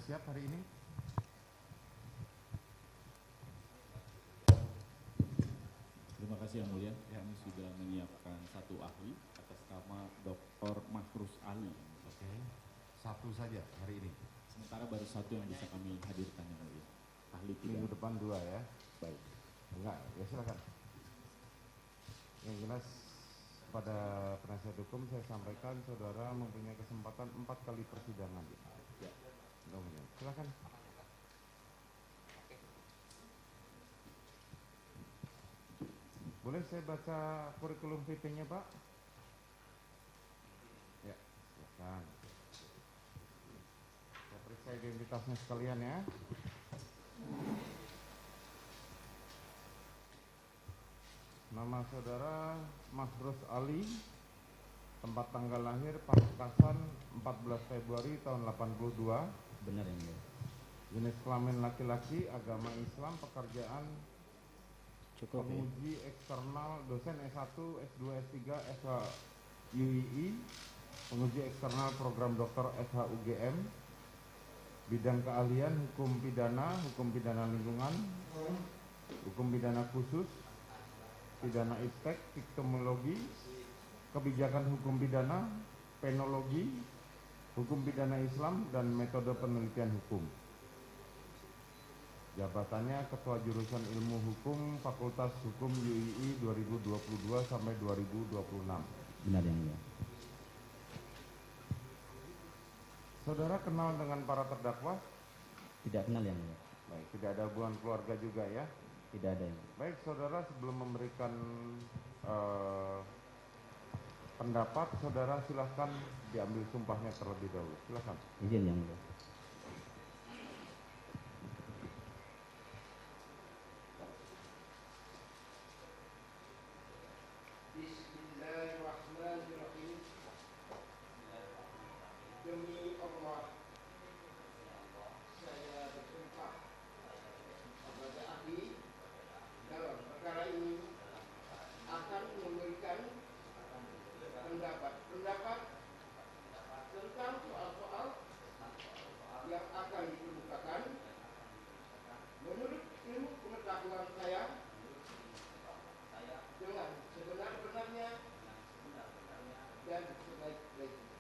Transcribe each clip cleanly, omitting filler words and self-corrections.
siap hari ini? Terima kasih Yang Mulia. Kami sudah menyiapkan satu ahli atas nama Dr. Mahrus Ali. Oke, satu saja hari ini. Sementara baru satu yang bisa kami hadirkan Yang Mulia. Ahli Minggu depan 2 ya? Baik. Enggak, ya silakan. Yang jelas pada penasihat hukum saya sampaikan saudara mempunyai kesempatan 4 kali persidangan. Ya. Silakan. Boleh saya baca kurikulum vitae-nya Pak? Ya, silakan. Saya periksa identitasnya sekalian ya. Nama saudara Mahrus Ali, tempat tanggal lahir Pamekasan 14 Februari tahun 82. Benar Yang Mulia. Jenis kelamin laki-laki, agama Islam, pekerjaan Cukup ya. penguji eksternal, dosen S1, S2, S3, SH UII, penguji eksternal program doktor SH UGM, bidang keahlian hukum pidana lingkungan, hukum pidana khusus, pidana iptek, victimologi, kebijakan hukum pidana, penologi, hukum pidana Islam, dan metode penelitian hukum. Jabatannya Ketua Jurusan Ilmu Hukum Fakultas Hukum UII 2022 sampai 2026. Benar Yang Mulia. Saudara kenal dengan para terdakwa? Tidak kenal Yang Mulia. Baik, tidak ada hubungan keluarga juga ya? Tidak ada Yang Mulia. Baik, saudara sebelum memberikan pendapat, saudara silahkan diambil sumpahnya terlebih dahulu. Silahkan. Izin Yang Mulia. Bismillahirrahmanirrahim. Demi Allah, saya bersumpah kepada ahli dalam perkara ini akan memberikan pendapat tentang soal-soal yang akan dikemukakan menurut ilmu pengetahuan saya dengan sebenar-benarnya dan sebaik-baiknya.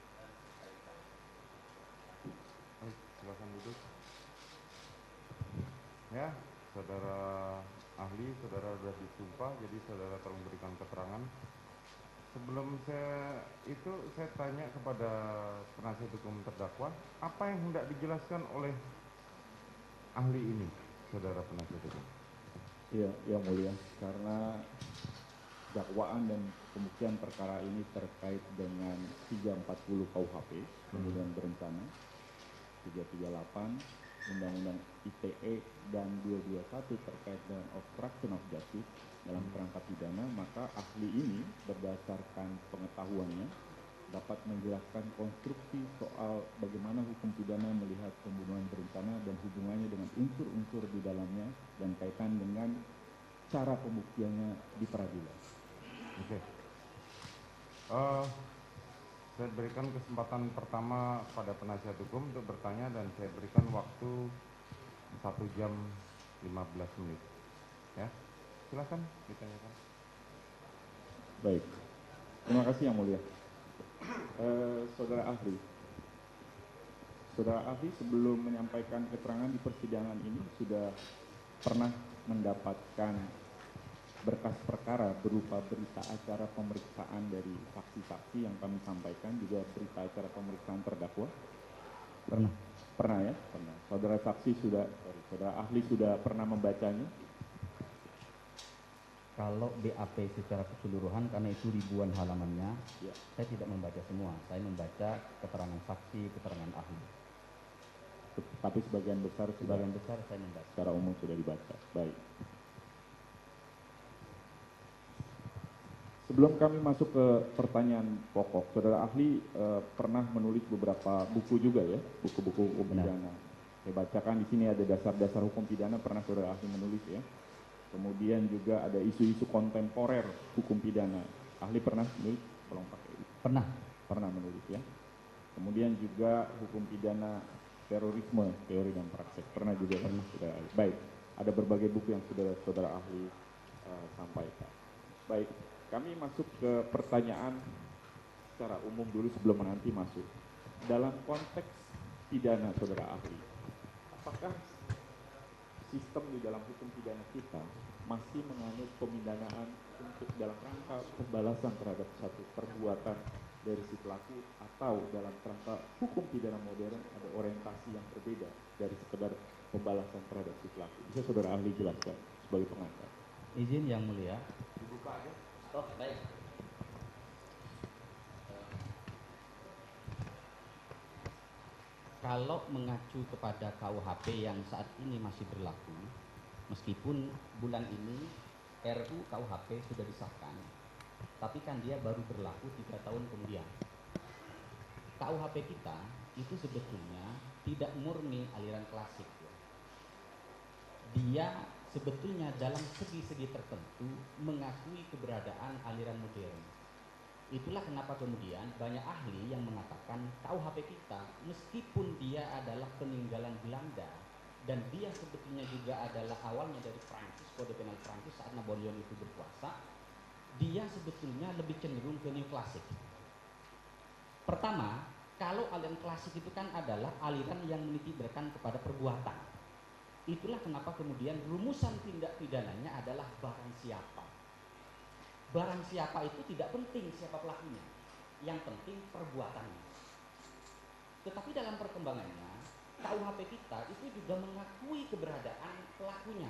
Baik, silakan duduk. Ya, saudara ahli, saudara sudah disumpah, jadi saudara telah memberikan keterangan. Sebelum saya tanya kepada penasihat hukum terdakwa, apa yang hendak dijelaskan oleh ahli ini, saudara penasihat hukum? Iya, Yang Mulia. Karena dakwaan dan pembuktian perkara ini terkait dengan 340 KUHP, pembunuhan berencana, 338, Undang-Undang ITE, dan 221 terkait dengan obstruction of justice dalam kerangka pidana, maka ahli ini berdasarkan pengetahuannya dapat menjelaskan konstruksi soal bagaimana hukum pidana melihat pembunuhan berencana dan hubungannya dengan unsur-unsur di dalamnya dan kaitan dengan cara pembuktiannya di peradilan. Oke. Saya berikan kesempatan pertama pada penasihat hukum untuk bertanya dan saya berikan waktu 1 jam 15 menit. Ya, silakan ditanyakan. Baik, terima kasih Yang Mulia. Saudara ahli sebelum menyampaikan keterangan di persidangan ini sudah pernah mendapatkan berkas perkara berupa berita acara pemeriksaan dari saksi-saksi yang kami sampaikan, juga berita acara pemeriksaan terdakwa? Pernah ya? Pernah. Saudara ahli sudah pernah membacanya? Kalau BAP secara keseluruhan, karena itu ribuan halamannya, Ya. saya tidak membaca semua. Saya membaca keterangan saksi, keterangan ahli. Tapi sebagian besar Saya membaca. secara umum sudah dibaca. Baik. Sebelum kami masuk ke pertanyaan pokok, saudara ahli pernah menulis beberapa buku juga ya, buku-buku hukum pidana. Saya bacakan di sini ada dasar-dasar hukum pidana, pernah saudara ahli menulis ya. Kemudian juga ada isu-isu kontemporer hukum pidana. Ahli pernah menulis? Tolong pakai. Pernah. Pernah menulis ya. Kemudian juga hukum pidana terorisme, teori dan praktek. Pernah juga kan? Sudah. Baik, ada berbagai buku yang sudah saudara ahli sampaikan. Baik, kami masuk ke pertanyaan secara umum dulu sebelum nanti masuk. Dalam konteks pidana saudara ahli, apakah sistem di dalam hukum pidana kita masih menganut pemindanaan untuk dalam rangka pembalasan terhadap satu perbuatan dari si pelaku, atau dalam rangka hukum pidana modern ada orientasi yang berbeda dari sekedar pembalasan terhadap si pelaku? Bisa saudara ahli jelaskan sebagai pengantar? Izin yang mulia. Dibuka aja. Oh, baik. Kalau mengacu kepada KUHP yang saat ini masih berlaku, meskipun bulan ini RU KUHP sudah disahkan, tapi kan dia baru berlaku 3 tahun kemudian. KUHP kita itu sebetulnya tidak murni aliran klasik. Dia sebetulnya dalam segi-segi tertentu mengakui keberadaan aliran modern. Itulah kenapa kemudian banyak ahli yang mengatakan KUHP kita meskipun dia adalah peninggalan Belanda dan dia sebetulnya juga adalah awalnya dari Prancis, kode penal Prancis saat Napoleon itu berkuasa, dia sebetulnya lebih cenderung ke neoklasik. Pertama, kalau aliran klasik itu kan adalah aliran yang menitiberkan kepada perbuatan. Itulah kenapa kemudian rumusan tindak pidananya adalah barang siapa. Barang siapa itu tidak penting siapa pelakunya, yang penting perbuatannya. Tetapi dalam perkembangannya, KUHP kita itu juga mengakui keberadaan pelakunya.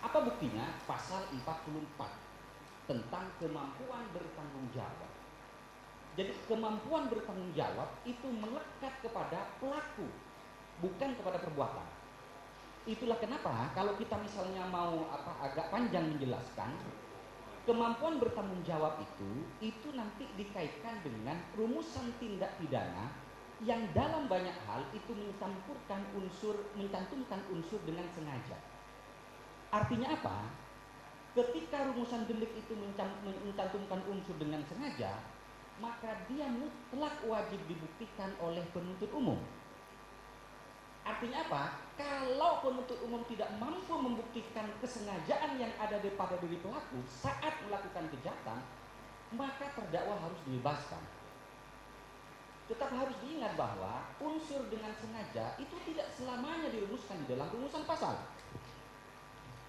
Apa buktinya? Pasal 44 tentang kemampuan bertanggung jawab. Jadi kemampuan bertanggung jawab itu melekat kepada pelaku, bukan kepada perbuatan. Itulah kenapa kalau kita misalnya mau agak panjang menjelaskan, kemampuan bertanggung jawab itu nanti dikaitkan dengan rumusan tindak pidana yang dalam banyak hal itu mencantumkan unsur dengan sengaja. Artinya apa? Ketika rumusan delik itu mencantumkan unsur dengan sengaja, maka dia mutlak wajib dibuktikan oleh penuntut umum. Artinya apa? Kalau penuntut umum tidak mampu membuktikan kesengajaan yang ada pada diri pelaku saat melakukan kejahatan, maka terdakwa harus dibebaskan. Tetapi harus diingat bahwa unsur dengan sengaja itu tidak selamanya dirumuskan di dalam rumusan pasal.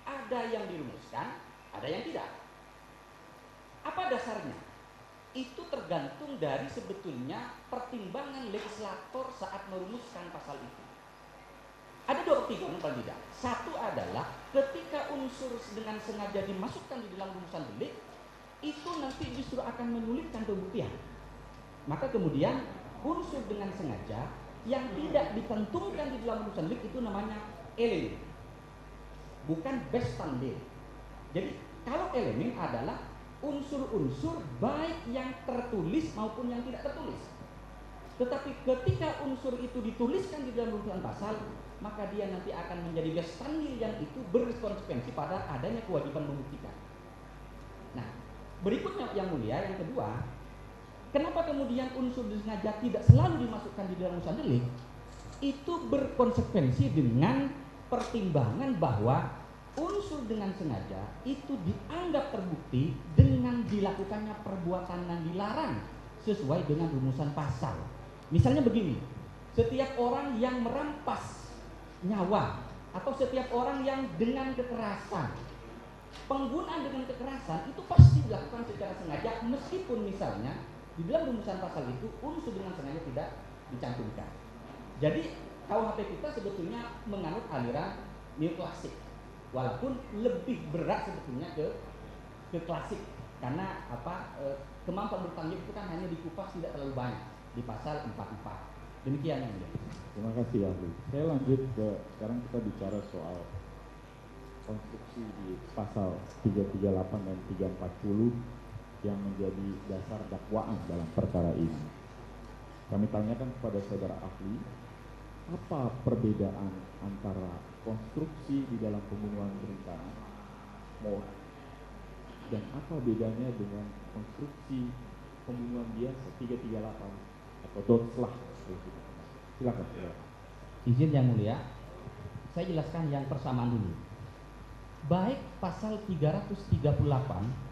Ada yang dirumuskan, ada yang tidak. Apa dasarnya? Itu tergantung dari sebetulnya pertimbangan legislator saat merumuskan pasal itu. Ada 2 pertimbangan paling tidak. Satu adalah ketika unsur dengan sengaja dimasukkan di dalam rumusan delik, itu nanti justru akan menyulitkan pembuktian. Maka kemudian unsur dengan sengaja yang tidak ditentukan di dalam rumusan delik itu namanya elemen, bukan bestandil. Jadi kalau elemen adalah unsur-unsur baik yang tertulis maupun yang tidak tertulis. Tetapi ketika unsur itu dituliskan di dalam rumusan pasal, maka dia nanti akan menjadi bestandil yang itu berkonsekuensi pada adanya kewajiban membuktikan. Nah, berikutnya yang mulia, yang kedua, kenapa kemudian unsur sengaja tidak selalu dimasukkan di dalam rumusan delik? Itu berkonsekuensi dengan pertimbangan bahwa unsur dengan sengaja itu dianggap terbukti dengan dilakukannya perbuatan yang dilarang sesuai dengan rumusan pasal. Misalnya begini, setiap orang yang merampas nyawa atau setiap orang yang dengan kekerasan, penggunaan dengan kekerasan itu pasti dilakukan secara sengaja meskipun misalnya di dalam rumusan pasal itu unsur dengan sengaja tidak dicantumkan. Jadi KUHP kita sebetulnya menganut aliran neoklasik, walaupun lebih berat sebetulnya ke klasik, karena kemampuan bertanggung jawab itu kan hanya dikupas tidak terlalu banyak di pasal 44. Demikian yang mulia. Terima kasih ahli. Saya lanjut ke, sekarang kita bicara soal konstruksi di pasal 338 dan 340 yang menjadi dasar dakwaan dalam perkara ini. Kami tanyakan kepada saudara ahli, apa perbedaan antara konstruksi di dalam pembunuhan berencana dan apa bedanya dengan konstruksi pembunuhan biasa 338 atau dotslah? Silakan. Izin yang mulia, saya jelaskan yang persamaan dulu. Baik pasal 338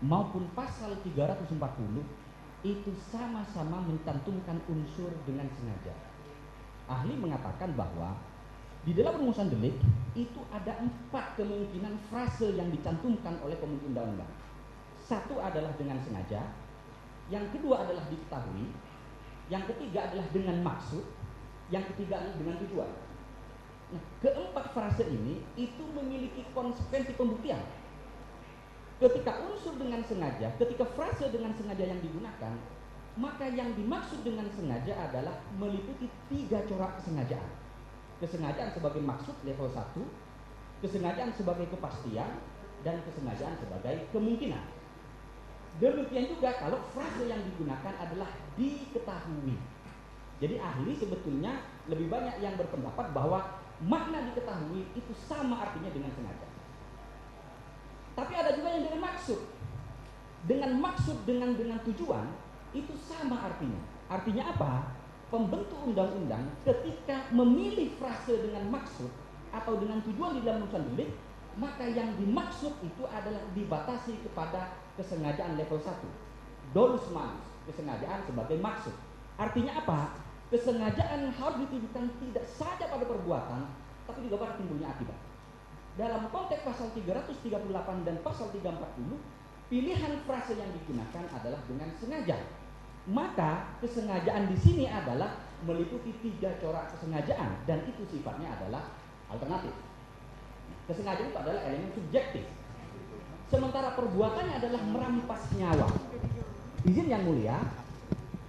maupun pasal 340 itu sama-sama mencantumkan unsur dengan sengaja. Ahli mengatakan bahwa di dalam rumusan delik itu ada 4 kemungkinan frase yang dicantumkan oleh pembentuk undang-undang. Satu adalah dengan sengaja, yang kedua adalah diketahui, yang ketiga adalah dengan maksud, yang ketiga adalah dengan tujuan. Nah, keempat frase ini itu memiliki konsekuensi pembuktian. Ketika unsur dengan sengaja, ketika frase dengan sengaja yang digunakan, maka yang dimaksud dengan sengaja adalah meliputi 3 corak kesengajaan. Kesengajaan sebagai maksud level 1, kesengajaan sebagai kepastian, dan kesengajaan sebagai kemungkinan. Demikian juga kalau frase yang digunakan adalah diketahui. Jadi ahli sebetulnya lebih banyak yang berpendapat bahwa makna diketahui itu sama artinya dengan sengaja. Tapi ada juga yang dengan maksud. Dengan maksud dengan tujuan itu sama artinya. Artinya apa? Pembentuk undang-undang ketika memilih frase dengan maksud atau dengan tujuan di dalam urusan delik, maka yang dimaksud itu adalah dibatasi kepada kesengajaan level 1. Dolus manus, kesengajaan sebagai maksud. Artinya apa? Kesengajaan harus ditujukan tidak saja pada perbuatan, tapi juga pada timbulnya akibat. Dalam konteks pasal 338 dan pasal 340, pilihan frase yang digunakan adalah dengan sengaja. Maka kesengajaan di sini adalah meliputi 3 corak kesengajaan, dan itu sifatnya adalah alternatif. Kesengajaan itu adalah elemen subjektif. Sementara perbuatannya adalah merampas nyawa. Izin yang mulia,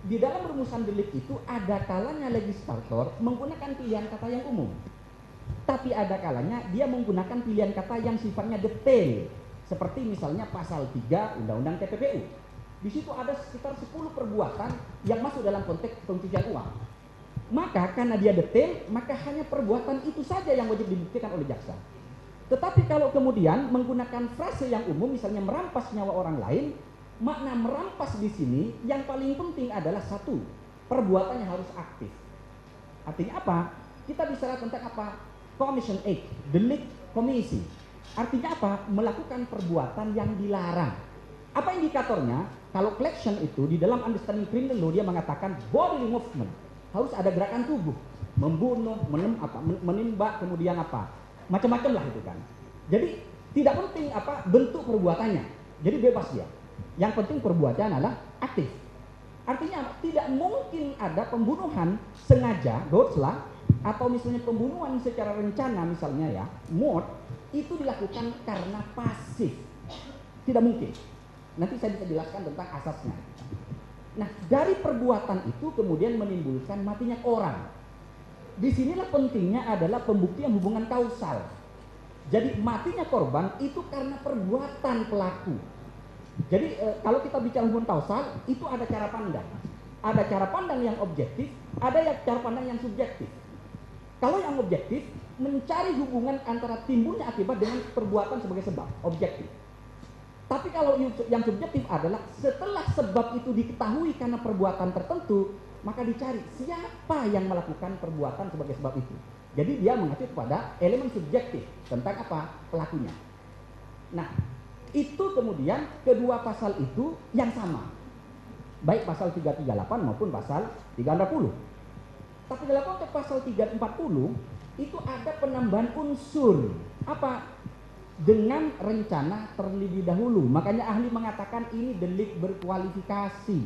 di dalam rumusan delik itu ada kalanya legislator menggunakan pilihan kata yang umum, tapi ada kalanya dia menggunakan pilihan kata yang sifatnya detail, seperti misalnya pasal 3 Undang-Undang TPPU. Di situ ada sekitar 10 perbuatan yang masuk dalam konteks pencucian uang. Maka karena dia detail, maka hanya perbuatan itu saja yang wajib dibuktikan oleh jaksa. Tetapi kalau kemudian menggunakan frase yang umum, misalnya merampas nyawa orang lain, makna merampas di sini yang paling penting adalah satu, perbuatannya harus aktif. Artinya apa? Kita bicara tentang apa? Commission Act, delik komisi. Artinya apa? Melakukan perbuatan yang dilarang. Apa indikatornya? Kalau collection itu di dalam understanding criminal law dia mengatakan bodily movement, harus ada gerakan tubuh, membunuh, menembak, kemudian apa? Macam-macam lah itu kan. Jadi tidak penting apa bentuk perbuatannya. Jadi bebas dia. Yang penting perbuatan adalah aktif. Artinya tidak mungkin ada pembunuhan sengaja, dotslah, atau misalnya pembunuhan secara rencana misalnya ya, murder, itu dilakukan karena pasif. Tidak mungkin. Nanti saya bisa jelaskan tentang asasnya. Nah, dari perbuatan itu kemudian menimbulkan matinya orang. Disinilah pentingnya adalah pembuktian hubungan kausal. Jadi matinya korban itu karena perbuatan pelaku. Jadi kalau kita bicara hubungan kausal, itu ada cara pandang. Ada cara pandang yang objektif, ada yang cara pandang yang subjektif. Kalau yang objektif, mencari hubungan antara timbulnya akibat dengan perbuatan sebagai sebab, objektif. Tapi kalau yang subjektif adalah setelah sebab itu diketahui karena perbuatan tertentu, maka dicari siapa yang melakukan perbuatan sebagai sebab itu. Jadi dia mengacu kepada elemen subjektif tentang apa? Pelakunya. Nah, itu kemudian kedua pasal itu yang sama. Baik pasal 338 maupun pasal 340. Tapi dalam konteks pasal 340 itu ada penambahan unsur. Apa? Dengan rencana terlebih dahulu. Makanya ahli mengatakan ini delik berkualifikasi.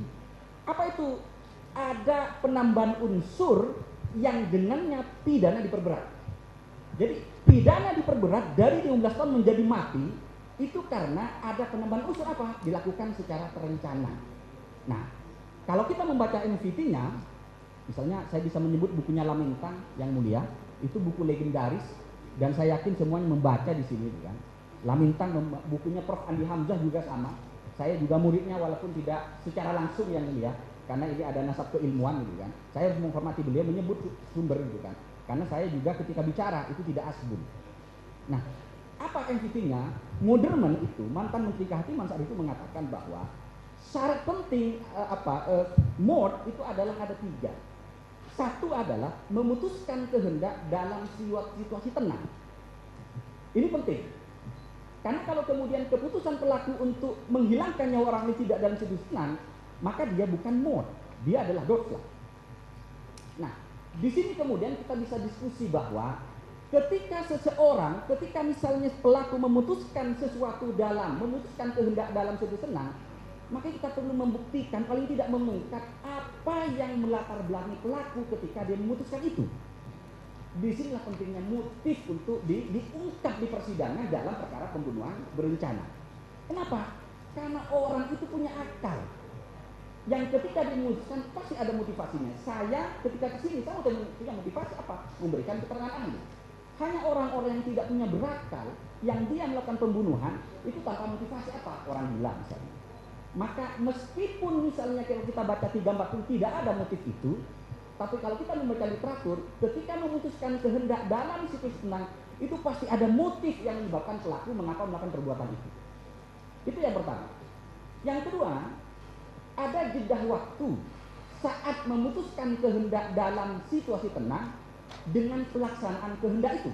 Apa itu? Ada penambahan unsur yang dengannya pidana diperberat. Jadi pidana diperberat dari 15 tahun menjadi mati itu karena ada penambahan unsur apa? Dilakukan secara terencana. Nah, kalau kita membaca MVT-nya, misalnya saya bisa menyebut bukunya Lamintang yang mulia, itu buku legendaris dan saya yakin semuanya membaca di sini kan. Lamintang bukunya Prof. Andi Hamzah juga sama. Saya juga muridnya walaupun tidak secara langsung yang mulia, karena ini ada nasab keilmuan gitu kan. Saya harus menghormati beliau menyebut sumber gitu kan. Karena saya juga ketika bicara itu tidak asbun. Nah, apa MVT-nya? Moderman itu, mantan Menteri Kehakiman saat itu mengatakan bahwa syarat penting mort itu adalah ada 3. Satu adalah memutuskan kehendak dalam situasi tenang. Ini penting. Karena kalau kemudian keputusan pelaku untuk menghilangkan nyawa orang ini tidak dalam situasi tenang, maka dia bukan mod, dia adalah dosa. Nah, di sini kemudian kita bisa diskusi bahwa ketika misalnya pelaku memutuskan memutuskan kehendak dalam situasi tenang, maka kita perlu membuktikan, paling tidak mengungkap apa yang melatar belakangi pelaku ketika dia memutuskan itu. Disinilah pentingnya motif untuk diungkap di persidangan dalam perkara pembunuhan berencana. Kenapa? Karena orang itu punya akal. Yang ketika dimutuskan pasti ada motivasinya. Saya ketika kesini saya punya motivasi apa? Memberikan keterangan ahli. Hanya orang-orang yang tidak punya berakal, yang dia melakukan pembunuhan itu tanpa motivasi apa? Orang gila misalnya. Maka meskipun misalnya kalau kita baca 340 tidak ada motif itu, tapi kalau kita membaca literatur, ketika memutuskan kehendak dalam situasi tenang, itu pasti ada motif yang menyebabkan pelaku mengapa melakukan perbuatan itu. Itu yang pertama. Yang kedua, ada jeda waktu saat memutuskan kehendak dalam situasi tenang dengan pelaksanaan kehendak itu.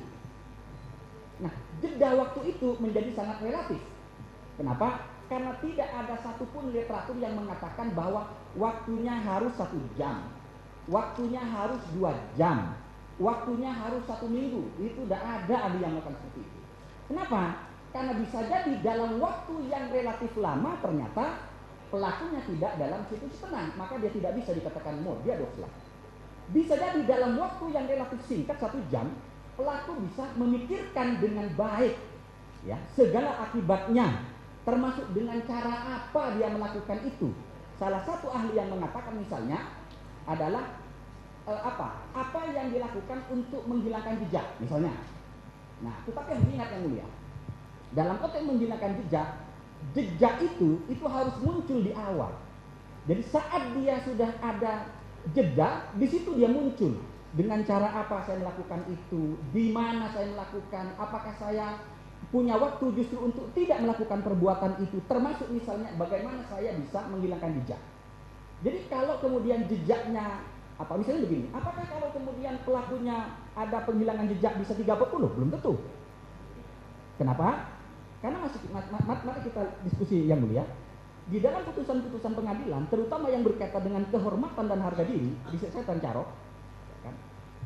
Nah, jeda waktu itu menjadi sangat relatif. Kenapa? Karena tidak ada satupun literatur yang mengatakan bahwa waktunya harus 1 jam, waktunya harus 2 jam, waktunya harus 1 minggu. Itu tidak ada ahli yang melakukan seperti itu. Kenapa? Karena bisa jadi dalam waktu yang relatif lama ternyata pelakunya tidak dalam situasi tenang, maka dia tidak bisa dikatakan mod, dia dosa. Bisa jadi dalam waktu yang relatif singkat 1 jam, pelaku bisa memikirkan dengan baik ya segala akibatnya, termasuk dengan cara apa dia melakukan itu. Salah satu ahli yang mengatakan misalnya adalah apa yang dilakukan untuk menghilangkan jejak misalnya. Nah, tetapi harus ingat yang mulia, dalam konteks menghilangkan jejak itu harus muncul di awal. Jadi saat dia sudah ada jeda, di situ dia muncul. Dengan cara apa saya melakukan itu, di mana saya melakukan, apakah saya punya waktu justru untuk tidak melakukan perbuatan itu, termasuk misalnya bagaimana saya bisa menghilangkan jejak. Jadi kalau kemudian jejaknya misalnya begini, apakah kalau kemudian pelakunya ada penghilangan jejak bisa 30? Belum tentu. Kenapa? Karena mari kita diskusi yang mulia. Di dalam putusan-putusan pengadilan, terutama yang berkaitan dengan kehormatan dan harga diri, di setan carok, kan,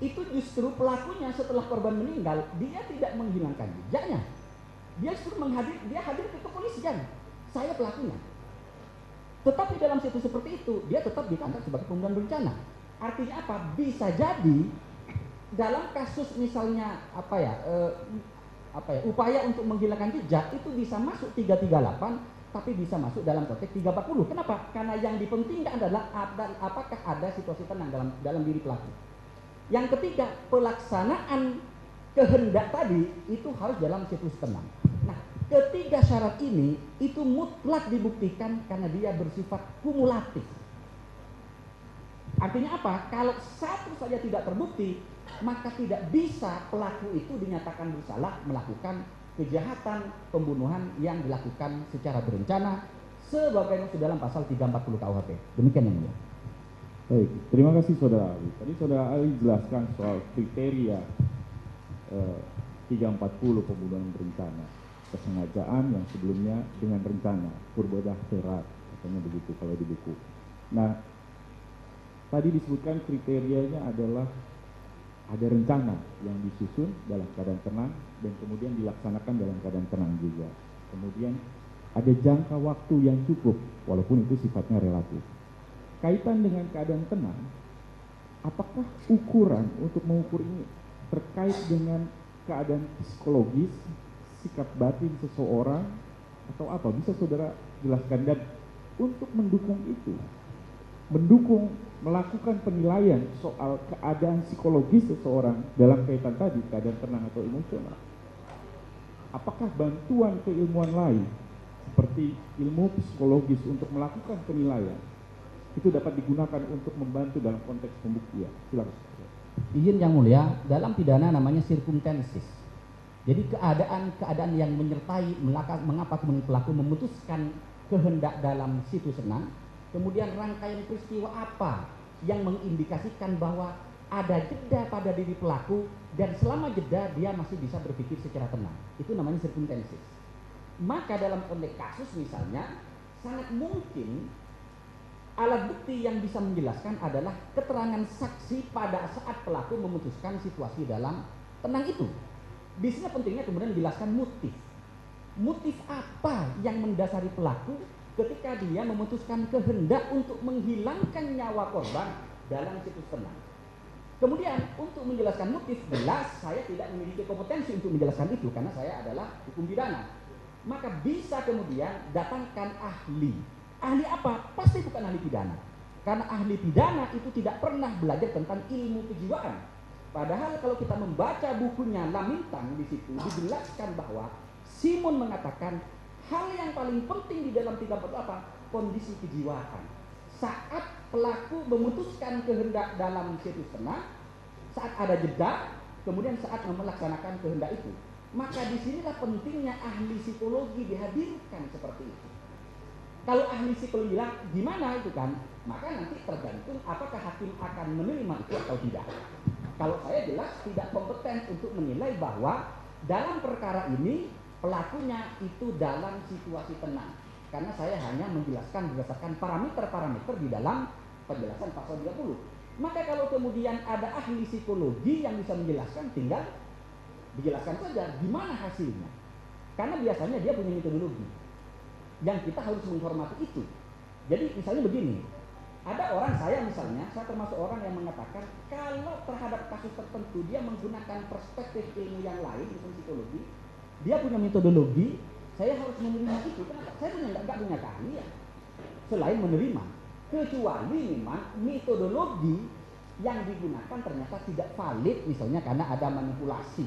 itu justru pelakunya setelah korban meninggal, dia tidak menghilangkan jejaknya. Dia justru hadir ke kepolisian. Saya pelakunya. Tetapi dalam situasi seperti itu, dia tetap ditangkap sebagai pembunuhan berencana. Artinya apa? Bisa jadi dalam kasus misalnya upaya untuk menghilangkan jejak itu bisa masuk 338, tapi bisa masuk dalam konteks 340. Kenapa? Karena yang dipentingkan adalah apakah ada situasi tenang dalam diri pelaku. Yang ketiga, pelaksanaan kehendak tadi itu harus dalam situasi tenang. Nah, ketiga syarat ini itu mutlak dibuktikan karena dia bersifat kumulatif. Artinya apa? Kalau satu saja tidak terbukti, maka tidak bisa pelaku itu dinyatakan bersalah melakukan kejahatan pembunuhan yang dilakukan secara berencana sebagaimana sudah dalam pasal 340 KUHP. Demikian yang mulia. Baik, terima kasih Saudara Ali. Tadi Saudara Ali jelaskan soal kriteria 340 pembunuhan berencana, kesengajaan yang sebelumnya dengan rencana, purbodah terat, katanya begitu kalau di buku. Nah, tadi disebutkan kriterianya adalah ada rencana yang disusun dalam keadaan tenang dan kemudian dilaksanakan dalam keadaan tenang juga. Kemudian ada jangka waktu yang cukup walaupun itu sifatnya relatif. Kaitan dengan keadaan tenang, apakah ukuran untuk mengukur ini terkait dengan keadaan psikologis, sikap batin seseorang atau apa? Bisa Saudara jelaskan? Dan untuk mendukung itu, melakukan penilaian soal keadaan psikologis seseorang dalam kaitan tadi, keadaan tenang atau emosional, apakah bantuan keilmuan lain seperti ilmu psikologis untuk melakukan penilaian itu dapat digunakan untuk membantu dalam konteks pembuktian? Silakan. Izin yang mulia, dalam pidana namanya circumstances. Jadi keadaan yang menyertai mengapa kemudian pelaku memutuskan kehendak dalam situ senang. Kemudian rangkaian peristiwa apa yang mengindikasikan bahwa ada jeda pada diri pelaku dan selama jeda dia masih bisa berpikir secara tenang. Itu namanya circumstances. Maka dalam konteks kasus misalnya sangat mungkin alat bukti yang bisa menjelaskan adalah keterangan saksi pada saat pelaku memutuskan situasi dalam tenang itu. Di sini pentingnya kemudian menjelaskan motif. Motif apa yang mendasari pelaku ketika dia memutuskan kehendak untuk menghilangkan nyawa korban dalam situs tenang. Kemudian untuk menjelaskan motif, jelas saya tidak memiliki kompetensi untuk menjelaskan itu karena saya adalah hukum pidana. Maka bisa kemudian datangkan ahli. Ahli apa? Pasti bukan ahli pidana. Karena ahli pidana itu tidak pernah belajar tentang ilmu kejiwaan. Padahal kalau kita membaca bukunya Lamintang di situ dijelaskan bahwa Simon mengatakan hal yang paling penting di dalam 3 apa? Kondisi kejiwaan. Saat pelaku memutuskan kehendak dalam situs tenang, saat ada jeda, kemudian saat melaksanakan kehendak itu. Maka disinilah pentingnya ahli psikologi dihadirkan seperti itu. Kalau ahli psikologi bilang gimana itu kan, maka nanti tergantung apakah hakim akan menerima itu atau tidak. Kalau saya jelas tidak kompeten untuk menilai bahwa dalam perkara ini pelakunya itu dalam situasi tenang. Karena saya hanya menjelaskan berdasarkan parameter-parameter di dalam penjelasan pasal 30. Maka kalau kemudian ada ahli psikologi yang bisa menjelaskan, tinggal dijelaskan saja gimana hasilnya. Karena biasanya dia punya metodologi yang kita harus menghormati itu. Jadi misalnya begini, ada orang saya termasuk orang yang mengatakan kalau terhadap kasus tertentu dia menggunakan perspektif ilmu yang lain, misalnya psikologi, dia punya metodologi, saya harus menerima itu. Kenapa? Saya nggak punya keahlian selain menerima, kecuali memang metodologi yang digunakan ternyata tidak valid, misalnya karena ada manipulasi.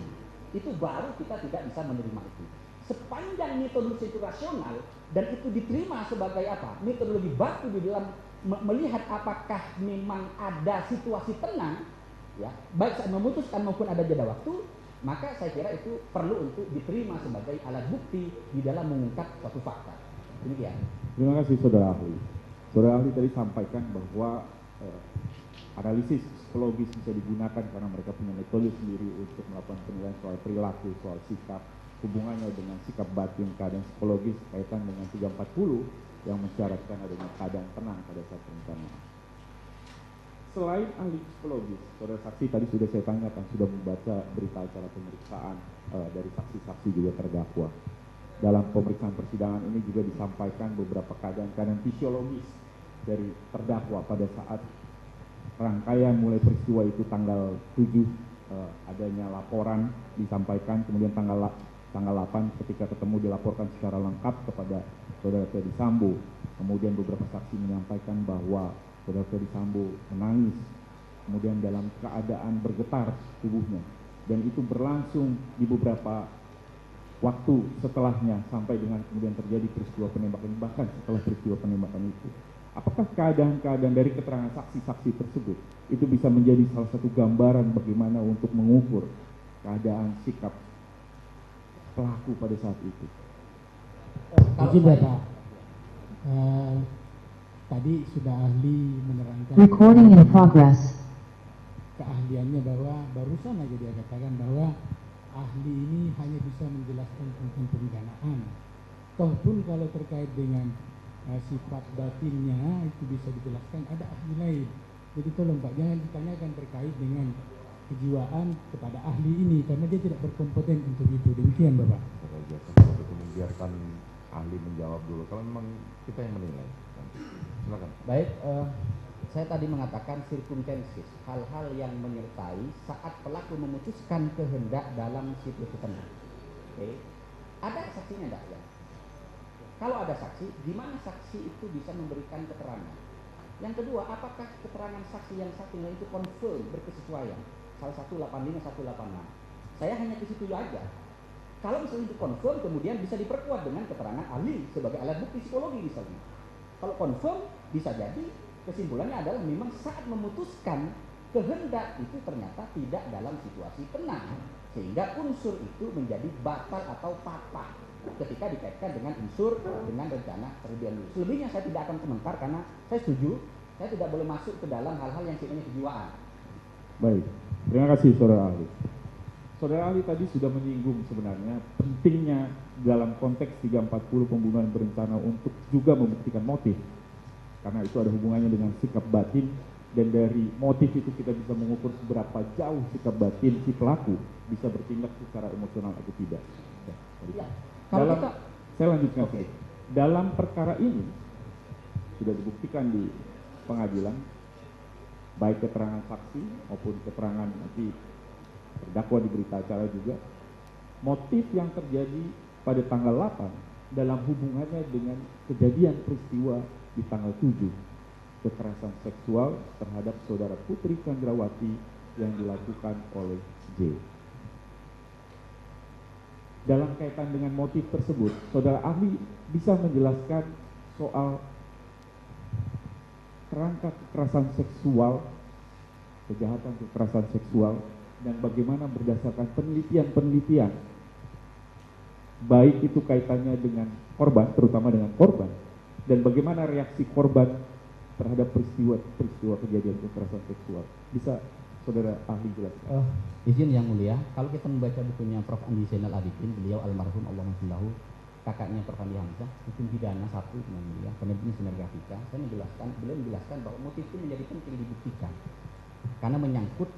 Itu baru kita tidak bisa menerima itu. Sepanjang metodologi itu rasional dan itu diterima sebagai apa? Metodologi baku di dalam melihat apakah memang ada situasi tenang, ya, baik saat memutuskan maupun ada jeda waktu, maka saya kira itu perlu untuk diterima sebagai alat bukti di dalam mengungkap suatu fakta. Demikian. Terima kasih saudara ahli. Saudara ahli tadi sampaikan bahwa analisis psikologis bisa digunakan karena mereka punya metode sendiri untuk melakukan penilaian soal perilaku, soal sikap, hubungannya dengan sikap batin, keadaan psikologis kaitan dengan 340 yang mensyaratkan adanya keadaan tenang pada saat perencanaan. Selain ahli psikologis, saudara saksi tadi sudah saya tanyakan, sudah membaca berita acara pemeriksaan dari saksi-saksi juga terdakwa. Dalam pemeriksaan persidangan ini juga disampaikan beberapa keadaan-keadaan fisiologis dari terdakwa pada saat rangkaian mulai peristiwa itu tanggal 7 adanya laporan disampaikan, kemudian tanggal 8 ketika ketemu dilaporkan secara lengkap kepada saudara Ferdy Sambo. Kemudian beberapa saksi menyampaikan bahwa saudara Ferdy Sambo menangis, kemudian dalam keadaan bergetar tubuhnya, dan itu berlangsung di beberapa waktu setelahnya sampai dengan kemudian terjadi peristiwa penembakan, bahkan setelah peristiwa penembakan itu. Apakah keadaan-keadaan dari keterangan saksi-saksi tersebut itu bisa menjadi salah satu gambaran bagaimana untuk mengukur keadaan sikap pelaku pada saat itu? Izin ya Pak, tadi sudah ahli menerangkan Recording in progress. keahliannya bahwa barusan aja dia katakan bahwa ahli ini hanya bisa menjelaskan tentang pemidanaan. Toh pun kalau terkait dengan sifat batinnya itu bisa dijelaskan ada ahli lain. Jadi tolong Pak jangan ditanyakan terkait dengan kejiwaan kepada ahli ini karena dia tidak berkompeten untuk itu. Demikian Bapak. Kalau itu membiarkan ahli menjawab dulu. Kalau memang kita yang menilai. Silakan. Baik, saya tadi mengatakan circumstances, hal-hal yang menyertai saat pelaku memutuskan kehendak dalam situasi tenang. Oke. Ada saksinya enggak ya? Kalau ada saksi, di mana saksi itu bisa memberikan keterangan? Yang kedua, apakah keterangan saksi yang satunya itu confirm berkesesuaian? Salah satu 85, 186. Saya hanya ke situ aja. Kalau misalnya itu confirm, kemudian bisa diperkuat dengan keterangan ahli sebagai alat bukti psikologi misalnya. Kalau confirm, bisa jadi kesimpulannya adalah memang saat memutuskan kehendak itu ternyata tidak dalam situasi tenang, sehingga unsur itu menjadi batal atau patah ketika dikaitkan dengan unsur dengan rencana terlebih dahulu. Selebihnya saya tidak akan komentar karena saya setuju, saya tidak boleh masuk ke dalam hal-hal yang sifatnya kejiwaan. Baik, terima kasih saudara ahli. Saudara ahli tadi sudah menyinggung sebenarnya pentingnya dalam konteks 340 pembunuhan berencana untuk juga membuktikan motif. Karena itu ada hubungannya dengan sikap batin, dan dari motif itu kita bisa mengukur seberapa jauh sikap batin si pelaku bisa bertindak secara emosional atau tidak. Ya, kalau Saya lanjutkan. Okay. Dalam perkara ini sudah dibuktikan di pengadilan, baik keterangan saksi maupun keterangan nanti terdakwa di berita acara juga, motif yang terjadi pada tanggal 8 dalam hubungannya dengan kejadian peristiwa di tanggal 7, kekerasan seksual terhadap saudara Putri Chandrawati yang dilakukan oleh J. Dalam kaitan dengan motif tersebut, saudara ahli bisa menjelaskan soal kerangka kekerasan seksual, kejahatan kekerasan seksual, dan bagaimana berdasarkan penelitian-penelitian, baik itu kaitannya dengan korban, terutama dengan korban, dan bagaimana reaksi korban terhadap peristiwa kejadian kekerasan seksual. Bisa saudara ahli jelaskan? Izin yang mulia, kalau kita membaca bukunya Prof. Andi Zainal Abidin, beliau almarhum Allah Maslahu, kakaknya Prof. Andi Hamzah, hukum pidana 1 yang mulia, penelitian sinergatika, beliau menjelaskan bahwa motif itu menjadi penting dibuktikan karena menyangkut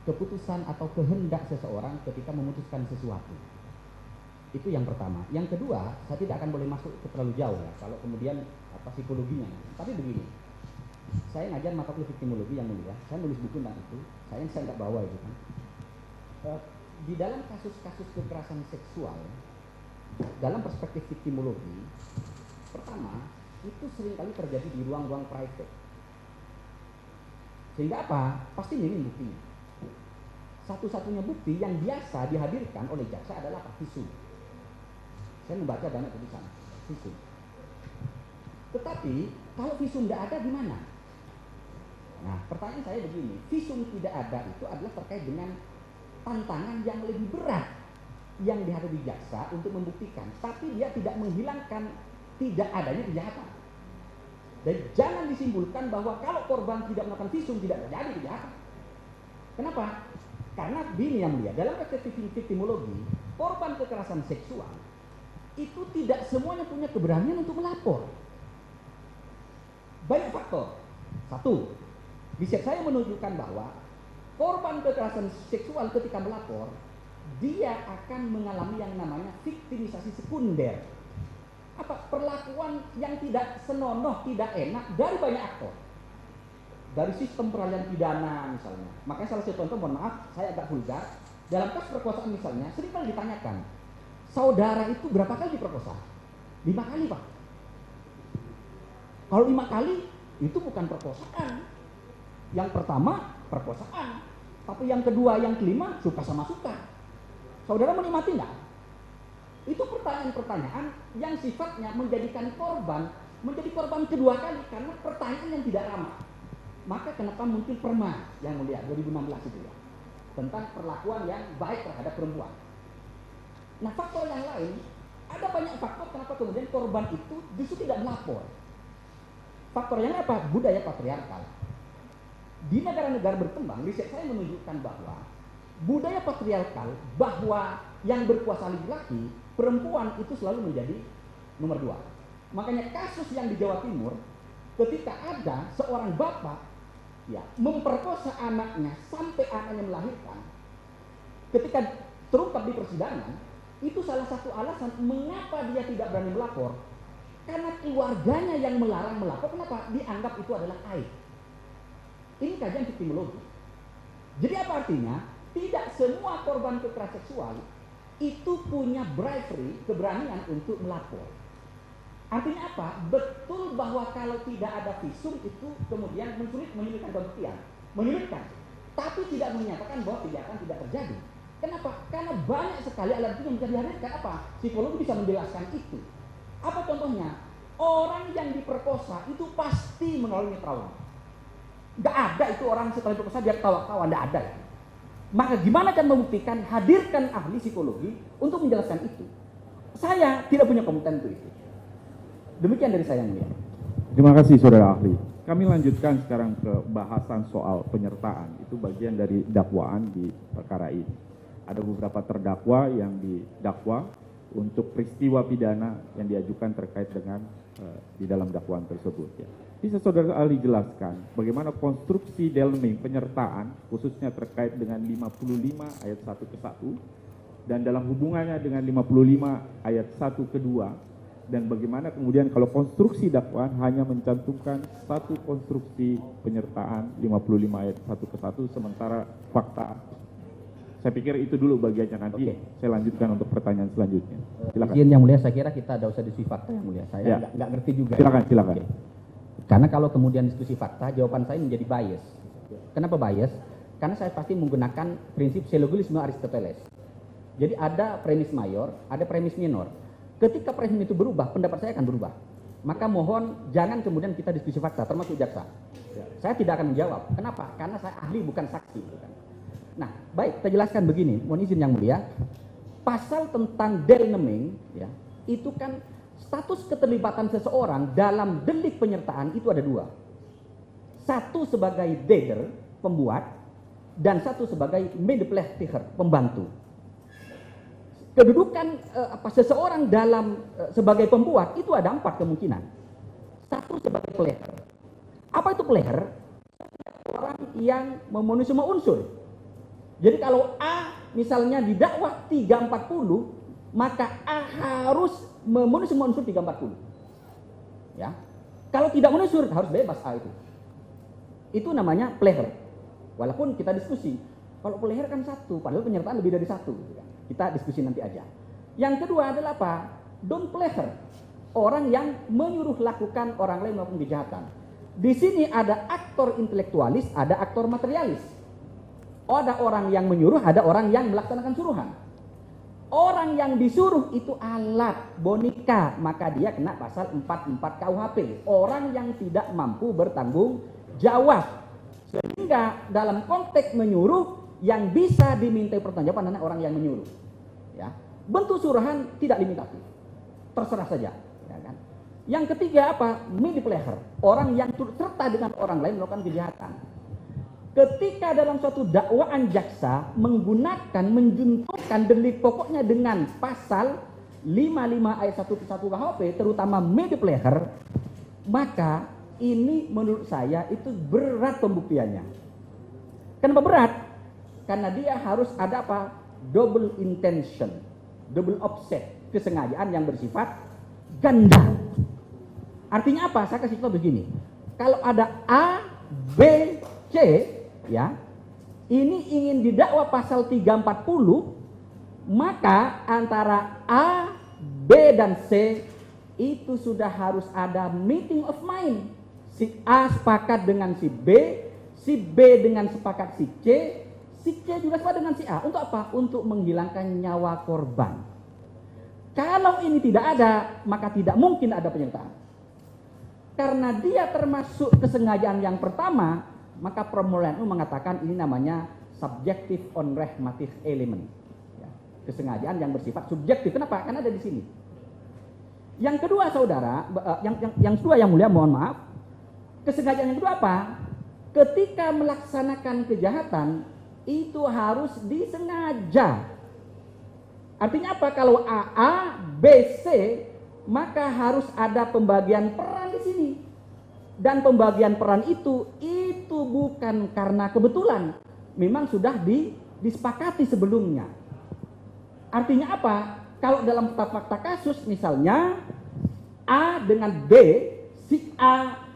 keputusan atau kehendak seseorang ketika memutuskan sesuatu. Itu yang pertama. Yang kedua, saya tidak akan boleh masuk ke terlalu jauh ya, kalau kemudian psikologinya. Tapi begini, saya ngajar mata kuliah victimologi yang mulia, saya nulis buku tentang itu, saya nggak bawa itu kan. Di dalam kasus-kasus kekerasan seksual, dalam perspektif victimologi, pertama, itu seringkali terjadi di ruang-ruang private. Sehingga apa? Pasti minim buktinya. Satu-satunya bukti yang biasa dihadirkan oleh jaksa adalah visum. Saya membaca banyak tulisan visum. Tetapi kalau visum tidak ada gimana? Nah, pertanyaan saya begini, visum tidak ada itu adalah terkait dengan tantangan yang lebih berat yang dihadapi jaksa untuk membuktikan, tapi dia tidak menghilangkan tidak adanya kejahatan. Dan jangan disimpulkan bahwa kalau korban tidak melakukan visum tidak terjadi kejahatan. Kenapa? Karena begini yang mulia, dalam perspektif victimologi, korban kekerasan seksual itu tidak semuanya punya keberanian untuk melapor. Banyak faktor. 1, riset saya menunjukkan bahwa korban kekerasan seksual ketika melapor, dia akan mengalami yang namanya viktimisasi sekunder. Apa? Perlakuan yang tidak senonoh, tidak enak dari banyak aktor. Dari sistem peradilan pidana misalnya. Makanya salah satu contoh, mohon maaf, saya agak vulgar. Dalam kasus perkosaan misalnya, seringkali ditanyakan, saudara itu berapa kali diperkosa? 5 kali, Pak. Kalau 5 kali, itu bukan perkosaan. Yang pertama, perkosaan. Tapi yang kedua, yang kelima, suka sama suka. Saudara menikmati enggak? Itu pertanyaan-pertanyaan yang sifatnya menjadikan korban menjadi korban kedua kali karena pertanyaan yang tidak ramah. Maka kenapa muncul Perma yang mulia 2016 itu ya, tentang perlakuan yang baik terhadap perempuan. Nah, faktor yang lain, ada banyak faktor kenapa kemudian korban itu justru tidak melapor. Faktor yang apa? Budaya patriarkal. Di negara-negara berkembang, riset saya menunjukkan bahwa budaya patriarkal, bahwa yang berkuasa laki-laki, perempuan itu selalu menjadi nomor 2. Makanya kasus yang di Jawa Timur, ketika ada seorang bapak ya memperkosa anaknya sampai anaknya melahirkan, ketika terungkap di persidangan, itu salah satu alasan mengapa dia tidak berani melapor, karena keluarganya yang melarang melapor. Kenapa? Dianggap itu adalah aib. Ini kajian victimologi. Jadi apa artinya? Tidak semua korban kekerasan seksual itu punya bravery, keberanian untuk melapor. Artinya apa? Betul bahwa kalau tidak ada visum itu kemudian menyulitkan pembuktian, menyulitkan. Tapi tidak menyatakan bahwa kejahatan tidak terjadi. Kenapa? Karena banyak sekali alat bukti yang bisa dihadirkan. Apa? Psikologi bisa menjelaskan itu. Apa contohnya? Orang yang diperkosa itu pasti mengalami trauma. Gak ada itu orang setelah diperkosa dia ketawa-ketawa, gak ada. Maka gimana kan membuktikan? Hadirkan ahli psikologi untuk menjelaskan itu. Saya tidak punya kompeten untuk itu. Demikian dari saya, mulia. Terima kasih saudara ahli. Kami lanjutkan sekarang ke bahasan soal penyertaan. Itu bagian dari dakwaan di perkara ini. Ada beberapa terdakwa yang didakwa untuk peristiwa pidana yang diajukan terkait dengan di dalam dakwaan tersebut. Ya. Bisa saudara ahli jelaskan bagaimana konstruksi delming penyertaan khususnya terkait dengan 55 ayat 1 ke 1 dan dalam hubungannya dengan 55 ayat 1 ke 2 dan bagaimana kemudian kalau konstruksi dakwaan hanya mencantumkan satu konstruksi penyertaan 55 ayat 1 ke 1 sementara fakta. Saya pikir itu dulu bagiannya, nanti saya lanjutkan untuk pertanyaan selanjutnya. Silakan. Izin yang mulia, saya kira kita ada usah diskusi fakta yang mulia. Saya nggak ngerti juga. Silakan. Oke. Karena kalau kemudian diskusi fakta, jawaban saya menjadi bias. Kenapa bias? Karena saya pasti menggunakan prinsip syllogisme Aristoteles. Jadi ada premis mayor, ada premis minor. Ketika premis itu berubah, pendapat saya akan berubah. Maka mohon jangan kemudian kita diskusi fakta, termasuk jaksa. Saya tidak akan menjawab. Kenapa? Karena saya ahli bukan saksi. Nah, baik, kita jelaskan begini. Mohon izin yang mulia. Pasal tentang delneming, ya, itu kan status keterlibatan seseorang dalam delik penyertaan itu ada dua. Satu sebagai dader, pembuat, dan satu sebagai medeplechter, pembantu. Kedudukan seseorang dalam sebagai pembuat itu ada 4 kemungkinan. Satu sebagai pleher. Apa itu pleher? Orang yang memenuhi semua unsur. Jadi kalau A misalnya didakwa 340, maka A harus memenuhi semua unsur 340. Ya. Kalau tidak memenuhi unsur harus bebas A itu. Itu namanya pleher. Walaupun kita diskusi, kalau pleher kan satu, padahal penyertaan lebih dari satu. Kita diskusi nanti aja. Yang kedua adalah apa? Don't pleasure. Orang yang menyuruh lakukan orang lain melakukan kejahatan. Di sini ada aktor intelektualis, ada aktor materialis. Ada orang yang menyuruh, ada orang yang melaksanakan suruhan. Orang yang disuruh itu alat, boneka, maka dia kena pasal 44 KUHP. Orang yang tidak mampu bertanggung jawab. Sehingga dalam konteks menyuruh, yang bisa dimintai pertanggungjawaban adalah orang yang menyuruh. Ya. Bentuk suruhan tidak limitatif, terserah saja. Ya kan? Yang ketiga apa? Medepleher, orang yang turut serta dengan orang lain melakukan kejahatan. Ketika dalam suatu dakwaan jaksa menggunakan, menjunturkan delik pokoknya dengan pasal 55 ayat 1 ke 1 KUHP, terutama medepleher, maka ini menurut saya itu berat pembuktiannya. Kenapa berat? Karena dia harus ada apa? Double intention, double offset, kesengajaan yang bersifat ganda. Artinya apa? Saya kasih contoh begini. Kalau ada A, B, C, ya, ini ingin didakwa pasal 340, maka antara A, B, dan C itu sudah harus ada meeting of mind. Si A sepakat dengan si B dengan sepakat si C juga sepakat dengan si A. Untuk apa? Untuk menghilangkan nyawa korban. Kalau ini tidak ada, maka tidak mungkin ada penyertaan. Karena dia termasuk kesengajaan yang pertama, maka permulaan mengatakan ini namanya subjective unrehmative element. Ya, kesengajaan yang bersifat subjektif. Kenapa? Karena ada di sini. Yang kedua, saudara, yang kedua yang mulia, mohon maaf, kesengajaan yang kedua apa? Ketika melaksanakan kejahatan itu harus disengaja. Artinya apa? Kalau A, B, C, maka harus ada pembagian peran di sini. Dan pembagian peran itu bukan karena kebetulan, memang sudah disepakati sebelumnya. Artinya apa? Kalau dalam fakta kasus misalnya A dengan B, si A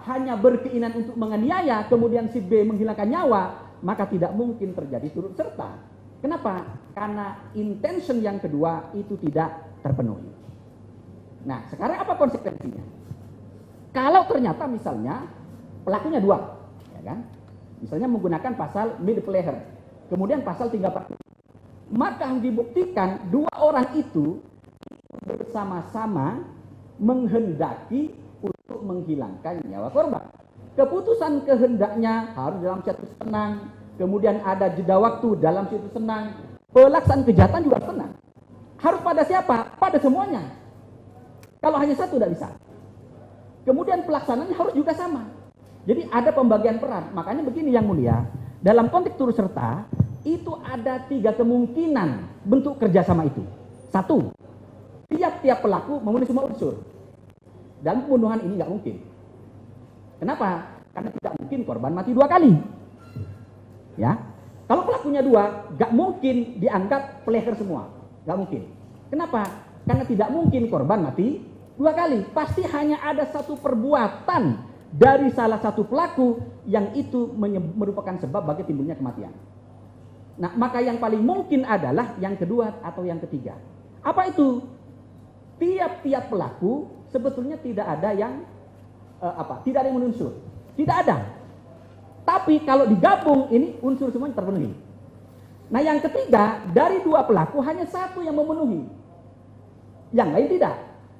hanya berkeinginan untuk menganiaya, kemudian si B menghilangkan nyawa, maka tidak mungkin terjadi turut serta. Kenapa? Karena intention yang kedua itu tidak terpenuhi. Nah, sekarang apa konsekuensinya? Kalau ternyata misalnya pelakunya dua, ya kan? Misalnya menggunakan pasal medepleher, kemudian pasal 340, maka dibuktikan dua orang itu bersama-sama menghendaki untuk menghilangkan nyawa korban. Keputusan kehendaknya harus dalam situs tenang, kemudian ada jeda waktu dalam situs tenang, pelaksanaan kejahatan juga tenang. Harus pada siapa? Pada semuanya. Kalau hanya satu tidak bisa. Kemudian pelaksanaannya harus juga sama. Jadi ada pembagian peran. Makanya begini Yang Mulia, dalam konteks turut serta itu ada 3 kemungkinan bentuk kerjasama itu. 1, tiap-tiap pelaku memenuhi semua unsur. Dan pembunuhan ini nggak mungkin. Kenapa? Karena tidak mungkin korban mati 2 kali. Ya, kalau pelakunya 2, nggak mungkin dianggap player semua, nggak mungkin. Kenapa? Karena tidak mungkin korban mati 2 kali. Pasti hanya ada satu perbuatan dari salah satu pelaku yang itu merupakan sebab bagi timbulnya kematian. Nah, maka yang paling mungkin adalah yang kedua atau yang ketiga. Apa itu? Tiap-tiap pelaku sebetulnya tidak ada yang tidak ada yang menunsur, tidak ada. Tapi kalau digabung ini unsur semuanya terpenuhi. Nah, yang ketiga, dari 2 pelaku hanya 1 yang memenuhi, yang lain tidak.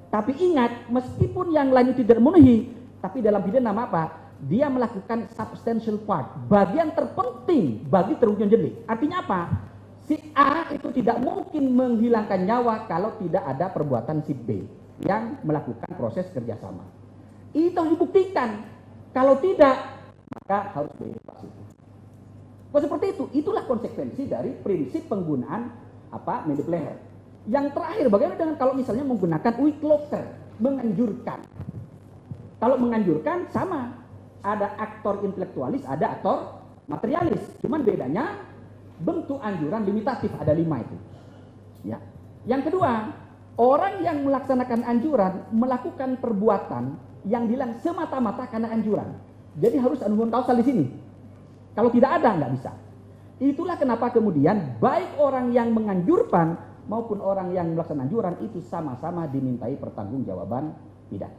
Tapi ingat, meskipun yang lain tidak memenuhi, tapi dalam pidana nama apa? Dia melakukan substantial part, bagian terpenting bagi terwujudnya delik. Artinya apa? Si A itu tidak mungkin menghilangkan nyawa kalau tidak ada perbuatan si B yang melakukan proses kerjasama. Itu harus dibuktikan. Kalau tidak, maka harus bebas itu. Kalau seperti itu, itulah konsekuensi dari prinsip penggunaan media player. Yang terakhir, bagaimana dengan kalau misalnya menggunakan wikloker, menganjurkan. Kalau menganjurkan sama, ada aktor intelektualis, ada aktor materialis. Cuman bedanya bentuk anjuran limitatif, ada 5 itu. Ya. Yang kedua, orang yang melaksanakan anjuran melakukan perbuatan yang bilang semata-mata karena anjuran. Jadi harus ada hubungan kausal di sini. Kalau tidak ada, nggak bisa. Itulah kenapa kemudian baik orang yang menganjurkan maupun orang yang melaksanakan anjuran itu sama-sama dimintai pertanggungjawaban pidana.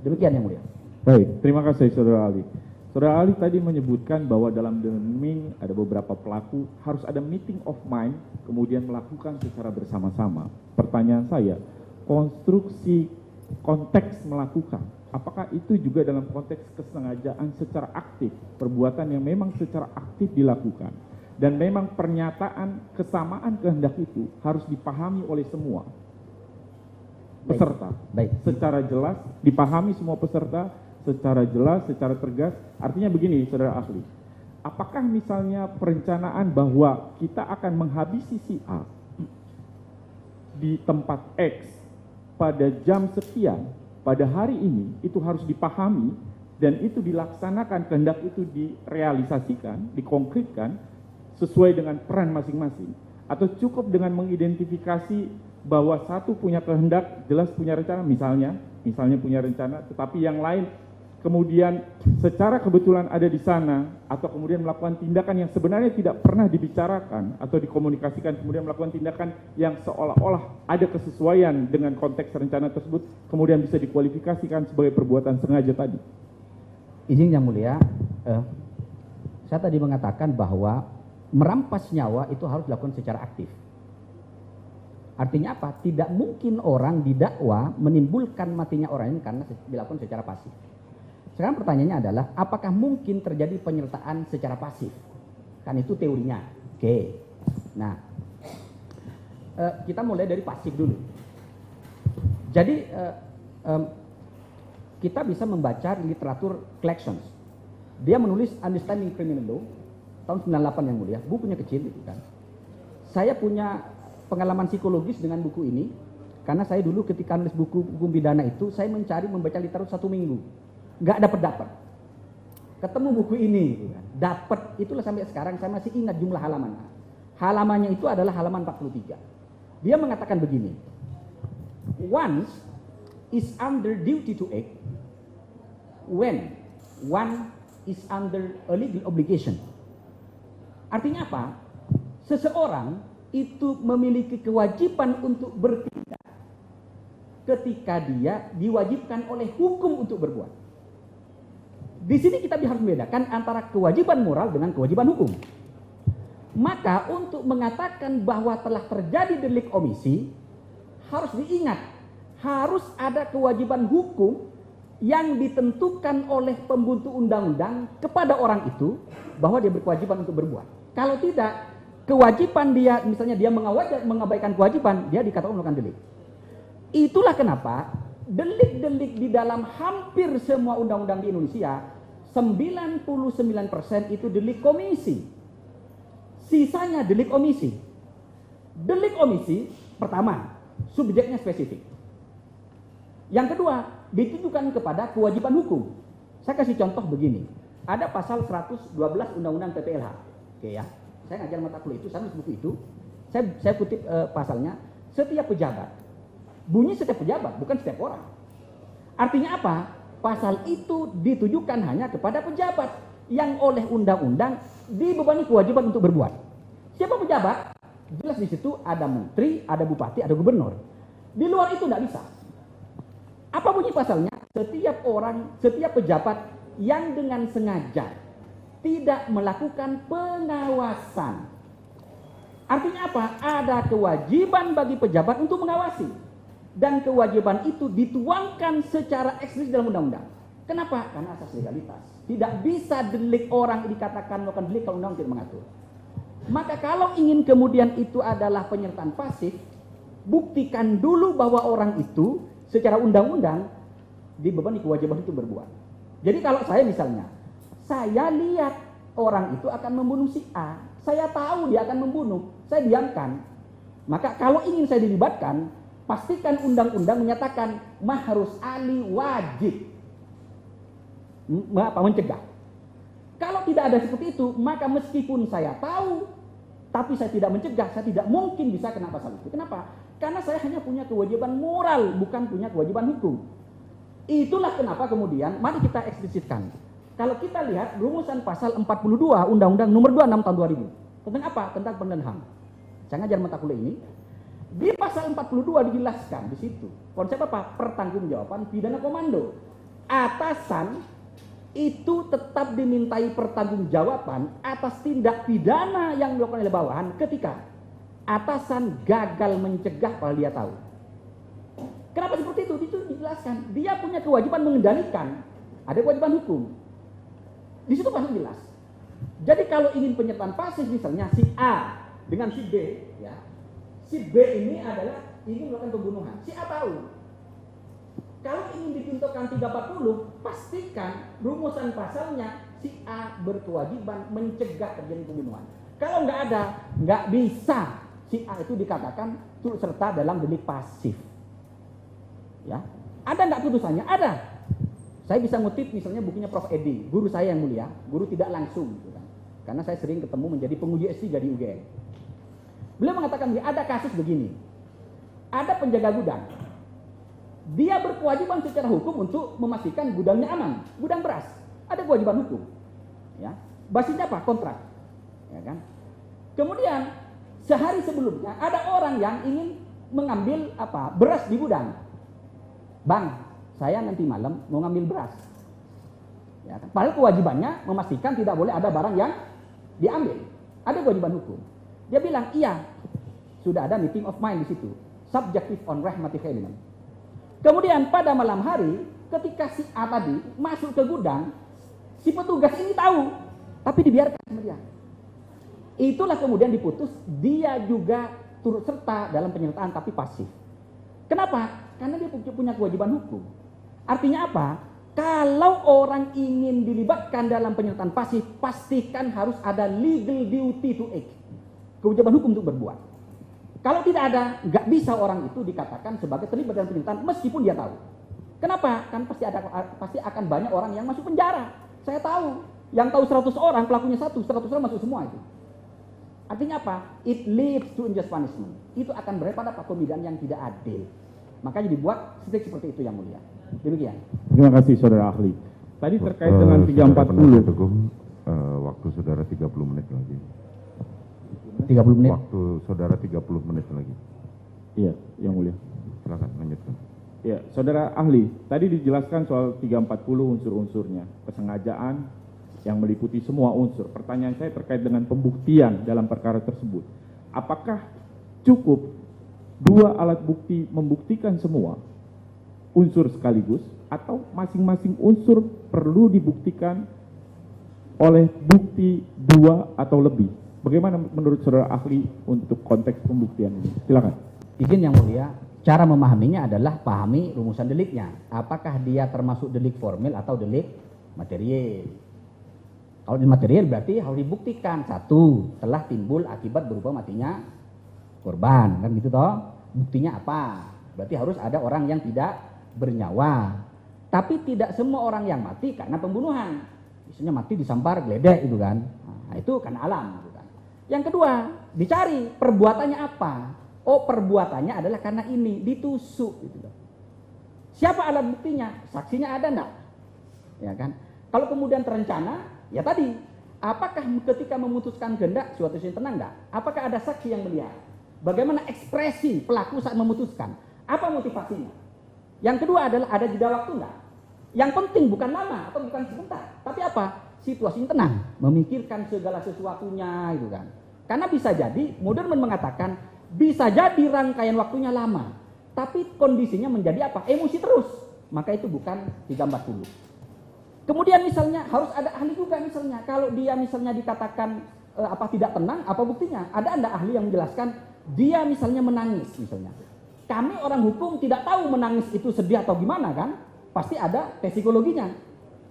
Demikian Yang Mulia. Baik, terima kasih Saudara Ali. Saudara Ali tadi menyebutkan bahwa dalam dening ada beberapa pelaku harus ada meeting of mind, kemudian melakukan secara bersama-sama. Pertanyaan saya, konstruksi konteks melakukan, apakah itu juga dalam konteks kesengajaan secara aktif, perbuatan yang memang secara aktif dilakukan, dan memang pernyataan kesamaan kehendak itu harus dipahami oleh semua peserta. Baik. Secara jelas, dipahami semua peserta, secara jelas, secara tegas. Artinya begini, saudara ahli, apakah misalnya perencanaan bahwa kita akan menghabisi si A di tempat X pada jam sekian, pada hari ini, itu harus dipahami dan itu dilaksanakan, kehendak itu direalisasikan, dikonkretkan sesuai dengan peran masing-masing, atau cukup dengan mengidentifikasi bahwa satu punya kehendak, jelas punya rencana, misalnya punya rencana, tetapi yang lain kemudian secara kebetulan ada di sana, atau kemudian melakukan tindakan yang sebenarnya tidak pernah dibicarakan atau dikomunikasikan, kemudian melakukan tindakan yang seolah-olah ada kesesuaian dengan konteks rencana tersebut, kemudian bisa dikualifikasikan sebagai perbuatan sengaja tadi. Izin Yang Mulia, saya tadi mengatakan bahwa merampas nyawa itu harus dilakukan secara aktif. Artinya apa? Tidak mungkin orang didakwa menimbulkan matinya orang ini karena dilakukan secara pasif. Sekarang pertanyaannya adalah, apakah mungkin terjadi penyertaan secara pasif? Kan itu teorinya. Oke. Nah, kita mulai dari pasif dulu. Jadi, kita bisa membaca literatur Claxons. Dia menulis Understanding Criminal Law tahun 98 Yang Mulia. Bukunya kecil itu kan. Saya punya pengalaman psikologis dengan buku ini, karena saya dulu ketika nulis buku hukum pidana itu, saya membaca literatur 1 minggu. Nggak dapat. Ketemu buku ini, dapat, itulah sampai sekarang saya masih ingat jumlah halaman. Halamannya itu adalah halaman 43. Dia mengatakan begini, once is under duty to act when one is under a legal obligation. Artinya apa? Seseorang itu memiliki kewajiban untuk bertindak ketika dia diwajibkan oleh hukum untuk berbuat. Di sini kita harus membedakan antara kewajiban moral dengan kewajiban hukum. Maka untuk mengatakan bahwa telah terjadi delik omisi, harus diingat, harus ada kewajiban hukum yang ditentukan oleh pembentuk undang-undang kepada orang itu bahwa dia berkewajiban untuk berbuat. Kalau tidak, kewajiban dia, misalnya dia mengabaikan kewajiban, dia dikatakan melakukan delik. Itulah kenapa delik-delik di dalam hampir semua undang-undang di Indonesia 99% itu delik komisi. Sisanya delik omisi. Delik omisi pertama, subjeknya spesifik. Yang kedua, ditujukan kepada kewajiban hukum. Saya kasih contoh begini. Ada pasal 112 Undang-Undang PPLH. Oke ya. Saya ngajar mata kuliah itu, saya nulis buku itu. Saya kutip pasalnya, setiap pejabat. Bunyi setiap pejabat, bukan setiap orang. Artinya apa? Pasal itu ditujukan hanya kepada pejabat yang oleh undang-undang dibebani kewajiban untuk berbuat. Siapa pejabat? Jelas di situ ada menteri, ada bupati, ada gubernur. Di luar itu tidak bisa. Apa bunyi pasalnya? Setiap orang, setiap pejabat yang dengan sengaja tidak melakukan pengawasan. Artinya apa? Ada kewajiban bagi pejabat untuk mengawasi. Dan kewajiban itu dituangkan secara eksplisit dalam undang-undang. Kenapa? Karena asas legalitas. Tidak bisa delik orang dikatakan melakukan delik kalau undang tidak mengatur. Maka kalau ingin kemudian itu adalah penyertaan pasif, buktikan dulu bahwa orang itu secara undang-undang dibebani kewajiban itu berbuat. Jadi kalau saya misalnya, saya lihat orang itu akan membunuh si A, saya tahu dia akan membunuh, saya diamkan. Maka kalau ingin saya dilibatkan, pastikan undang-undang menyatakan mahrus ali wajib mencegah. Kalau tidak ada seperti itu, maka meskipun saya tahu, tapi saya tidak mencegah, saya tidak mungkin bisa kena pasal itu. Kenapa? Karena saya hanya punya kewajiban moral, bukan punya kewajiban hukum. Itulah kenapa kemudian, mari kita eksplisitkan. Kalau kita lihat rumusan pasal 42 Undang-Undang nomor 26 tahun 2000. Tentang apa? Tentang penilaian HAM. Saya ngajar mata kuliah ini. Di pasal 42 dijelaskan di situ. Konsep apa? Pertanggungjawaban pidana komando. Atasan itu tetap dimintai pertanggungjawaban atas tindak pidana yang dilakukan oleh bawahan ketika atasan gagal mencegah kalau dia tahu. Kenapa seperti itu? Itu dijelaskan. Dia punya kewajiban mengendalikan. Ada kewajiban hukum. Di situ pasal jelas. Jadi kalau ingin penyertaan pasif misalnya si A dengan si B, ya, si B ini adalah ingin melakukan pembunuhan. Si A tahu. Kalau ingin ditentukan 340, pastikan rumusan pasalnya si A berkewajiban mencegah terjadi pembunuhan. Kalau nggak ada, nggak bisa si A itu dikatakan turut serta dalam delik pasif. Ya, ada nggak putusannya? Ada. Saya bisa ngutip misalnya bukunya Prof. Edi, guru saya yang mulia, guru tidak langsung, gitu kan. Karena saya sering ketemu menjadi penguji S3 di UGM. Beliau mengatakan ada kasus begini, ada penjaga gudang. Dia berkewajiban secara hukum untuk memastikan gudangnya aman, gudang beras, ada kewajiban hukum. Ya, basisnya apa? Kontrak. Ya kan? Kemudian sehari sebelumnya ada orang yang ingin mengambil beras di gudang. Bang, saya nanti malam mau ngambil beras. Ya, kan? Padahal kewajibannya memastikan tidak boleh ada barang yang diambil. Ada kewajiban hukum. Dia bilang iya, sudah ada meeting of mind di situ, subjective on rahmatif element. Kemudian pada malam hari, ketika si A tadi masuk ke gudang, si petugas ini tahu, tapi dibiarkan sama dia. Itulah kemudian diputus, dia juga turut serta dalam penyertaan tapi pasif. Kenapa? Karena dia punya kewajiban hukum. Artinya apa? Kalau orang ingin dilibatkan dalam penyertaan pasif, pastikan harus ada legal duty to act. Kewajiban hukum untuk berbuat. Kalau tidak ada, nggak bisa orang itu dikatakan sebagai terlibat dalam penyertaan meskipun dia tahu. Kenapa? Kan pasti akan banyak orang yang masuk penjara. Saya tahu. Yang tahu 100 orang, pelakunya 100 orang masuk semua itu. Artinya apa? It leads to unjust punishment. Itu akan berakhir pada pemidaan yang tidak adil. Makanya dibuat strict seperti itu yang mulia. Demikian. Terima kasih saudara ahli. Tadi terkait dengan 340. Waktu saudara 30 menit lagi. 30 menit. Waktu saudara 30 menit lagi. Iya, yang mulia. Silakan lanjutkan. Ya, saudara ahli, tadi dijelaskan soal 340 unsur-unsurnya, kesengajaan yang meliputi semua unsur. Pertanyaan saya terkait dengan pembuktian dalam perkara tersebut. Apakah cukup dua alat bukti membuktikan semua unsur sekaligus atau masing-masing unsur perlu dibuktikan oleh bukti dua atau lebih? Bagaimana menurut saudara ahli untuk konteks pembuktian ini? Silakan. Izin yang mulia, cara memahaminya adalah pahami rumusan deliknya. Apakah dia termasuk delik formil atau delik material? Kalau di material berarti harus dibuktikan. Satu, telah timbul akibat berupa matinya korban, kan gitu toh. Buktinya apa? Berarti harus ada orang yang tidak bernyawa. Tapi tidak semua orang yang mati karena pembunuhan. Misalnya mati disampar geledek itu kan. Nah, itu karena alam gitu kan. Yang kedua, dicari perbuatannya apa? Oh, perbuatannya adalah karena ini, ditusuk gitu loh. Siapa alat buktinya? Saksinya ada enggak? Ya kan? Kalau kemudian terencana, ya tadi, apakah ketika memutuskan kehendak suatu yang tenang enggak? Apakah ada saksi yang melihat? Bagaimana ekspresi pelaku saat memutuskan? Apa motivasinya? Yang kedua adalah ada jeda waktu enggak? Yang penting bukan lama atau bukan sebentar, tapi apa? Situasinya tenang, memikirkan segala sesuatunya itu kan. Karena bisa jadi, Moderman mengatakan bisa jadi rangkaian waktunya lama, tapi kondisinya menjadi apa? Emosi terus. Maka itu bukan 340. Kemudian misalnya harus ada ahli juga misalnya. Kalau dia misalnya dikatakan tidak tenang, apa buktinya? Ada anda ahli yang menjelaskan dia misalnya menangis misalnya. Kami orang hukum tidak tahu menangis itu sedih atau gimana kan? Pasti ada tes psikologinya.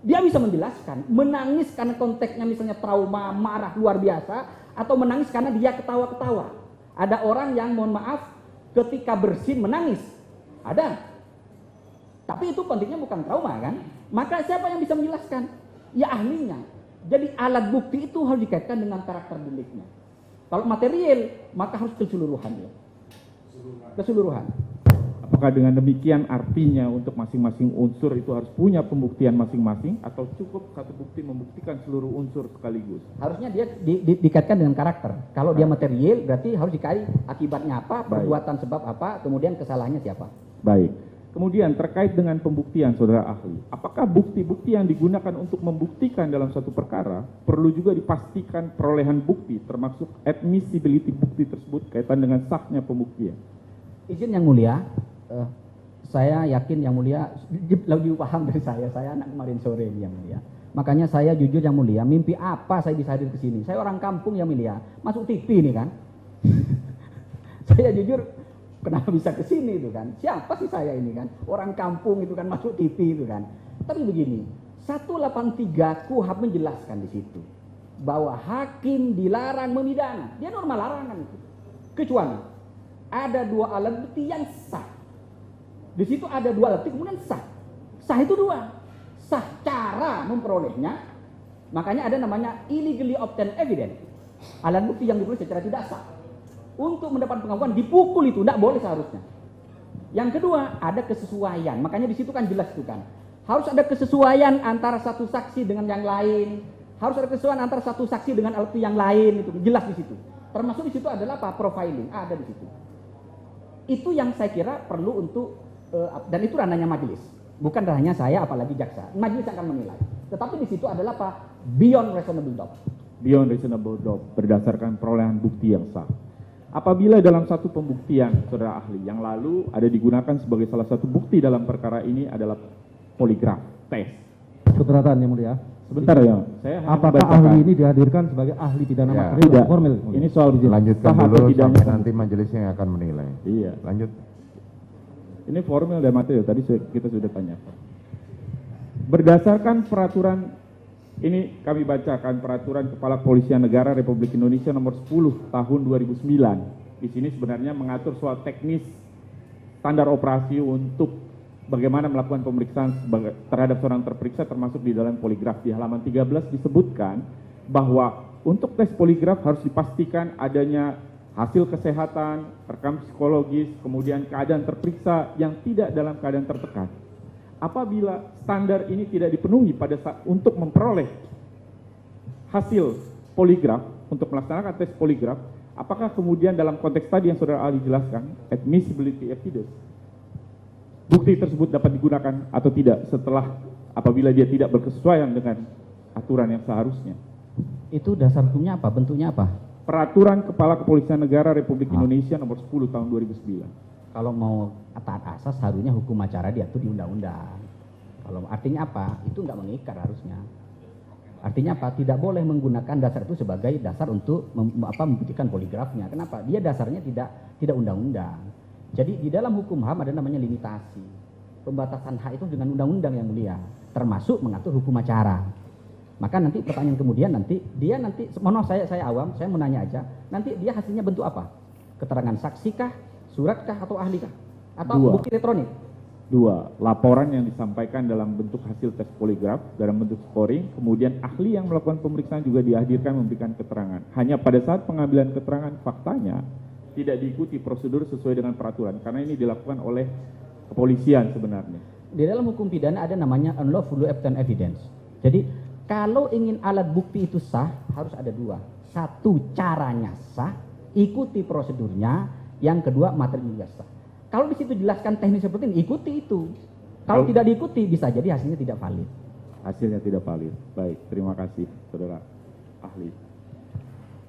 Dia bisa menjelaskan menangis karena konteksnya misalnya trauma, marah luar biasa, atau menangis karena dia ketawa-ketawa. Ada orang yang mohon maaf ketika bersin menangis. Ada. Tapi itu pentingnya bukan trauma kan? Maka siapa yang bisa menjelaskan? Ya ahlinya. Jadi alat bukti itu harus dikaitkan dengan karakter deliknya. Kalau material, maka harus keseluruhan ya. Keseluruhan. Apakah dengan demikian artinya untuk masing-masing unsur itu harus punya pembuktian masing-masing atau cukup satu bukti membuktikan seluruh unsur sekaligus? Harusnya dia dikaitkan dengan karakter. Kalau dia material berarti harus dikait akibatnya apa, perbuatan sebab apa, kemudian kesalahannya siapa. Baik. Kemudian terkait dengan pembuktian saudara ahli, apakah bukti-bukti yang digunakan untuk membuktikan dalam suatu perkara perlu juga dipastikan perolehan bukti termasuk admissibility bukti tersebut kaitan dengan sahnya pembuktian? Izin yang mulia, saya yakin yang mulia lebih paham dari saya anak kemarin sore yang mulia. Makanya saya jujur yang mulia, mimpi apa saya bisa hadir ke sini? Saya orang kampung yang mulia, masuk TV ini kan. Saya jujur kenapa bisa ke sini itu kan? Siapa sih saya ini kan? Orang kampung itu kan masuk TV itu kan. Tapi begini, 183 KUHP menjelaskan di situ bahwa hakim dilarang memidana. Dia normal larangan itu. Kecuali ada dua alat bukti yang sah. Di situ ada dua alat bukti kemudian sah. Sah itu dua. Sah cara memperolehnya. Makanya ada namanya illegally obtained evidence. Alat bukti yang diperoleh secara tidak sah. Untuk mendapat pengakuan dipukul itu tidak boleh seharusnya. Yang kedua ada kesesuaian. Makanya di situ kan jelas itu kan. Harus ada kesesuaian antara satu saksi dengan yang lain. Harus ada kesesuaian antara satu saksi dengan alat bukti yang lain itu jelas di situ. Termasuk di situ adalah apa? Profiling ada di situ. Itu yang saya kira perlu untuk dan itu ranahnya majelis. Bukan ranahnya saya apalagi jaksa. Majelis akan menilai. Tetapi di situ adalah apa? Beyond reasonable doubt. Beyond reasonable doubt berdasarkan perolehan bukti yang sah. Apabila dalam satu pembuktian saudara ahli yang lalu ada digunakan sebagai salah satu bukti dalam perkara ini adalah poligraf, tes. Keberatan yang mulia. Sebentar ya, saya apakah ahli ini dihadirkan sebagai ahli pidana material tidak formil? Ini soal lanjutkan sah dulu atau tidaknya sampai nanti majelisnya yang akan menilai. Iya. Lanjut. Ini formil dan material tadi kita sudah tanyakan. Berdasarkan peraturan ini kami bacakan peraturan Kepala Kepolisian Negara Republik Indonesia nomor 10 tahun 2009. Di sini sebenarnya mengatur soal teknis standar operasi untuk bagaimana melakukan pemeriksaan terhadap seorang terperiksa termasuk di dalam poligraf. Di halaman 13 disebutkan bahwa untuk tes poligraf harus dipastikan adanya hasil kesehatan, rekam psikologis, kemudian keadaan terperiksa yang tidak dalam keadaan tertekan. Apabila standar ini tidak dipenuhi pada saat untuk memperoleh hasil poligraf, untuk melaksanakan tes poligraf, apakah kemudian dalam konteks tadi yang saudara ahli jelaskan, admissibility evidence, bukti tersebut dapat digunakan atau tidak setelah apabila dia tidak berkesesuaian dengan aturan yang seharusnya? Itu dasar hukumnya apa? Bentuknya apa? Peraturan Kepala Kepolisian Negara Republik Indonesia nomor 10 tahun 2009. Kalau mau taat asas harusnya hukum acara diatur di undang-undang. Kalau artinya apa? Itu nggak mengikat harusnya. Artinya apa? Tidak boleh menggunakan dasar itu sebagai dasar untuk membuktikan poligrafnya. Kenapa? Dia dasarnya tidak undang-undang. Jadi di dalam hukum HAM ada namanya limitasi. Pembatasan hak itu dengan undang-undang yang mulia, termasuk mengatur hukum acara. Maka nanti pertanyaan kemudian nanti mohon maaf saya awam, saya mau nanya aja, nanti dia hasilnya bentuk apa? Keterangan saksi kah, surat kah, atau ahli kah? Atau Dua. bukti elektronik? Dua, laporan yang disampaikan dalam bentuk hasil tes poligraf, dalam bentuk scoring, kemudian ahli yang melakukan pemeriksaan juga dihadirkan memberikan keterangan. Hanya pada saat pengambilan keterangan faktanya, tidak diikuti prosedur sesuai dengan peraturan, karena ini dilakukan oleh kepolisian sebenarnya. Di dalam hukum pidana ada namanya unlawful obtained evidence. Jadi kalau ingin alat bukti itu sah, harus ada dua. Satu, caranya sah, ikuti prosedurnya. Yang kedua, materinya sah. Kalau di situ jelaskan teknis seperti ini, ikuti itu. Kalau tidak diikuti, bisa jadi hasilnya tidak valid. Hasilnya tidak valid. Baik, terima kasih, saudara ahli.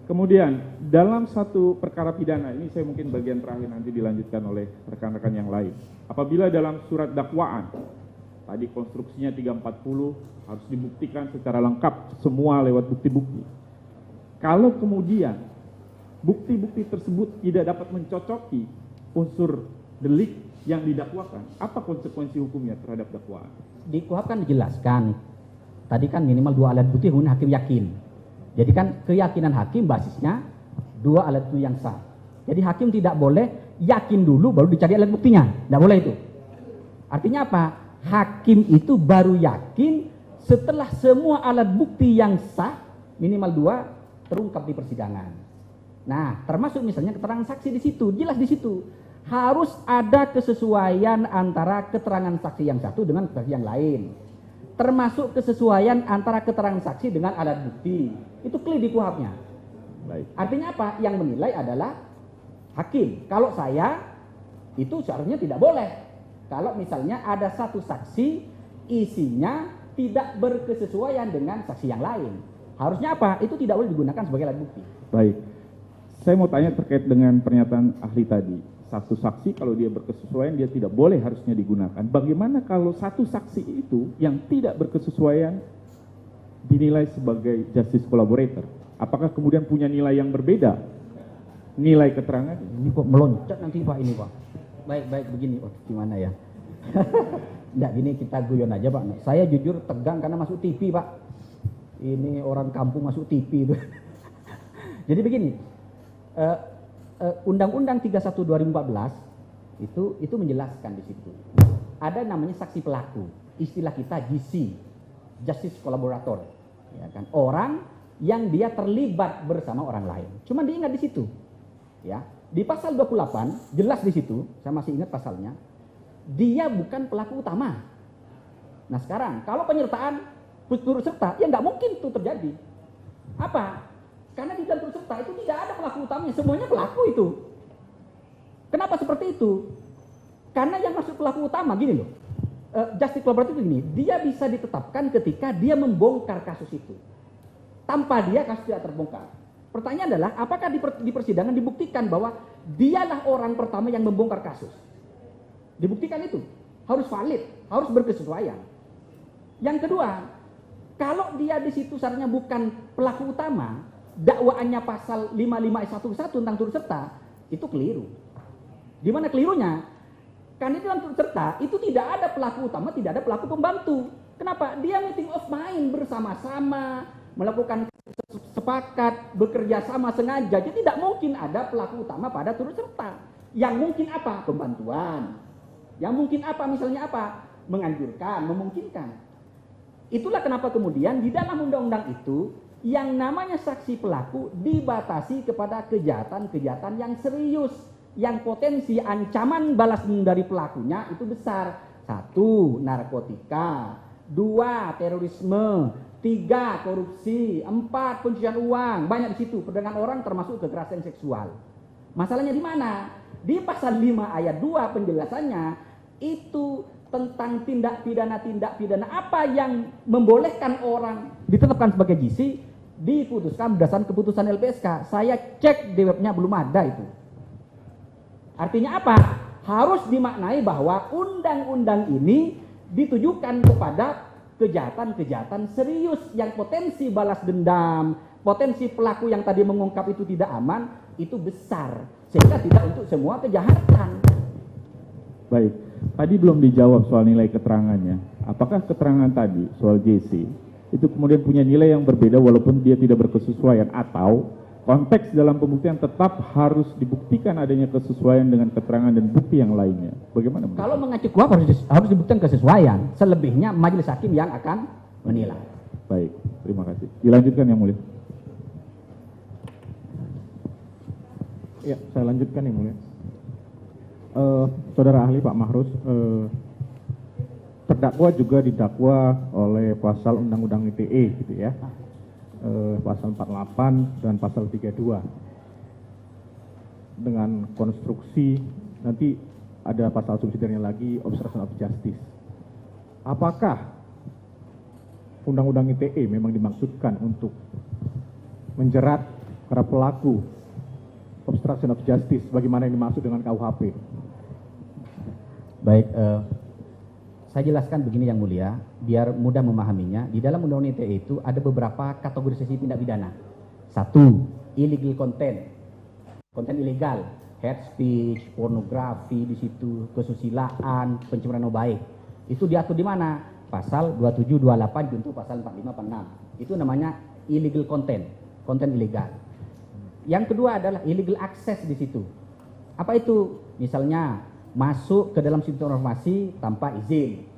Kemudian, dalam satu perkara pidana, ini saya mungkin bagian terakhir nanti dilanjutkan oleh rekan-rekan yang lain. Apabila dalam surat dakwaan, tadi konstruksinya 340, harus dibuktikan secara lengkap semua lewat bukti-bukti. Kalau kemudian bukti-bukti tersebut tidak dapat mencocoki unsur delik yang didakwakan, apa konsekuensi hukumnya terhadap dakwaan? Di KUHP kan dijelaskan, tadi kan minimal 2 alat bukti kemudian hakim yakin. Jadi kan keyakinan hakim basisnya 2 alat bukti yang sah. Jadi hakim tidak boleh yakin dulu baru dicari alat buktinya, tidak boleh itu. Artinya apa? Hakim itu baru yakin setelah semua alat bukti yang sah minimal 2 terungkap di persidangan. Nah, termasuk misalnya keterangan saksi di situ, jelas di situ harus ada kesesuaian antara keterangan saksi yang satu dengan saksi yang lain. Termasuk kesesuaian antara keterangan saksi dengan alat bukti. Itu clear di KUHP-nya. Baik. Artinya apa? Yang menilai adalah hakim. Kalau saya itu seharusnya tidak boleh. Kalau misalnya ada satu saksi isinya tidak berkesesuaian dengan saksi yang lain. Harusnya apa? Itu tidak boleh digunakan sebagai alat bukti. Baik. Saya mau tanya terkait dengan pernyataan ahli tadi. Satu saksi kalau dia berkesesuaian dia tidak boleh harusnya digunakan. Bagaimana kalau satu saksi itu yang tidak berkesesuaian dinilai sebagai justice collaborator? Apakah kemudian punya nilai yang berbeda? Nilai keterangan? Ini kok meloncat nanti Pak ini Pak. Baik begini. Oh, gimana ya? Enggak, gini kita guyon aja Pak. Saya jujur tegang karena masuk TV Pak. Ini orang kampung masuk TV itu. Jadi begini, Undang-Undang 31 2014 itu menjelaskan di situ. Ada namanya saksi pelaku, istilah kita GC, justice collaborator, ya kan? Orang yang dia terlibat bersama orang lain. Cuma diingat di situ, ya. Di pasal 28 jelas di situ, saya masih ingat pasalnya. Dia bukan pelaku utama. Nah sekarang kalau penyertaan turut serta, ya nggak mungkin itu terjadi. Apa? Karena di dalam turut serta itu tidak ada pelaku utamanya, semuanya pelaku itu. Kenapa seperti itu? Karena yang masuk pelaku utama gini loh. Justice collaborator itu gini, dia bisa ditetapkan ketika dia membongkar kasus itu. Tanpa dia kasus tidak terbongkar. Pertanyaan adalah apakah di persidangan dibuktikan bahwa dialah orang pertama yang membongkar kasus? Dibuktikan itu. Harus valid, harus berkesesuaian. Yang kedua, kalau dia di situ syaratnya bukan pelaku utama, dakwaannya pasal 55 tentang turut serta, itu keliru. Di mana kelirunya? Karena itu dalam turut serta itu tidak ada pelaku utama, tidak ada pelaku pembantu. Kenapa? Dia meeting of mind bersama-sama, melakukan sepakat, bekerja sama sengaja. Jadi tidak mungkin ada pelaku utama pada turut serta. Yang mungkin apa? Pembantuan. Yang mungkin apa? Misalnya apa? Menganjurkan, memungkinkan. Itulah kenapa kemudian di dalam undang-undang itu yang namanya saksi pelaku dibatasi kepada kejahatan-kejahatan yang serius, yang potensi ancaman balas dari pelakunya itu besar. 1. Narkotika, 2. Terorisme, 3. Korupsi, 4. Pencucian uang, banyak di situ. Perdagangan orang termasuk kekerasan seksual. Masalahnya di mana? Di pasal 5 ayat 2 penjelasannya itu tentang tindak pidana apa yang membolehkan orang ditetapkan sebagai GC diputuskan berdasarkan keputusan LPSK. Saya cek di webnya belum ada itu. Artinya apa? Harus dimaknai bahwa undang-undang ini ditujukan kepada kejahatan-kejahatan serius yang potensi balas dendam, potensi pelaku yang tadi mengungkap itu tidak aman, itu besar. Sehingga tidak untuk semua kejahatan. Baik, tadi belum dijawab soal nilai keterangannya. Apakah keterangan tadi soal JC itu kemudian punya nilai yang berbeda walaupun dia tidak berkesesuaian, atau konteks dalam pembuktian tetap harus dibuktikan adanya kesesuaian dengan keterangan dan bukti yang lainnya. Bagaimana? Kalau mengacu kuhap harus dibuktikan kesesuaian. Selebihnya majelis hakim yang akan menilai. Baik, terima kasih. Dilanjutkan Yang Mulia. Ya, saya lanjutkan Yang Mulia. Saudara ahli Pak Mahrus, terdakwa juga didakwa oleh pasal Undang-Undang ITE gitu ya. Pasal 48 dan pasal 32 dengan konstruksi nanti ada pasal subsidiarnya lagi, obstruction of justice. Apakah Undang-Undang ITE memang dimaksudkan untuk menjerat para pelaku obstruction of justice bagaimana yang dimaksud dengan KUHP? Baik, saya jelaskan begini Yang Mulia, biar mudah memahaminya. Di dalam Undang-Undang ITE itu ada beberapa kategorisasi tindak pidana. Satu, illegal content, konten ilegal, hate speech, pornografi di situ, kesusilaan, pencemaran nama baik. Itu diatur di mana? Pasal 27, 28 junto pasal 45, 46. Itu namanya illegal content, konten ilegal. Yang kedua adalah illegal access di situ. Apa itu? Misalnya masuk ke dalam sistem informasi tanpa izin.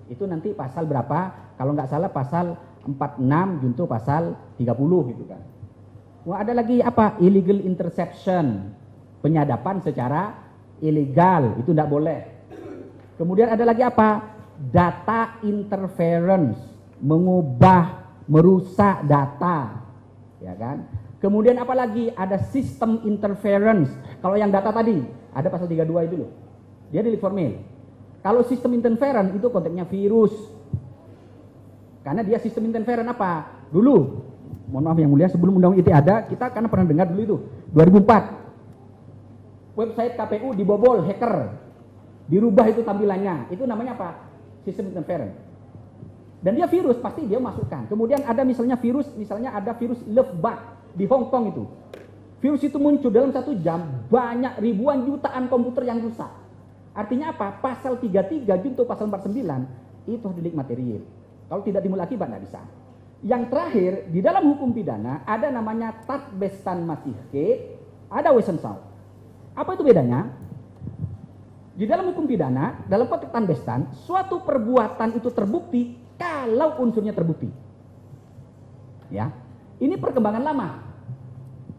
Itu nanti pasal berapa? Kalau nggak salah pasal 46 junto pasal 30 gitu kan. Wah, ada lagi apa? Illegal interception, penyadapan secara ilegal, itu nggak boleh. Kemudian ada lagi apa? Data interference, mengubah, merusak data, ya kan? Kemudian apa lagi? Ada system interference. Kalau yang data tadi ada pasal 32 itu loh. Dia delik formil. Kalau sistem interference itu konteksnya virus. Karena dia sistem interference apa? Dulu, mohon maaf Yang Mulia, sebelum Undang-Undang ITE ada, kita karena pernah dengar dulu itu, 2004. Website KPU dibobol hacker. Dirubah itu tampilannya. Itu namanya apa? Sistem interference. Dan dia virus, pasti dia masukkan. Kemudian ada misalnya virus, misalnya ada virus love bug di Hong Kong itu. Virus itu muncul dalam 1 jam, banyak ribuan jutaan komputer yang rusak. Artinya apa? Pasal 33 junto pasal 49 itu delik material. Kalau tidak dimulai akibat tidak bisa. Yang terakhir, di dalam hukum pidana ada namanya tatbestan matihke, ada wesensau. Apa itu bedanya? Di dalam hukum pidana, dalam konteks tatbestan, suatu perbuatan itu terbukti kalau unsurnya terbukti. Ya, ini perkembangan lama.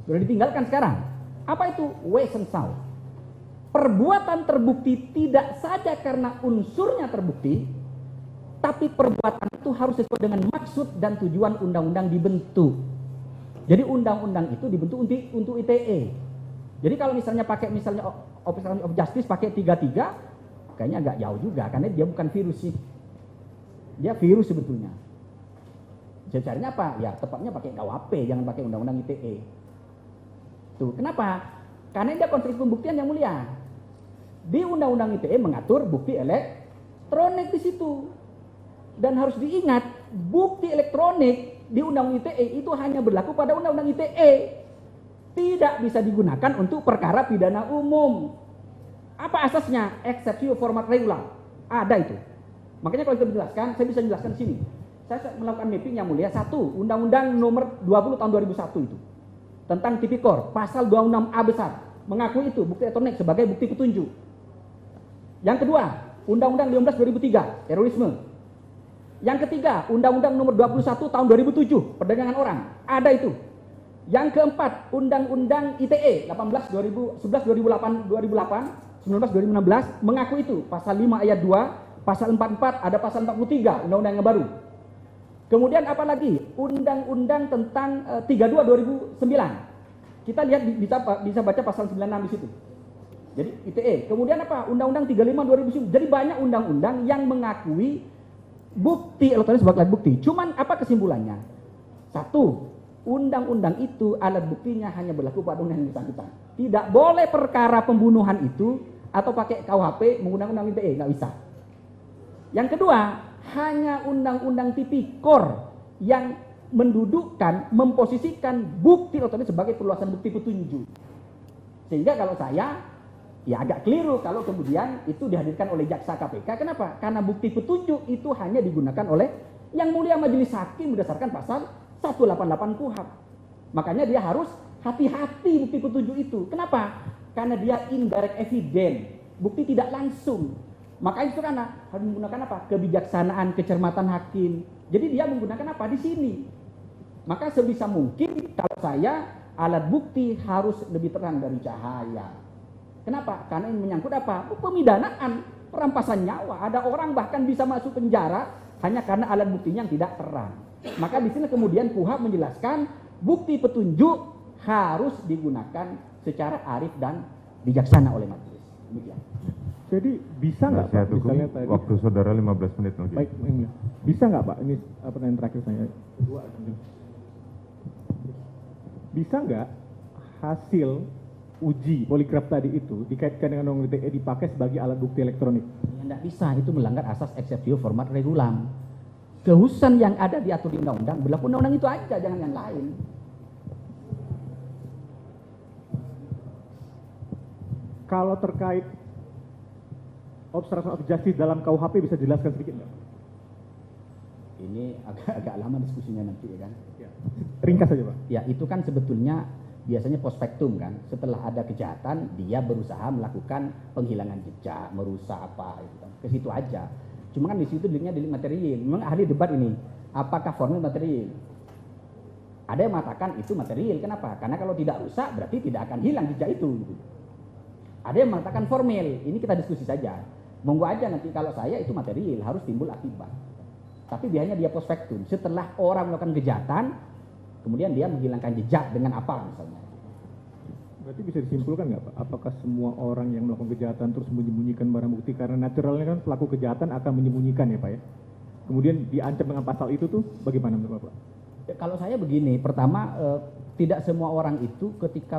Sudah ditinggalkan sekarang. Apa itu wesensau? Perbuatan terbukti tidak saja karena unsurnya terbukti, tapi perbuatan itu harus sesuai dengan maksud dan tujuan undang-undang dibentuk. Jadi undang-undang itu dibentuk untuk ITE. Jadi kalau misalnya pakai misalnya obstruction of justice pakai 33, kayaknya agak jauh juga karena dia bukan virus sih. Dia virus sebetulnya. Caranya apa? Ya tepatnya pakai KUHP, jangan pakai undang-undang ITE. Tuh, kenapa? Karena dia konteks pembuktian Yang Mulia. Di undang-undang ITE mengatur bukti elektronik di situ. Dan harus diingat, bukti elektronik di undang-undang ITE itu hanya berlaku pada undang-undang ITE. Tidak bisa digunakan untuk perkara pidana umum. Apa asasnya? Exceptio format regular. Ada itu. Makanya kalau kita menjelaskan, saya bisa menjelaskan di sini. Saya melakukan mapping Yang Mulia. 1, Undang-Undang nomor 20 tahun 2001 itu. Tentang tipikor, pasal 26A besar. Mengakui itu, bukti elektronik sebagai bukti petunjuk. Yang kedua, Undang-Undang 15 2003, terorisme. Yang ketiga, Undang-Undang nomor 21 tahun 2007, perdagangan orang. Ada itu. Yang keempat, Undang-Undang ITE 11 2008, 19 2016 mengaku itu. Pasal 5 ayat 2, pasal 44, ada pasal 43, Undang-Undang yang baru. Kemudian apa lagi? Undang-Undang tentang 32 2009. Kita lihat bisa baca pasal 96 di situ. Jadi ITE. Kemudian apa? Undang-Undang 35 2010. Jadi banyak undang-undang yang mengakui bukti elektronik sebagai alat bukti. Cuman apa kesimpulannya? 1, undang-undang itu alat buktinya hanya berlaku pada undang yang bersangkutan. Tidak boleh perkara pembunuhan itu atau pakai KUHP menggunakan undang ITE, nggak bisa. Yang kedua, hanya undang-undang tipikor yang mendudukkan, memposisikan bukti elektronik sebagai perluasan bukti petunjuk. Sehingga kalau saya ya agak keliru kalau kemudian itu dihadirkan oleh jaksa KPK. Kenapa? Karena bukti petunjuk itu hanya digunakan oleh Yang mulia majelis hakim berdasarkan pasal 188 KUHP. Makanya dia harus hati-hati bukti petunjuk itu. Kenapa? Karena dia indirect evidence, bukti tidak langsung. Makanya itu karena harus menggunakan apa? Kebijaksanaan, kecermatan hakim. Jadi dia menggunakan apa? Di sini. Maka sebisa mungkin kalau saya alat bukti harus lebih terang dari cahaya. Kenapa? Karena ini menyangkut apa? Pemidanaan, perampasan nyawa. Ada orang bahkan bisa masuk penjara hanya karena alat buktinya yang tidak terang. Maka di sini kemudian KUHP menjelaskan bukti petunjuk harus digunakan secara arif dan bijaksana oleh majelis. Demikian. Jadi bisa nggak Pak? Misalnya tadi waktu saudara 15 menit lagi. Baik, bisa nggak Pak? Ini pertanyaan terakhir saya. Bisa nggak hasil uji poligraf tadi itu dikaitkan dengan undang-undang ITE dipakai sebagai alat bukti elektronik? Ya, tidak bisa, itu melanggar asas exceptio format regulam. Kehususan yang ada diatur di undang-undang berlaku undang-undang itu aja, jangan yang lain. Kalau terkait obstruction of justice dalam KUHP bisa dijelaskan sedikit nggak? Ini agak lama diskusinya nanti ya kan. Ya. Ringkas saja Pak. Ya itu kan sebetulnya biasanya post-factum kan. Setelah ada kejahatan dia berusaha melakukan penghilangan jejak, merusak apa gitu kan. Ke situ aja. Cuma kan di situ deliknya delik material. Memang ahli debat ini, apakah formil material? Ada yang mengatakan itu material. Kenapa? Karena kalau tidak rusak berarti tidak akan hilang jejak itu. Gitu. Ada yang mengatakan formil. Ini kita diskusi saja. Monggo aja nanti kalau saya itu material harus timbul akibat. Tapi biasanya dia post factum. Setelah orang melakukan kejahatan, kemudian dia menghilangkan jejak dengan apa misalnya. Berarti bisa disimpulkan nggak Pak? Apakah semua orang yang melakukan kejahatan terus menyembunyikan barang bukti? Karena naturalnya kan pelaku kejahatan akan menyembunyikan ya Pak ya. Kemudian diancam dengan pasal itu tuh bagaimana menurut Bapak? Kalau saya begini, pertama tidak semua orang itu ketika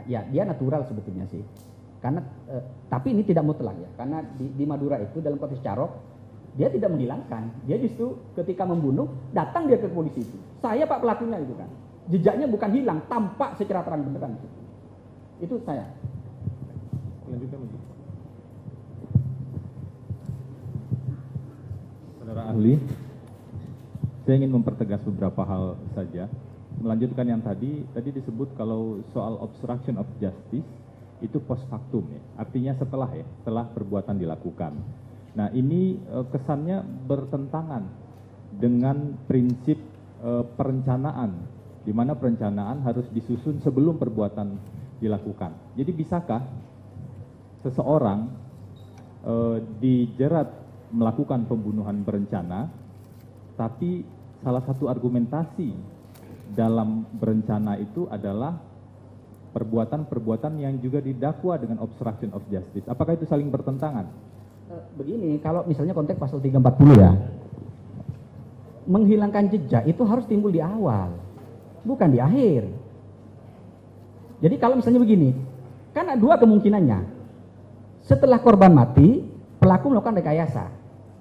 ya dia natural sebetulnya sih. Karena tapi ini tidak mutlak ya. Karena di Madura itu dalam konteks carok dia tidak menghilangkan. Dia justru ketika membunuh datang dia ke polisi itu. Saya Pak pelakunya itu kan. Jejaknya bukan hilang, tampak secara terang benderang itu. Itu saya. Lanjutkan lagi. Saudara ahli, saya ingin mempertegas beberapa hal saja. Melanjutkan yang tadi disebut kalau soal obstruction of justice itu post factum ya. Artinya setelah perbuatan dilakukan. Nah, ini kesannya bertentangan dengan prinsip perencanaan, di mana perencanaan harus disusun sebelum perbuatan dilakukan. Jadi bisakah seseorang dijerat melakukan pembunuhan berencana, tapi salah satu argumentasi dalam berencana itu adalah perbuatan-perbuatan yang juga didakwa dengan obstruction of justice. Apakah itu saling bertentangan? Begini, kalau misalnya konteks pasal 340 ya, menghilangkan jejak itu harus timbul di awal, bukan di akhir. Jadi kalau misalnya begini, kan ada dua kemungkinannya. Setelah korban mati, pelaku melakukan rekayasa,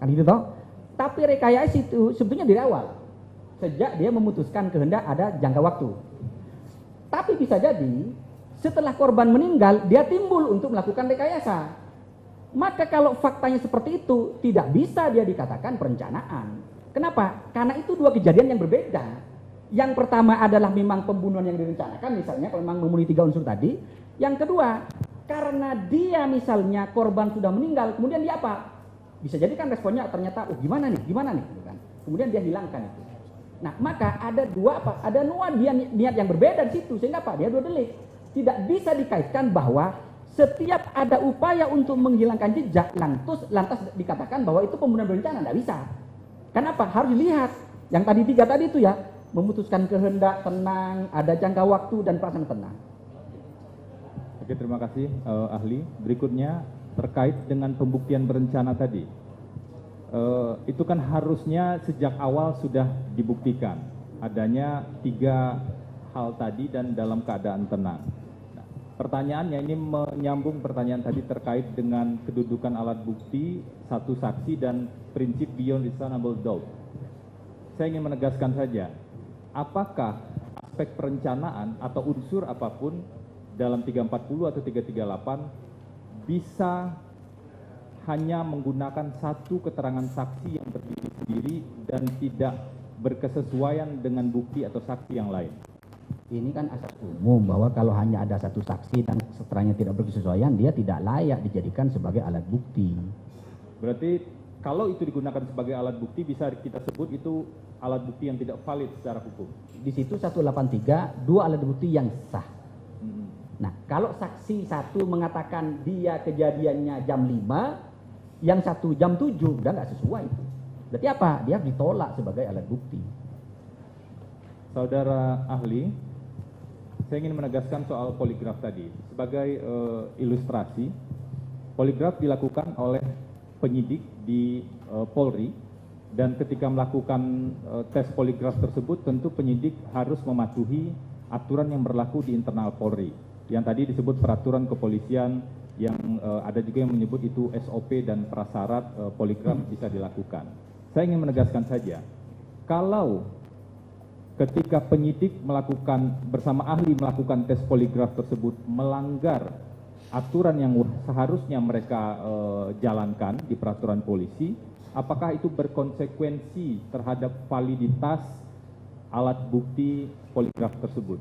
kan gitu toh? Tapi rekayasa itu sebetulnya dari awal, sejak dia memutuskan kehendak ada jangka waktu. Tapi bisa jadi setelah korban meninggal, dia timbul untuk melakukan rekayasa. Maka kalau faktanya seperti itu, tidak bisa dia dikatakan perencanaan. Kenapa? Karena itu dua kejadian yang berbeda. Yang pertama adalah memang pembunuhan yang direncanakan, misalnya kalau memang memenuhi 3 unsur tadi. Yang kedua, karena dia misalnya korban sudah meninggal, kemudian dia apa? Bisa jadi kan responnya ternyata, gimana nih, gitu kan. Kemudian dia hilangkan itu. Nah, maka ada ada dia niat yang berbeda di situ, sehingga apa? Dia dua delik. Tidak bisa dikaitkan bahwa setiap ada upaya untuk menghilangkan jejak, lantas dikatakan bahwa itu pembunuhan berencana, tidak bisa. Kenapa? Harus dilihat. Yang tadi 3 tadi itu ya, memutuskan kehendak, tenang, ada jangka waktu dan perasaan tenang. Oke, terima kasih ahli. Berikutnya terkait dengan pembuktian berencana tadi. Itu kan harusnya sejak awal sudah dibuktikan adanya 3 hal tadi dan dalam keadaan tenang. Pertanyaannya ini menyambung pertanyaan tadi terkait dengan kedudukan alat bukti, satu saksi dan prinsip beyond reasonable doubt. Saya ingin menegaskan saja, apakah aspek perencanaan atau unsur apapun dalam 340 atau 338 bisa hanya menggunakan satu keterangan saksi yang terdiri sendiri dan tidak berkesesuaian dengan bukti atau saksi yang lain. Ini kan asas umum bahwa kalau hanya ada satu saksi dan keterangannya tidak berkesesuaian, dia tidak layak dijadikan sebagai alat bukti. Berarti kalau itu digunakan sebagai alat bukti, bisa kita sebut itu alat bukti yang tidak valid secara hukum. Di situ 183, dua alat bukti yang sah. Nah, kalau saksi satu mengatakan dia kejadiannya jam 5, yang satu jam 7, udah nggak sesuai itu. Berarti apa? Dia ditolak sebagai alat bukti. Saudara ahli, saya ingin menegaskan soal poligraf tadi. Sebagai ilustrasi, poligraf dilakukan oleh penyidik di Polri, dan ketika melakukan tes poligraf tersebut tentu penyidik harus mematuhi aturan yang berlaku di internal Polri. Yang tadi disebut peraturan kepolisian, yang ada juga yang menyebut itu SOP dan prasyarat poligraf bisa dilakukan. Saya ingin menegaskan saja, kalau ketika penyidik melakukan bersama ahli melakukan tes poligraf tersebut melanggar aturan yang seharusnya mereka jalankan di peraturan polisi, apakah itu berkonsekuensi terhadap validitas alat bukti poligraf tersebut?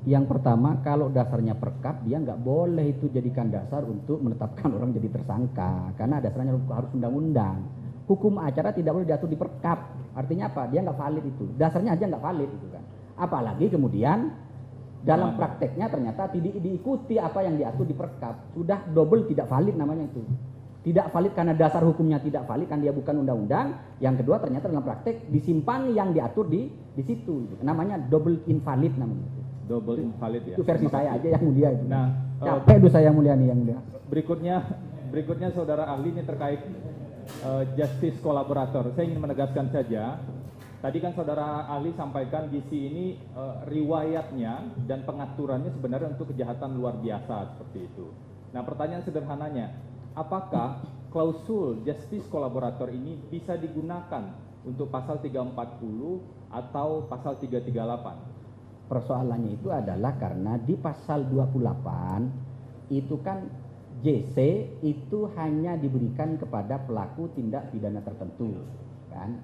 Yang pertama, kalau dasarnya perkap, dia nggak boleh itu jadikan dasar untuk menetapkan orang jadi tersangka, karena dasarnya harus undang-undang. Hukum acara tidak boleh diatur di perkap. Artinya apa? Dia nggak valid itu. Dasarnya aja nggak valid itu kan. Apalagi kemudian dalam prakteknya ternyata tidak diikuti apa yang diatur di perkap. Sudah double tidak valid namanya itu. Tidak valid karena dasar hukumnya tidak valid, kan dia bukan undang-undang. Yang kedua ternyata dalam praktek disimpangi yang diatur di situ. Gitu. Namanya double invalid namanya itu. Double invalid ya. Itu versi saya aja yang mulia itu. Nah, capek itu saya mulia nih yang mulia. Berikutnya saudara ahli ini terkait justice kolaborator. Saya ingin menegaskan saja, tadi kan saudara ahli sampaikan gizi ini riwayatnya dan pengaturannya sebenarnya untuk kejahatan luar biasa seperti itu. Nah, pertanyaan sederhananya, apakah klausul justice kolaborator ini bisa digunakan untuk pasal 340 atau pasal 338? Persoalannya itu adalah karena di pasal 28 itu kan JC itu hanya diberikan kepada pelaku tindak pidana tertentu, kan?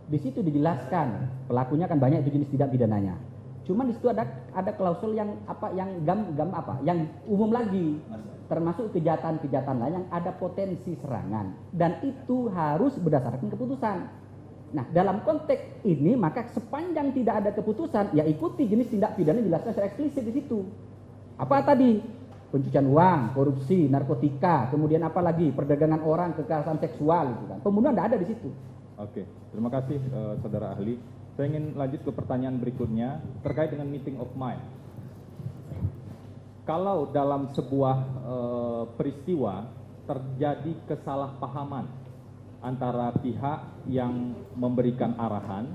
Di situ dijelaskan pelakunya kan banyak itu jenis tindak pidananya. Cuman di situ ada klausul yang yang umum lagi, termasuk kejahatan-kejahatan lain yang ada potensi serangan, dan itu harus berdasarkan keputusan. Nah, dalam konteks ini maka sepanjang tidak ada keputusan, ya ikuti jenis tindak pidana jelaskan secara eksplisit di situ. Apa tadi? Pencucian uang, korupsi, narkotika, kemudian apa lagi? Perdagangan orang, kekerasan seksual, gitu kan. Pembunuhan tidak ada di situ. Oke, terima kasih saudara ahli. Saya ingin lanjut ke pertanyaan berikutnya terkait dengan meeting of mind. Kalau dalam sebuah peristiwa terjadi kesalahpahaman antara pihak yang memberikan arahan,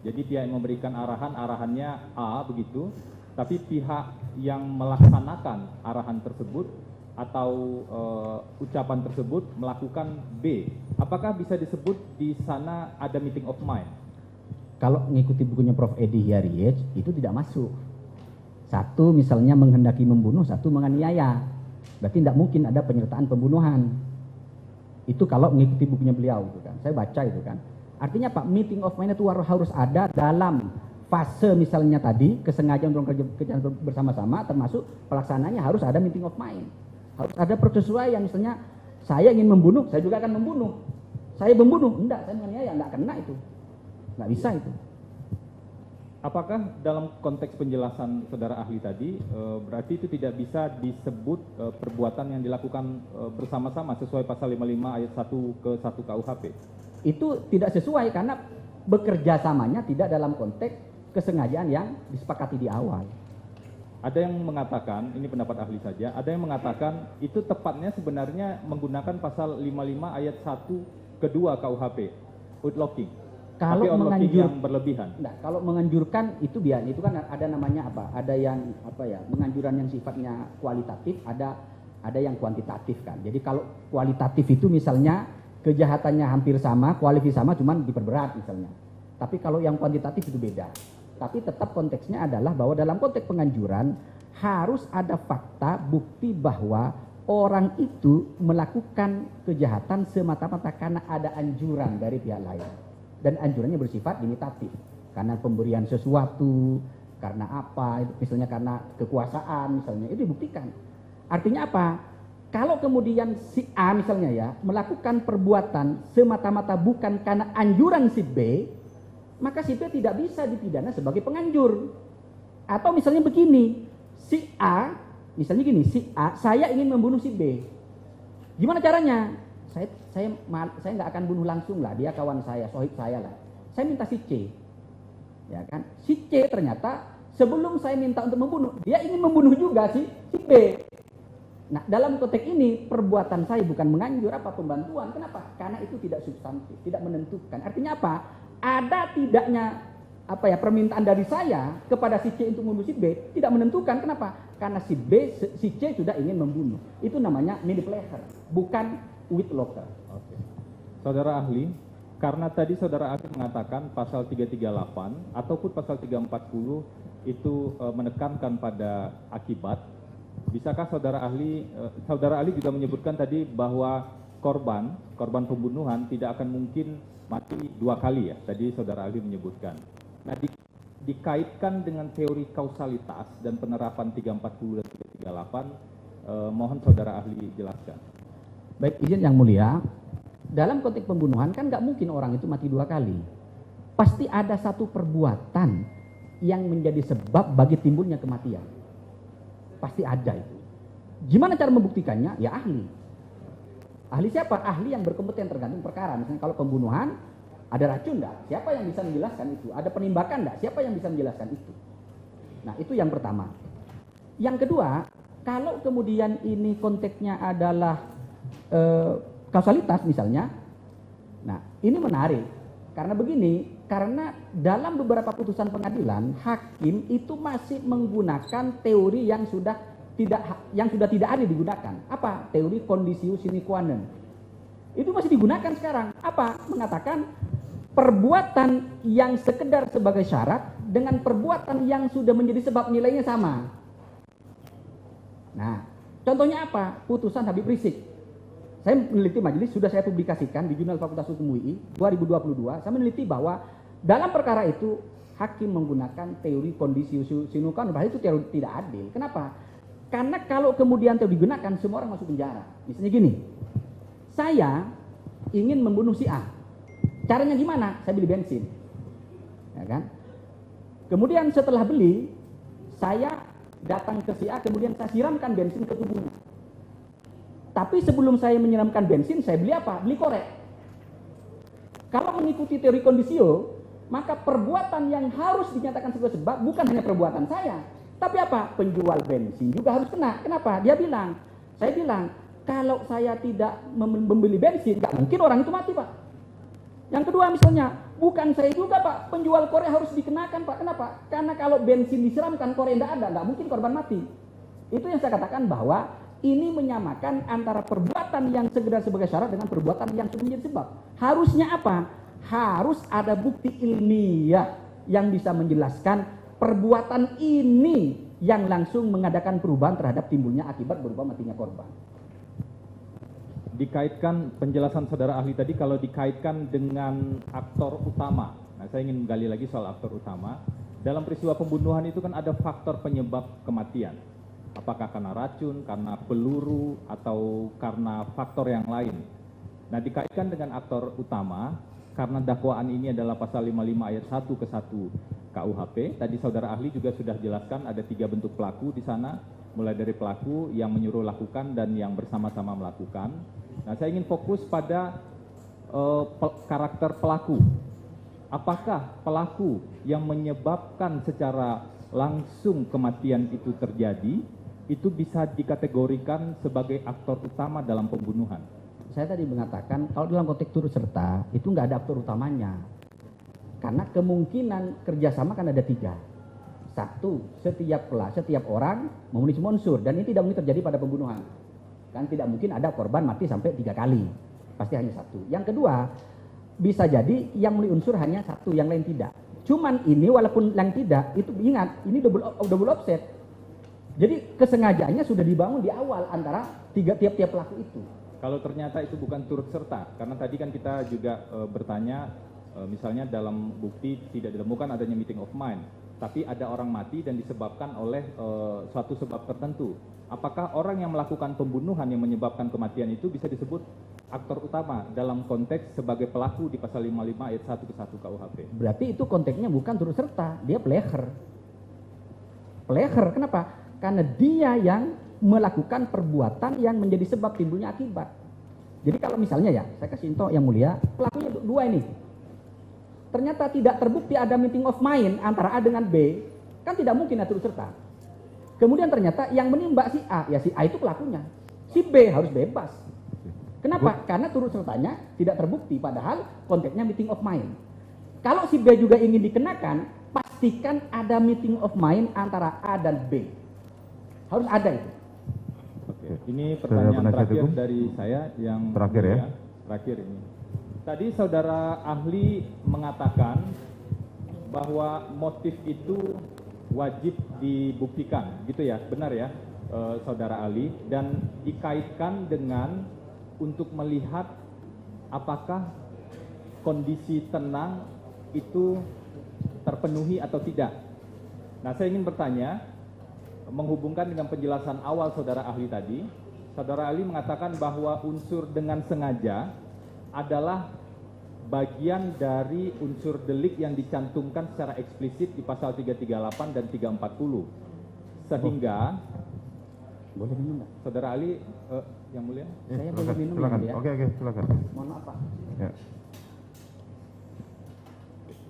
jadi pihak yang memberikan arahannya A begitu, tapi pihak yang melaksanakan arahan tersebut atau ucapan tersebut melakukan B, apakah bisa disebut di sana ada meeting of mind? Kalau mengikuti bukunya Prof. Edi Hiaryej itu tidak masuk. Satu misalnya menghendaki membunuh, satu menganiaya. Berarti tidak mungkin ada penyertaan pembunuhan. Itu kalau mengikuti bukunya beliau itu kan. Saya baca itu kan. Artinya Pak, meeting of mind itu harus ada dalam fase misalnya tadi kesengajaan untuk kerja bersama-sama, termasuk pelaksananya harus ada meeting of mind. Harus ada persesuaian, misalnya saya ingin membunuh, saya juga akan membunuh. Saya membunuh, enggak, saya menganiaya, enggak kena itu. Enggak bisa itu. Apakah dalam konteks penjelasan saudara ahli tadi berarti itu tidak bisa disebut perbuatan yang dilakukan bersama-sama sesuai pasal 55 ayat 1 ke 1 KUHP? Itu tidak sesuai karena bekerja samanya tidak dalam konteks kesengajaan yang disepakati di awal. Ada yang mengatakan, ini pendapat ahli saja, ada yang mengatakan itu tepatnya sebenarnya menggunakan pasal 55 ayat 1 ke 2 KUHP, outlawing. Kalau yang berlebihan. Enggak, kalau menganjurkan itu biar itu kan ada namanya apa? Ada yang menganjuran yang sifatnya kualitatif, ada yang kuantitatif kan. Jadi kalau kualitatif itu misalnya kejahatannya hampir sama, kualifikasi sama, cuman diperberat misalnya. Tapi kalau yang kuantitatif itu beda. Tapi tetap konteksnya adalah bahwa dalam konteks penganjuran harus ada fakta bukti bahwa orang itu melakukan kejahatan semata-mata karena ada anjuran dari pihak lain. Dan anjurannya bersifat limitatif. Karena pemberian sesuatu, karena apa, misalnya karena kekuasaan, misalnya, itu dibuktikan. Artinya apa? Kalau kemudian si A misalnya ya, melakukan perbuatan semata-mata bukan karena anjuran si B, maka si B tidak bisa dipidana sebagai penganjur. Atau misalnya begini, si A, misalnya gini, si A, saya ingin membunuh si B. Gimana caranya? Saya nggak akan bunuh langsung lah, dia kawan saya, sohib saya lah. Saya minta si C. Ya kan? Si C ternyata sebelum saya minta untuk membunuh, dia ingin membunuh juga si B. Nah, dalam konteks ini perbuatan saya bukan menganjur, apa pembantuan. Kenapa? Karena itu tidak substantif, tidak menentukan. Artinya apa? Ada tidaknya permintaan dari saya kepada si C untuk membunuh si B tidak menentukan. Kenapa? Karena si C sudah ingin membunuh. Itu namanya need pleasure, bukan with locker. Oke. Saudara ahli, karena tadi saudara ahli mengatakan pasal 338 ataupun pasal 340 itu menekankan pada akibat, bisakah saudara ahli juga menyebutkan tadi bahwa korban pembunuhan tidak akan mungkin mati 2 kali ya, tadi saudara ahli menyebutkan. Nah, dikaitkan dengan teori kausalitas dan penerapan 340 dan 338, mohon saudara ahli jelaskan. Baik, izin yang mulia, dalam konteks pembunuhan kan nggak mungkin orang itu mati 2 kali. Pasti ada satu perbuatan yang menjadi sebab bagi timbulnya kematian. Pasti ada itu. Gimana cara membuktikannya? Ya ahli. Ahli siapa? Ahli yang berkompeten tergantung perkara. Misalnya kalau pembunuhan, ada racun enggak? Siapa yang bisa menjelaskan itu? Ada penembakan enggak? Siapa yang bisa menjelaskan itu? Nah, itu yang pertama. Yang kedua, kalau kemudian ini konteksnya adalah kausalitas misalnya, nah ini menarik. Karena begini, karena dalam beberapa putusan pengadilan, hakim itu masih menggunakan teori yang sudah tidak adil digunakan. Apa? Teori conditio sine qua non. Itu masih digunakan sekarang. Apa? Mengatakan perbuatan yang sekedar sebagai syarat dengan perbuatan yang sudah menjadi sebab nilainya sama. Nah, contohnya apa? Putusan Habib Rizik. Saya meneliti majelis, sudah saya publikasikan di Jurnal Fakultas Hukum UI 2022. Saya meneliti bahwa dalam perkara itu hakim menggunakan teori conditio sine qua non. Itu teori tidak adil. Kenapa? Karena kalau kemudian teori digunakan, semua orang masuk penjara. Misalnya gini, saya ingin membunuh si A. Caranya gimana? Saya beli bensin, ya kan? Kemudian setelah beli, saya datang ke si A, kemudian saya siramkan bensin ke tubuhnya. Tapi sebelum saya menyiramkan bensin, saya beli apa? Beli korek. Kalau mengikuti teori kondisio, maka perbuatan yang harus dinyatakan sebagai sebab bukan hanya perbuatan saya, tapi apa? Penjual bensin juga harus kena. Kenapa? Saya bilang, kalau saya tidak membeli bensin, nggak mungkin orang itu mati, Pak. Yang kedua misalnya, bukan saya juga, Pak, penjual korek harus dikenakan, Pak. Kenapa? Karena kalau bensin disiramkan, korek tidak ada, nggak mungkin korban mati. Itu yang saya katakan bahwa ini menyamakan antara perbuatan yang sekedar sebagai syarat dengan perbuatan yang sudah menjadi sebab. Harusnya apa? Harus ada bukti ilmiah yang bisa menjelaskan perbuatan ini yang langsung mengadakan perubahan terhadap timbulnya akibat berupa matinya korban. Dikaitkan penjelasan saudara ahli tadi, kalau dikaitkan dengan aktor utama. Nah, saya ingin menggali lagi soal aktor utama. Dalam peristiwa pembunuhan itu kan ada faktor penyebab kematian. Apakah karena racun, karena peluru, atau karena faktor yang lain. Nah, dikaitkan dengan aktor utama, karena dakwaan ini adalah pasal 55 ayat 1 ke 1 KUHP. Tadi saudara ahli juga sudah jelaskan ada 3 bentuk pelaku di sana, mulai dari pelaku yang menyuruh lakukan dan yang bersama-sama melakukan. Nah, saya ingin fokus pada karakter pelaku. Apakah pelaku yang menyebabkan secara langsung kematian itu terjadi, itu bisa dikategorikan sebagai aktor utama dalam pembunuhan? Saya tadi mengatakan kalau dalam konteks turut serta itu nggak ada aktor utamanya, karena kemungkinan kerjasama kan ada 3. 1, setiap orang memenuhi semua unsur, dan ini tidak mungkin terjadi pada pembunuhan. Kan tidak mungkin ada korban mati sampai 3 kali, pasti hanya 1. Yang kedua, bisa jadi yang memenuhi unsur hanya 1, yang lain tidak. Cuman ini walaupun yang tidak, itu ingat ini double offset. Jadi kesengajaannya sudah dibangun di awal antara tiap-tiap pelaku itu. Kalau ternyata itu bukan turut serta, karena tadi kan kita juga bertanya, misalnya dalam bukti tidak ditemukan adanya meeting of mind, tapi ada orang mati dan disebabkan oleh suatu sebab tertentu. Apakah orang yang melakukan pembunuhan yang menyebabkan kematian itu bisa disebut aktor utama dalam konteks sebagai pelaku di pasal 55 ayat 1 ke 1 KUHP? Berarti itu konteksnya bukan turut serta, dia pleher. Pleher, kenapa? Karena dia yang melakukan perbuatan yang menjadi sebab timbulnya akibat. Jadi kalau misalnya ya, saya kasih contoh yang mulia, pelakunya dua ini. Ternyata tidak terbukti ada meeting of mind antara A dengan B, kan tidak mungkin turut serta. Kemudian ternyata yang menembak si A, ya si A itu pelakunya. Si B harus bebas. Kenapa? Karena turut sertanya tidak terbukti, padahal konteksnya meeting of mind. Kalau si B juga ingin dikenakan, pastikan ada meeting of mind antara A dan B. Harus ada itu. Oke, ini pertanyaan terakhir dari saya yang terakhir ya. Terakhir ini. Tadi saudara ahli mengatakan bahwa motif itu wajib dibuktikan, gitu ya, benar ya, saudara ahli, dan dikaitkan dengan untuk melihat apakah kondisi tenang itu terpenuhi atau tidak. Nah, saya ingin bertanya, menghubungkan dengan penjelasan awal saudara ahli tadi, saudara ahli mengatakan bahwa unsur dengan sengaja adalah bagian dari unsur delik yang dicantumkan secara eksplisit di pasal 338 dan 340. Sehingga, boleh minum nggak? saudara ahli, yang mulia? Saya boleh minum silakan. ya? Oke, silakan. Mohon maaf Pak. Ya,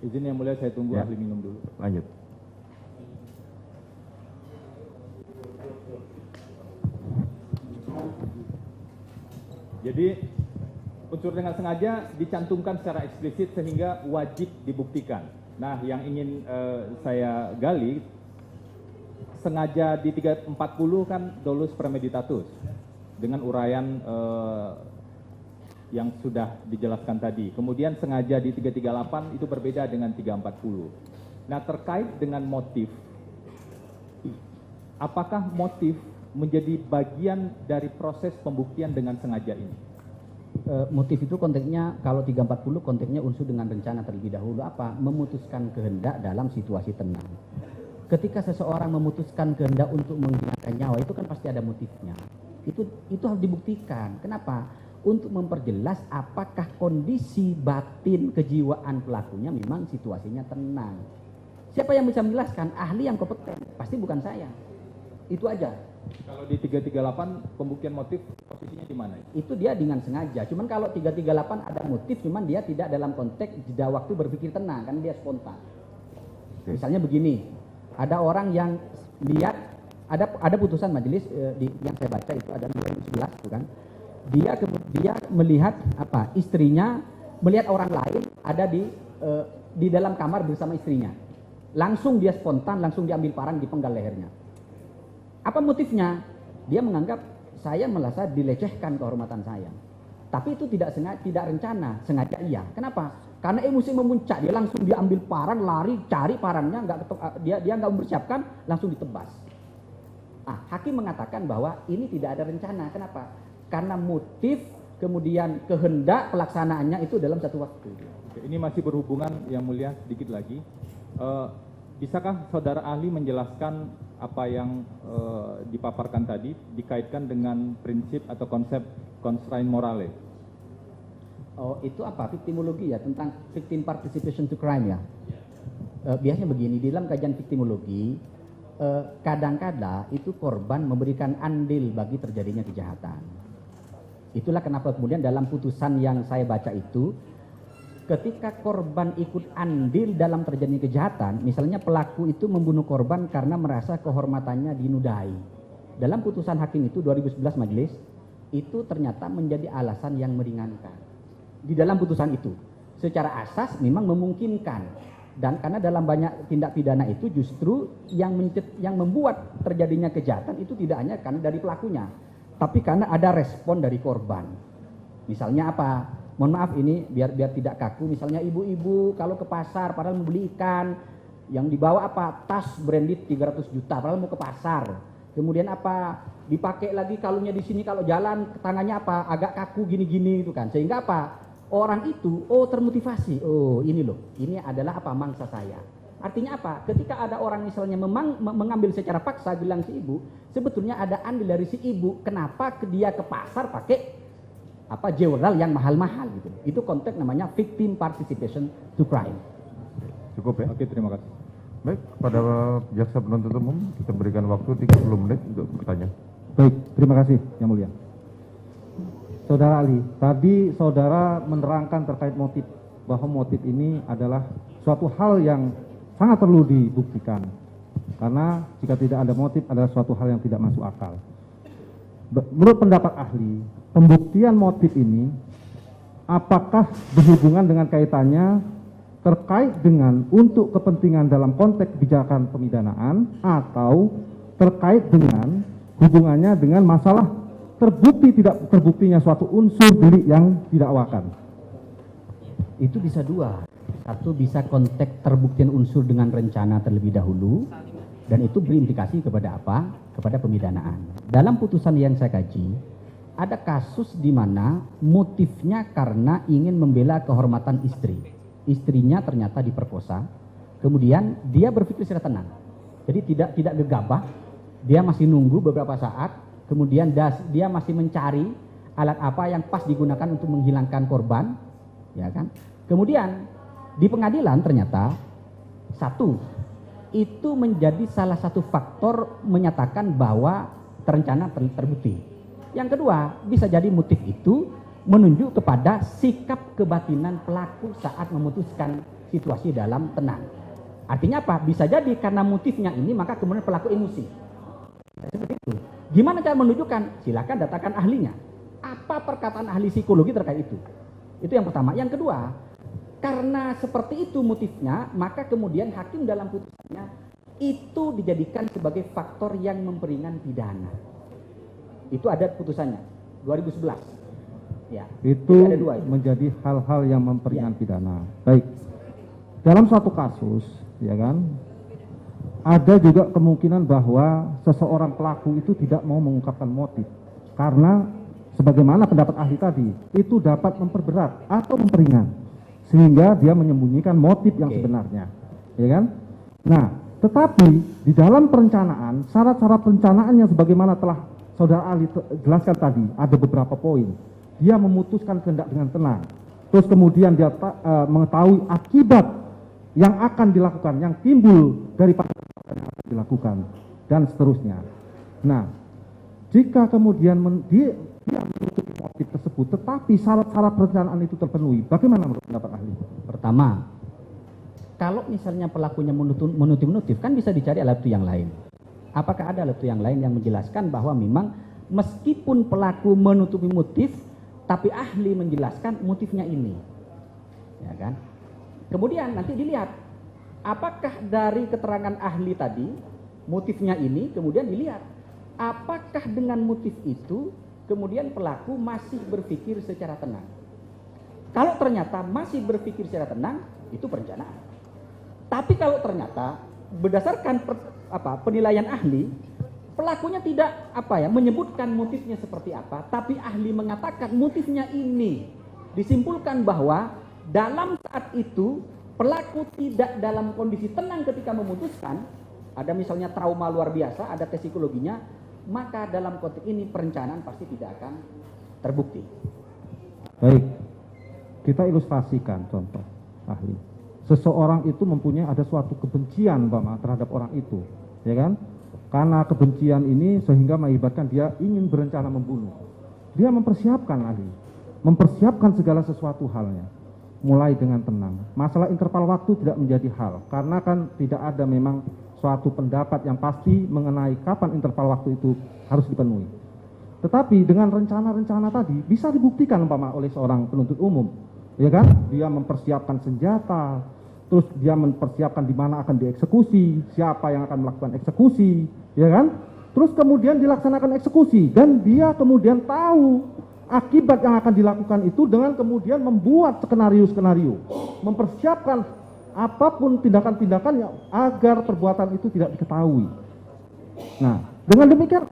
Izin yang mulia, saya tunggu Ya. ahli minum dulu. lanjut. Jadi unsur dengan sengaja dicantumkan secara eksplisit sehingga wajib dibuktikan. Nah, yang ingin saya gali, sengaja di 340 kan dolus premeditatus dengan uraian yang sudah dijelaskan tadi. Kemudian sengaja di 338 itu berbeda dengan 340. Nah, terkait dengan motif, apakah motif menjadi bagian dari proses pembuktian dengan sengaja ini? Motif itu konteksnya, kalau 340 konteksnya unsur dengan rencana terlebih dahulu apa? Memutuskan kehendak dalam situasi tenang. Ketika seseorang memutuskan kehendak untuk menghilangkan nyawa, itu kan pasti ada motifnya. Itu harus dibuktikan. Kenapa? Untuk memperjelas apakah kondisi batin kejiwaan pelakunya memang situasinya tenang. Siapa yang bisa menjelaskan? Ahli yang kompeten. Pasti bukan saya. Itu aja. Kalau di 338 pembuktian motif posisinya di mana? Itu dia dengan sengaja. Cuman kalau 338 ada motif, cuman dia tidak dalam konteks jeda waktu berpikir tenang, kan dia spontan. Misalnya begini, ada orang yang lihat ada putusan majelis yang saya baca itu ada 2011, bukan? Dia melihat apa? Istrinya melihat orang lain ada di dalam kamar bersama istrinya. Langsung dia spontan, langsung diambil parang dipenggal lehernya. Apa motifnya? Dia menganggap saya merasa dilecehkan kehormatan saya. Tapi itu tidak rencana, sengaja iya. Kenapa? Karena emosi memuncak, dia langsung diambil parang, lari cari parangnya, dia nggak mempersiapkan, langsung ditebas. Hakim mengatakan bahwa ini tidak ada rencana. Kenapa? Karena motif kemudian kehendak pelaksanaannya itu dalam satu waktu. Oke, ini masih berhubungan yang mulia sedikit lagi. Bisakah saudara ahli menjelaskan apa yang dipaparkan tadi dikaitkan dengan prinsip atau konsep constraint morale? Oh, itu apa? Victimologi ya, tentang victim participation to crime ya. Biasanya begini, di dalam kajian victimologi, kadang-kadang itu korban memberikan andil bagi terjadinya kejahatan. Itulah kenapa kemudian dalam putusan yang saya baca itu, ketika korban ikut andil dalam terjadinya kejahatan, misalnya pelaku itu membunuh korban karena merasa kehormatannya dinudai. Dalam putusan hakim itu 2011 majelis, itu ternyata menjadi alasan yang meringankan. Di dalam putusan itu, secara asas memang memungkinkan. Dan karena dalam banyak tindak pidana itu justru yang membuat terjadinya kejahatan itu tidak hanya karena dari pelakunya, tapi karena ada respon dari korban. Misalnya apa? Mohon maaf ini biar tidak kaku, misalnya ibu-ibu kalau ke pasar padahal membeli ikan, yang dibawa apa? Tas branded 300 juta padahal mau ke pasar. Kemudian apa? Dipakai lagi kalungnya di sini, kalau jalan tangannya apa? Agak kaku gini-gini itu kan. Sehingga apa? Orang itu termotivasi. Oh, ini loh. Ini adalah apa? Mangsa saya. Artinya apa? Ketika ada orang misalnya mengambil secara paksa bilang si ibu, sebetulnya ada andil dari si ibu. Kenapa dia ke pasar pakai jewelry yang mahal-mahal gitu. Itu konteks namanya victim participation to crime. Cukup ya? Oke, terima kasih. Baik, pada jaksa penuntut umum kita berikan waktu 30 menit untuk bertanya. Baik, terima kasih Yang Mulia. Saudara Ali, tadi saudara menerangkan terkait motif, bahwa motif ini adalah suatu hal yang sangat perlu dibuktikan. Karena jika tidak ada motif adalah suatu hal yang tidak masuk akal. Menurut pendapat ahli, pembuktian motif ini apakah berhubungan dengan kaitannya terkait dengan untuk kepentingan dalam konteks kebijakan pemidanaan atau terkait dengan hubungannya dengan masalah terbukti tidak terbuktinya suatu unsur delik yang didakwakan? Itu bisa dua. Satu, bisa konteks terbuktian unsur dengan rencana terlebih dahulu, dan itu berimplikasi kepada apa? Kepada pemidanaan. Dalam putusan yang saya kaji, ada kasus di mana motifnya karena ingin membela kehormatan istri. Istrinya ternyata diperkosa, kemudian dia berpikir secara tenang. Jadi tidak gegabah, dia masih nunggu beberapa saat, kemudian dia masih mencari alat apa yang pas digunakan untuk menghilangkan korban, ya kan? Kemudian di pengadilan ternyata satu, itu menjadi salah satu faktor menyatakan bahwa terencana terbukti. Yang kedua, bisa jadi motif itu menunjuk kepada sikap kebatinan pelaku saat memutuskan situasi dalam tenang. Artinya apa? Bisa jadi karena motifnya ini maka kemudian pelaku emosi. Seperti itu. Gimana cara menunjukkan? Silakan datangkan ahlinya. Apa perkataan ahli psikologi terkait itu? Itu yang pertama. Yang kedua, karena seperti itu motifnya, maka kemudian hakim dalam putusannya itu dijadikan sebagai faktor yang memperingan pidana. Itu ada putusannya 2011. Ya. Itu ada dua, itu menjadi hal-hal yang memperingan pidana. Baik. Dalam suatu kasus, ya kan, ada juga kemungkinan bahwa seseorang pelaku itu tidak mau mengungkapkan motif karena sebagaimana pendapat ahli tadi, itu dapat memperberat atau memperingan sehingga dia menyembunyikan motif yang sebenarnya, ya kan? Nah, tetapi di dalam perencanaan, syarat-syarat perencanaannya sebagaimana telah saudara ahli jelaskan tadi, ada beberapa poin. Dia memutuskan kehendak dengan tenang, terus kemudian dia mengetahui akibat yang akan dilakukan, yang timbul dari yang akan dilakukan, dan seterusnya. Nah, jika kemudian dia menutupi motif tersebut, tetapi syarat-syarat perencanaan itu terpenuhi, bagaimana menurut pendapat ahli? Pertama, kalau misalnya pelakunya menutup motif, kan bisa dicari alat bukti yang lain. Apakah ada alat bukti yang lain yang menjelaskan bahwa memang meskipun pelaku menutupi motif, tapi ahli menjelaskan motifnya ini, ya kan? Kemudian nanti dilihat, apakah dari keterangan ahli tadi motifnya ini, kemudian dilihat apakah dengan motif itu kemudian pelaku masih berpikir secara tenang. Kalau ternyata masih berpikir secara tenang, itu perencanaan. Tapi kalau ternyata berdasarkan penilaian ahli, pelakunya tidak menyebutkan motifnya seperti apa, tapi ahli mengatakan motifnya ini, disimpulkan bahwa dalam saat itu pelaku tidak dalam kondisi tenang ketika memutuskan, ada misalnya trauma luar biasa, ada tes psikologinya, maka dalam konteks ini perencanaan pasti tidak akan terbukti. Baik, kita ilustrasikan contoh ahli. Seseorang itu mempunyai ada suatu kebencian terhadap orang itu, ya kan? Karena kebencian ini sehingga mengakibatkan dia ingin berencana membunuh. Dia mempersiapkan ahli, mempersiapkan segala sesuatu halnya, mulai dengan tenang. Masalah interval waktu tidak menjadi hal, karena kan tidak ada memang suatu pendapat yang pasti mengenai kapan interval waktu itu harus dipenuhi. Tetapi dengan rencana-rencana tadi bisa dibuktikan oleh seorang penuntut umum, ya kan? Dia mempersiapkan senjata, terus dia mempersiapkan di mana akan dieksekusi, siapa yang akan melakukan eksekusi, ya kan? Terus kemudian dilaksanakan eksekusi dan dia kemudian tahu akibat yang akan dilakukan itu dengan kemudian membuat skenario-skenario, mempersiapkan apapun tindakan-tindakan yang agar perbuatan itu tidak diketahui. Nah, Dengan demikian,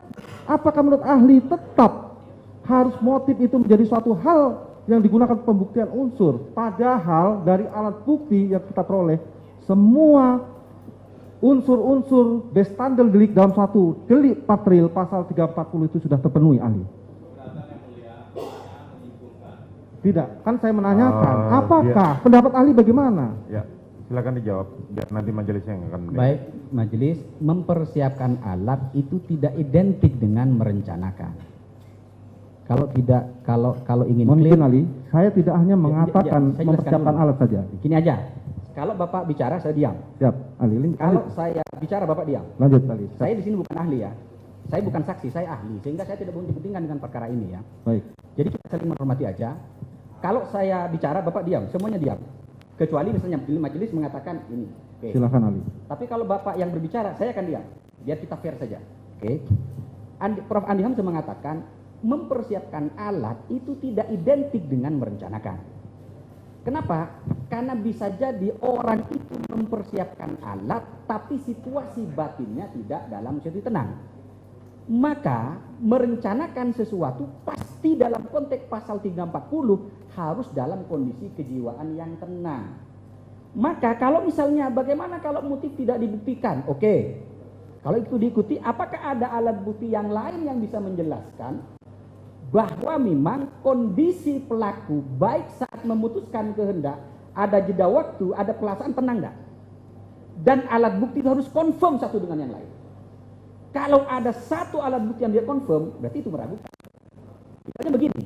apakah menurut ahli tetap harus motif itu menjadi suatu hal yang digunakan pembuktian unsur? Padahal dari alat bukti yang kita peroleh, semua unsur-unsur bestandel delik dalam suatu delik material pasal 340 itu sudah terpenuhi, ahli. Tidak, kan saya menanyakan, apakah pendapat ahli bagaimana? Ya, silakan dijawab. Biar nanti majelis yang akan menilai. Baik, majelis, mempersiapkan alat itu tidak identik dengan merencanakan. Kalau tidak, kalau ingin Mohon clear, izin, ahli, saya tidak hanya mengatakan saya jelaskan mempersiapkan dulu. alat saja. Gini aja, kalau Bapak bicara saya diam. Siap, ahli. Kalau saya bicara Bapak diam. Lanjut, ahli. Saya di sini bukan ahli ya. Saya bukan saksi, saya ahli. Sehingga saya tidak boleh dipentingkan dengan perkara ini ya. Baik. Jadi kita saling menghormati aja. Kalau saya bicara Bapak diam, semuanya diam. Kecuali misalnya majelis mengatakan ini. Oke. Silakan, ahli. Tapi kalau Bapak yang berbicara, saya akan diam. Biar kita fair saja. Oke. Prof. Andi Hamzah mengatakan mempersiapkan alat itu tidak identik dengan merencanakan. Kenapa? Karena bisa jadi orang itu mempersiapkan alat, tapi situasi batinnya tidak dalam situasi tenang. Maka merencanakan sesuatu pasti dalam konteks pasal 340 harus dalam kondisi kejiwaan yang tenang. Maka kalau misalnya bagaimana kalau motif tidak dibuktikan? Oke. Kalau itu diikuti, apakah ada alat bukti yang lain yang bisa menjelaskan bahwa memang kondisi pelaku baik saat memutuskan kehendak, ada jeda waktu, ada perasaan tenang enggak? Dan alat bukti itu harus confirm satu dengan yang lain. Kalau ada satu alat bukti yang dia confirm, berarti itu meragukan. Misalnya begini,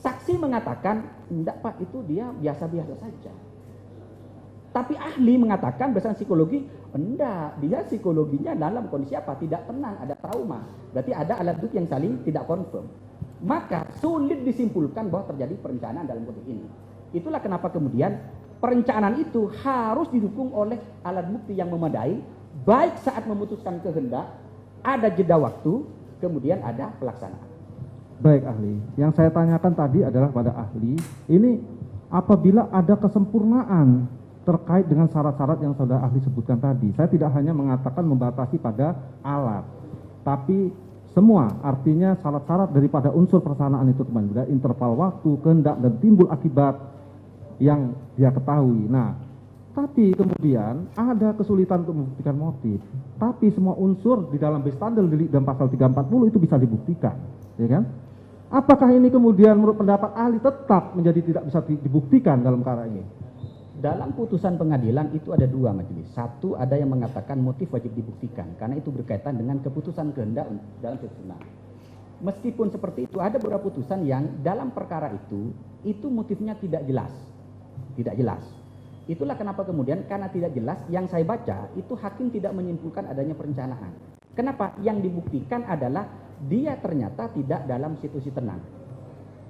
saksi mengatakan, enggak Pak, itu dia biasa-biasa saja. Tapi ahli mengatakan berdasarkan psikologi, enggak, dia psikologinya dalam kondisi apa? Tidak tenang, ada trauma. Berarti ada alat bukti yang saling tidak confirm. Maka sulit disimpulkan bahwa terjadi perencanaan dalam konteks ini. Itulah kenapa kemudian perencanaan itu harus didukung oleh alat bukti yang memadai, baik saat memutuskan kehendak, ada jeda waktu, kemudian ada pelaksanaan. Baik, ahli. Yang saya tanyakan tadi adalah pada ahli, ini apabila ada kesempurnaan terkait dengan syarat-syarat yang sudah ahli sebutkan tadi. Saya tidak hanya mengatakan membatasi pada alat, tapi semua, artinya syarat-syarat daripada unsur persanaan itu teman-teman, interval waktu, kehendak, dan timbul akibat yang dia ketahui. Nah, tapi kemudian ada kesulitan untuk membuktikan motif. Tapi semua unsur di dalam bestandel delik dan pasal 340 itu bisa dibuktikan, ya kan? Apakah ini kemudian menurut pendapat ahli tetap menjadi tidak bisa dibuktikan dalam perkara ini? Dalam putusan pengadilan itu ada dua majelis. Satu, ada yang mengatakan motif wajib dibuktikan karena itu berkaitan dengan keputusan kehendak dalam susunan. Meskipun seperti itu, ada beberapa putusan yang dalam perkara itu motifnya tidak jelas. Tidak jelas. Itulah kenapa kemudian karena tidak jelas, yang saya baca itu hakim tidak menyimpulkan adanya perencanaan. Kenapa? Yang dibuktikan adalah dia ternyata tidak dalam situasi tenang.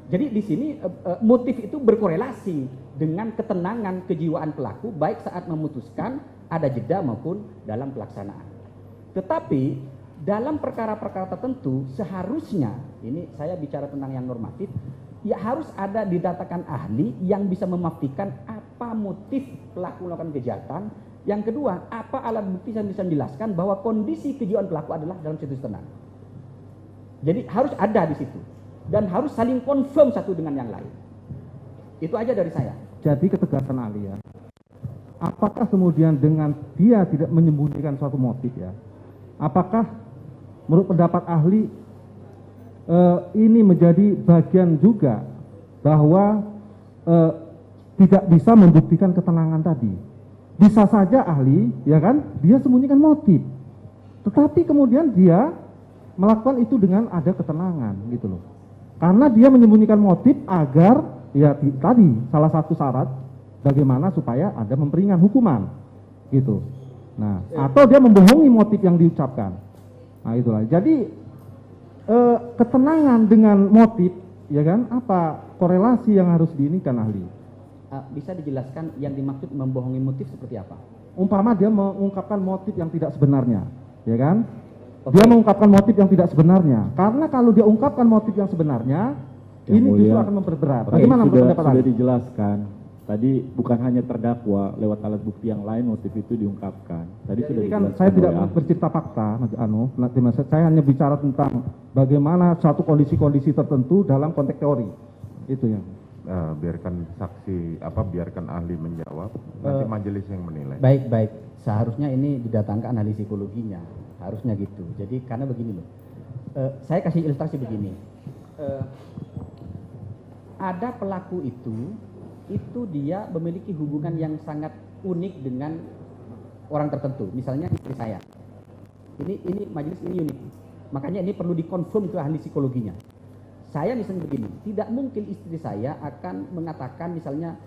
Jadi di sini motif itu berkorelasi dengan ketenangan kejiwaan pelaku baik saat memutuskan, ada jeda maupun dalam pelaksanaan. Tetapi dalam perkara-perkara tertentu seharusnya, ini saya bicara tentang yang normatif, ya harus ada didatakan ahli yang bisa memastikan apa motif pelaku melakukan kejahatan. Yang kedua, apa alat bukti yang bisa menjelaskan bahwa kondisi kejiwaan pelaku adalah dalam situasi tenang. Jadi harus ada di situ. Dan harus saling confirm satu dengan yang lain. Itu aja dari saya. Jadi ketegasan ahli ya. Apakah kemudian dengan dia tidak menyembunyikan suatu motif ya? Apakah menurut pendapat ahli ini menjadi bagian juga bahwa tidak bisa membuktikan ketenangan tadi? Bisa saja ahli, ya kan? Dia sembunyikan motif. Tetapi kemudian dia melakukan itu dengan ada ketenangan gitu loh. Karena dia menyembunyikan motif agar ya tadi salah satu syarat bagaimana supaya ada memperingan hukuman gitu. Nah, atau dia membohongi motif yang diucapkan. Nah, itulah. Jadi ketenangan dengan motif ya kan apa korelasi yang harus diinikan ahli? Bisa dijelaskan yang dimaksud membohongi motif seperti apa? Umpama dia mengungkapkan motif yang tidak sebenarnya, ya kan? Dia mengungkapkan motif yang tidak sebenarnya. Karena kalau dia ungkapkan motif yang sebenarnya, ini justru akan memperberat. Bagaimana menurut pendapat sudah ahli? dijelaskan Tadi bukan hanya terdakwa, lewat alat bukti yang lain motif itu diungkapkan. Tadi Ya, sudah ini kan dijelaskan saya tidak oleh bercerita fakta, saya hanya bicara tentang bagaimana suatu kondisi-kondisi tertentu dalam konteks teori. Itu ya. Biarkan saksi biarkan ahli menjawab, nanti majelis yang menilai. Baik. Seharusnya ini didatangkan ahli psikologinya. Harusnya gitu. Jadi karena begini loh. Saya kasih ilustrasi begini. Ada pelaku itu dia memiliki hubungan yang sangat unik dengan orang tertentu. Misalnya istri saya. Ini majelis ini unik. Makanya ini perlu dikonfirm ke ahli psikologinya. Saya misalnya begini, tidak mungkin istri saya akan mengatakan misalnya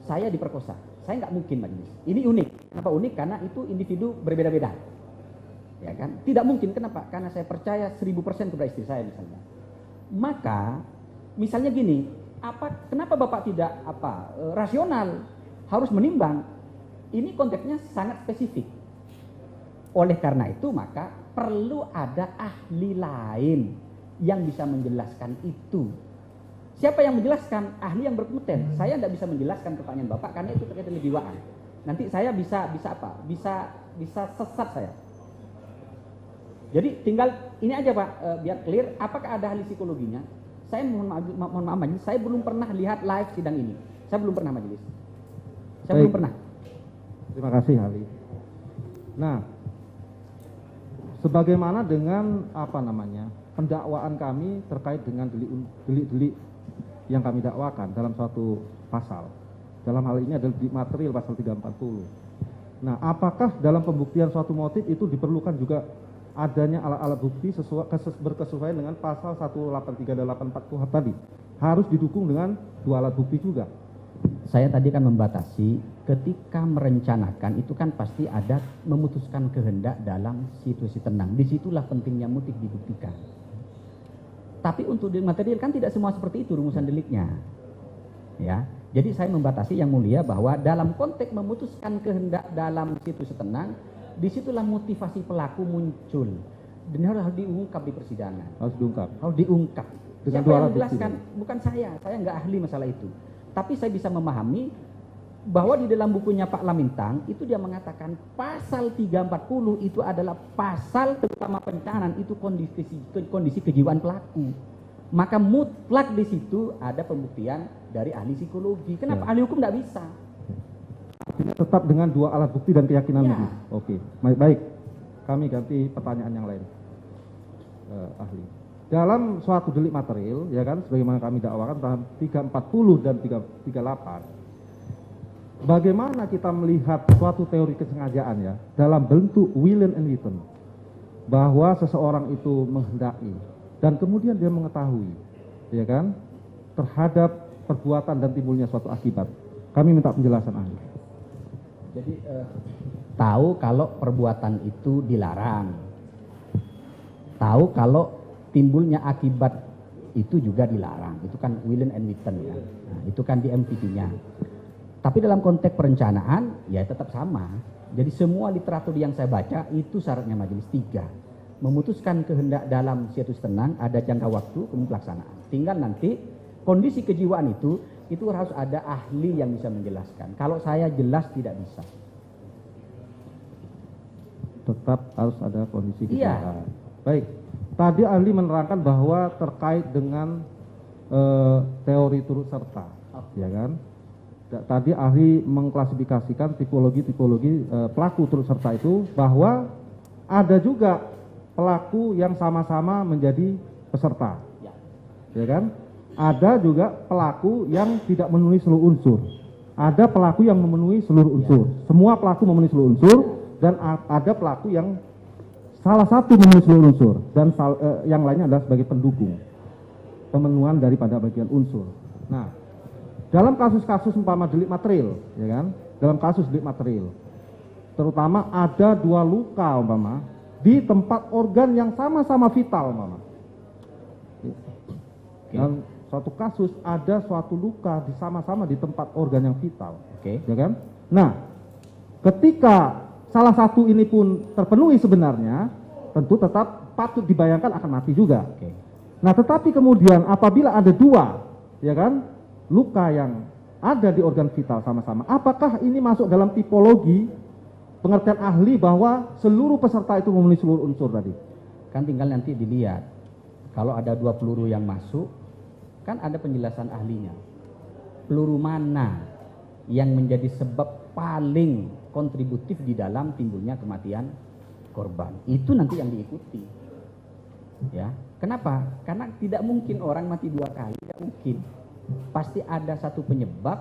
saya diperkosa. Saya nggak mungkin majelis. Ini unik. Kenapa unik? Karena itu individu berbeda-beda. Ya kan? Tidak mungkin. Kenapa? Karena saya percaya 1000% kepada istri saya misalnya. Maka misalnya gini, kenapa Bapak tidak rasional, harus menimbang? Ini konteksnya sangat spesifik. Oleh karena itu maka perlu ada ahli lain yang bisa menjelaskan itu. Siapa yang menjelaskan? Ahli yang berkompeten. Saya tidak bisa menjelaskan pertanyaan Bapak karena itu terkait dengan kejiwaan. Nanti saya bisa sesat saya. Jadi tinggal ini aja Pak, biar clear. Apakah ada ahli psikologinya? Saya mohon maaf majelis, saya belum pernah lihat live sidang ini. Saya belum pernah majelis. Saya belum pernah. Terima kasih ahli. Nah, sebagaimana dengan pendakwaan kami terkait dengan delik-delik yang kami dakwakan dalam suatu pasal. Dalam hal ini adalah delik material pasal 340. Nah, apakah dalam pembuktian suatu motif itu diperlukan juga adanya alat-alat bukti berkesesuaian dengan pasal 183 dan 84 KUHP tadi? Harus didukung dengan 2 alat bukti juga. Saya tadi kan membatasi ketika merencanakan itu kan pasti ada memutuskan kehendak dalam situasi tenang. Disitulah pentingnya motif dibuktikan. Tapi untuk delik material kan tidak semua seperti itu rumusan deliknya. Ya, jadi saya membatasi yang mulia bahwa dalam konteks memutuskan kehendak dalam situasi tenang, disitulah motivasi pelaku muncul dan harus diungkap di persidangan. Harus diungkap. Dengan Siapa yang menjelaskan? Bukan saya nggak ahli masalah itu. Tapi saya bisa memahami bahwa di dalam bukunya Pak Lamintang itu dia mengatakan pasal 340 itu adalah pasal terutama perencanaan itu kondisi kejiwaan pelaku. Maka mutlak di situ ada pembuktian dari ahli psikologi. Kenapa ahli hukum tidak bisa? Tetap dengan 2 alat bukti dan keyakinan Ya. majelis. Oke, baik. Kami ganti pertanyaan yang lain. Ahli. Dalam suatu delik material, ya kan, sebagaimana kami dakwakan dalam 340 dan 338, bagaimana kita melihat suatu teori kesengajaan ya dalam bentuk willen and witten, bahwa seseorang itu menghendaki dan kemudian dia mengetahui, ya kan, terhadap perbuatan dan timbulnya suatu akibat. Kami minta penjelasan ahli. Jadi tahu kalau perbuatan itu dilarang, tahu kalau timbulnya akibat itu juga dilarang. Itu kan willen and witten ya. Nah, itu kan di MVT-nya. Tapi dalam konteks perencanaan ya tetap sama. Jadi semua literatur yang saya baca itu syaratnya majelis 3. Memutuskan kehendak dalam situs tenang, ada jangka waktu, kemudian pelaksanaan. Tinggal nanti kondisi kejiwaan itu harus ada ahli yang bisa menjelaskan. Kalau saya jelas tidak bisa. Tetap harus ada kondisi kejiwaan. Iya. Baik. Tadi ahli menerangkan bahwa terkait dengan teori turut serta, ya kan? Tadi ahli mengklasifikasikan tipologi pelaku turut serta itu bahwa ada juga pelaku yang sama-sama menjadi peserta, ya kan? Ada juga pelaku yang tidak memenuhi seluruh unsur. Ada pelaku yang memenuhi seluruh unsur. Semua pelaku memenuhi seluruh unsur dan ada pelaku yang salah satu memenuhi seluruh unsur dan yang lainnya adalah sebagai pendukung pemenuhan daripada bagian unsur. Nah, dalam kasus-kasus umpama delik material, ya kan? Dalam kasus delik material, terutama ada 2 luka umpama di tempat organ yang sama-sama vital umpama. Dan suatu kasus ada suatu luka sama-sama di tempat organ yang vital, ya kan? Nah, ketika salah satu ini pun terpenuhi sebenarnya, tentu tetap patut dibayangkan akan mati juga. Nah, tetapi kemudian apabila ada 2, ya kan, luka yang ada di organ vital sama-sama. Apakah ini masuk dalam tipologi pengertian ahli bahwa seluruh peserta itu memenuhi seluruh unsur tadi? Kan tinggal nanti dilihat. Kalau ada 2 peluru yang masuk, kan ada penjelasan ahlinya. Peluru mana yang menjadi sebab paling kontributif di dalam timbulnya kematian korban? Itu nanti yang diikuti. Ya, kenapa? Karena tidak mungkin orang mati 2 kali, tidak mungkin. Pasti ada satu penyebab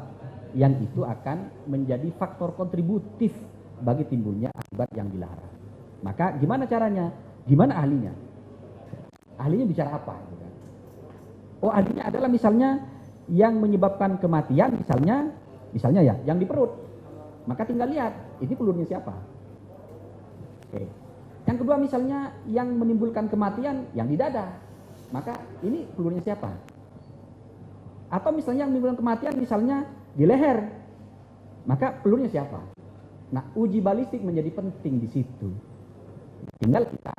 yang itu akan menjadi faktor kontributif bagi timbulnya akibat yang dilarang. Maka gimana caranya? Gimana ahlinya? Ahlinya bicara apa? Oh, ahlinya adalah misalnya yang menyebabkan kematian, misalnya ya, yang di perut. Maka tinggal lihat, ini pelurunya siapa? Oke. Yang kedua misalnya yang menimbulkan kematian yang di dada. Maka ini pelurunya siapa? Atau misalnya yang menimbulkan kematian misalnya di leher. Maka pelurunya siapa? Nah, uji balistik menjadi penting di situ. Tinggal kita,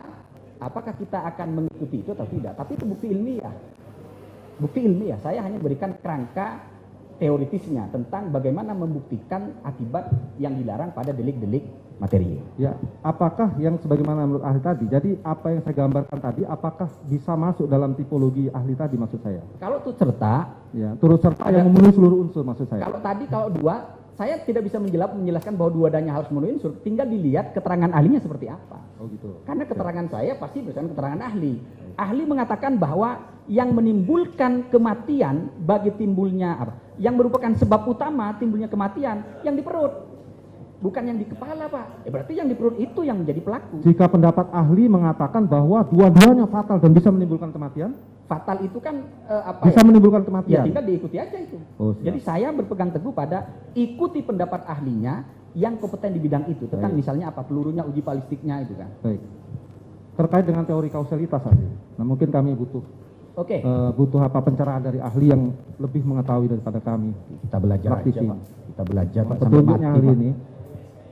apakah kita akan mengikuti itu atau tidak. Tapi itu bukti ilmiah. Bukti ilmiah, saya hanya berikan kerangka teoritisnya tentang bagaimana membuktikan akibat yang dilarang pada delik-delik material. Ya, apakah yang sebagaimana menurut ahli tadi, jadi apa yang saya gambarkan tadi, apakah bisa masuk dalam tipologi ahli tadi maksud saya? Kalau turut serta, ya, turut serta yang memenuhi seluruh unsur maksud saya. Kalau 2, saya tidak bisa menjelaskan bahwa 2-duanya harus memenuhi unsur, tinggal dilihat keterangan ahlinya seperti apa. Oh gitu. Karena keterangan saya pasti berdasarkan keterangan ahli. Ahli mengatakan bahwa yang menimbulkan kematian bagi timbulnya apa? Yang merupakan sebab utama timbulnya kematian yang di perut. Bukan yang di kepala, Pak. Berarti yang di perut itu yang menjadi pelaku. Jika pendapat ahli mengatakan bahwa 2-duanya fatal dan bisa menimbulkan kematian? Fatal itu kan bisa menimbulkan kematian. Ya tinggal diikuti aja itu. Oh, jadi saya berpegang teguh pada ikuti pendapat ahlinya yang kompeten di bidang itu. Tentang misalnya apa pelurunya, uji balistiknya itu kan. Baik. Terkait dengan teori kausalitas ahli. Nah, mungkin kami butuh butuh apa pencerahan dari ahli yang lebih mengetahui daripada kami. Kita belajar aja, Pak. Kita belajar Pak, sampai petunjuknya mati, ahli Pak. ini.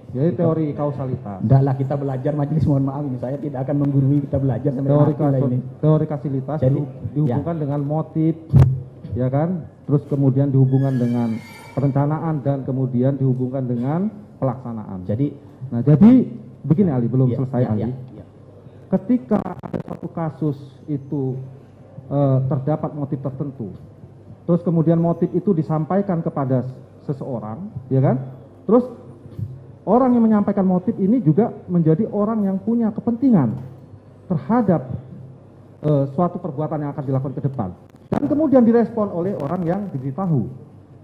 Jadi teori kausalitas. Udahlah kita belajar majelis, mohon maaf ini saya tidak akan menggurui, kita belajar sampai mati lah ini. Teori kausalitas Jadi, dihubungkan dengan motif, ya kan? Terus kemudian dihubungkan dengan perencanaan dan kemudian dihubungkan dengan pelaksanaan. Jadi begini ahli, belum selesai ahli. Ketika ada suatu kasus itu terdapat motif tertentu, terus kemudian motif itu disampaikan kepada seseorang, ya kan? Terus orang yang menyampaikan motif ini juga menjadi orang yang punya kepentingan terhadap suatu perbuatan yang akan dilakukan ke depan. Dan kemudian direspon oleh orang yang diberitahu,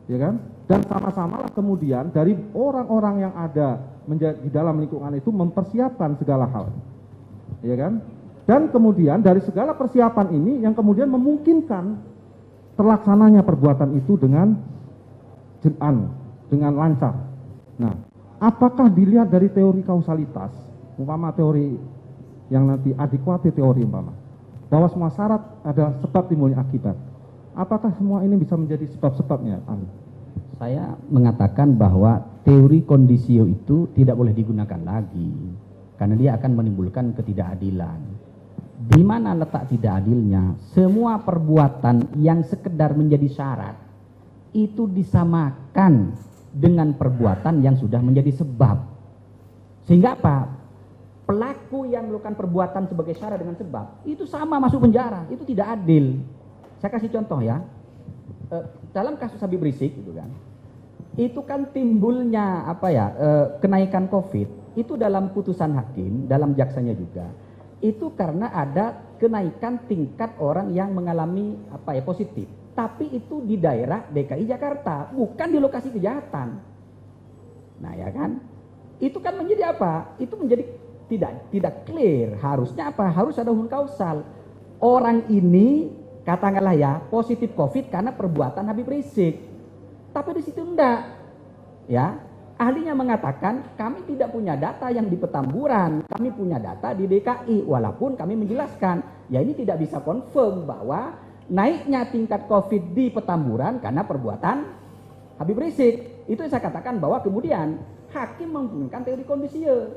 ya kan? Dan sama-sama kemudian dari orang-orang yang ada di dalam lingkungan itu mempersiapkan segala hal, ya kan? Dan kemudian dari segala persiapan ini yang kemudian memungkinkan terlaksananya perbuatan itu dengan lancar. Nah, apakah dilihat dari teori kausalitas, umpama teori yang nanti adekuati teori umpama, bahwa semua syarat adalah sebab timbulnya akibat. Apakah semua ini bisa menjadi sebab-sebabnya? Saya mengatakan bahwa teori kondisio itu tidak boleh digunakan lagi karena dia akan menimbulkan ketidakadilan. Di mana letak tidak adilnya? Semua perbuatan yang sekedar menjadi syarat itu disamakan dengan perbuatan yang sudah menjadi sebab. Sehingga apa? Pelaku yang melakukan perbuatan sebagai syarat dengan sebab itu sama masuk penjara. Itu tidak adil. Saya kasih contoh ya. Dalam kasus Habib Rizik itu kan, itu kan timbulnya kenaikan COVID itu dalam putusan hakim, dalam jaksanya juga. Itu karena ada kenaikan tingkat orang yang mengalami positif. Tapi itu di daerah DKI Jakarta, bukan di lokasi kejahatan. Nah ya kan, itu kan menjadi apa? Itu menjadi tidak clear. Harusnya apa? Harus ada hubungan kausal. Orang ini katakanlah ya positif COVID karena perbuatan Habib Rizik. Tapi di situ enggak. Ya, ahlinya mengatakan kami tidak punya data yang di Petamburan, kami punya data di DKI. Walaupun kami menjelaskan, ya ini tidak bisa confirm bahwa naiknya tingkat COVID di Petamburan karena perbuatan Habib Rizik. Itu yang saya katakan bahwa kemudian hakim menggunakan teori kondisio.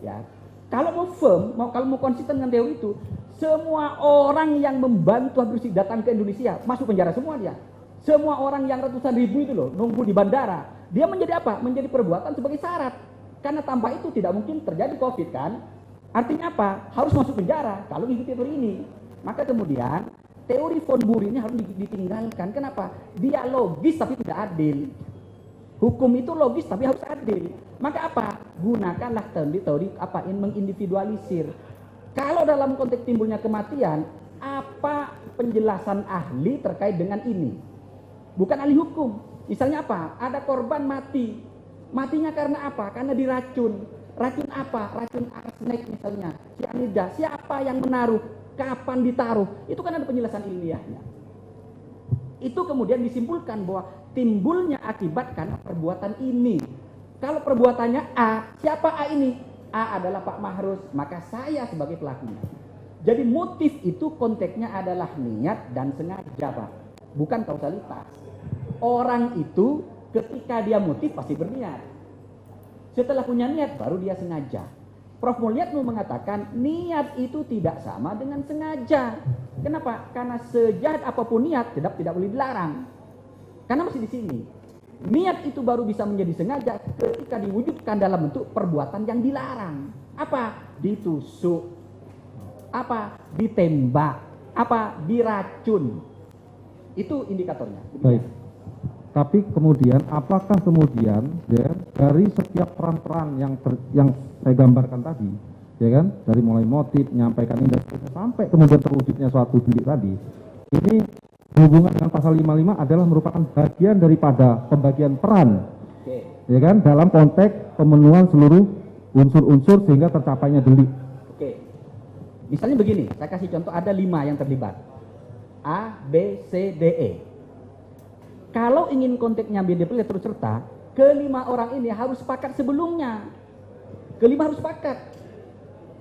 Ya, kalau mau firm, kalau mau konsisten dengan teori itu, semua orang yang membantu Habib Rizik datang ke Indonesia masuk penjara semua dia. Semua orang yang ratusan ribu itu loh nunggu di bandara, dia menjadi apa? Menjadi perbuatan sebagai syarat. Karena tanpa itu tidak mungkin terjadi COVID kan? Artinya apa? Harus masuk penjara kalau mengikuti teori ini. Maka kemudian teori von Bury ini harus ditinggalkan. Kenapa? Dia logis tapi tidak adil. Hukum itu logis tapi harus adil. Maka apa? Gunakanlah teori apa? Mengindividualisir. Kalau dalam konteks timbulnya kematian, apa penjelasan ahli terkait dengan ini? Bukan ahli hukum. Misalnya apa? Ada korban mati. Matinya karena apa? Karena diracun. Racun apa? Racun arsenik misalnya. Cyanida. Siapa yang menaruh? Kapan ditaruh? Itu kan ada penjelasan ilmiahnya. Itu kemudian disimpulkan bahwa timbulnya akibat karena perbuatan ini. Kalau perbuatannya A, siapa A ini? A adalah Pak Mahrus, maka saya sebagai pelakunya. Jadi motif itu konteksnya adalah niat dan sengaja, Pak. Bukan kausalitas. Orang itu ketika dia motif pasti berniat. Setelah punya niat baru dia sengaja. Prof. Mulyatno mengatakan niat itu tidak sama dengan sengaja. Kenapa? Karena sejahat apapun niat tidak boleh dilarang. Karena masih di sini. Niat itu baru bisa menjadi sengaja ketika diwujudkan dalam bentuk perbuatan yang dilarang. Apa? Ditusuk. Apa? Ditembak. Apa? Diracun. Itu indikatornya. Baik. Tapi kemudian apakah kemudian ya, dari setiap peran-peran yang saya gambarkan tadi, ya kan, dari mulai motif, menyampaikan ini sampai kemudian terwujudnya suatu delik tadi, ini berhubungan dengan pasal 55 adalah merupakan bagian daripada pembagian peran, ya kan, dalam konteks pemenuhan seluruh unsur-unsur sehingga tercapainya delik. Oke. Misalnya begini, saya kasih contoh ada 5 yang terlibat. A, B, C, D, E. Kalau ingin konteksnya BDPL terus serta, kelima orang ini harus sepakat sebelumnya. Kelima harus sepakat.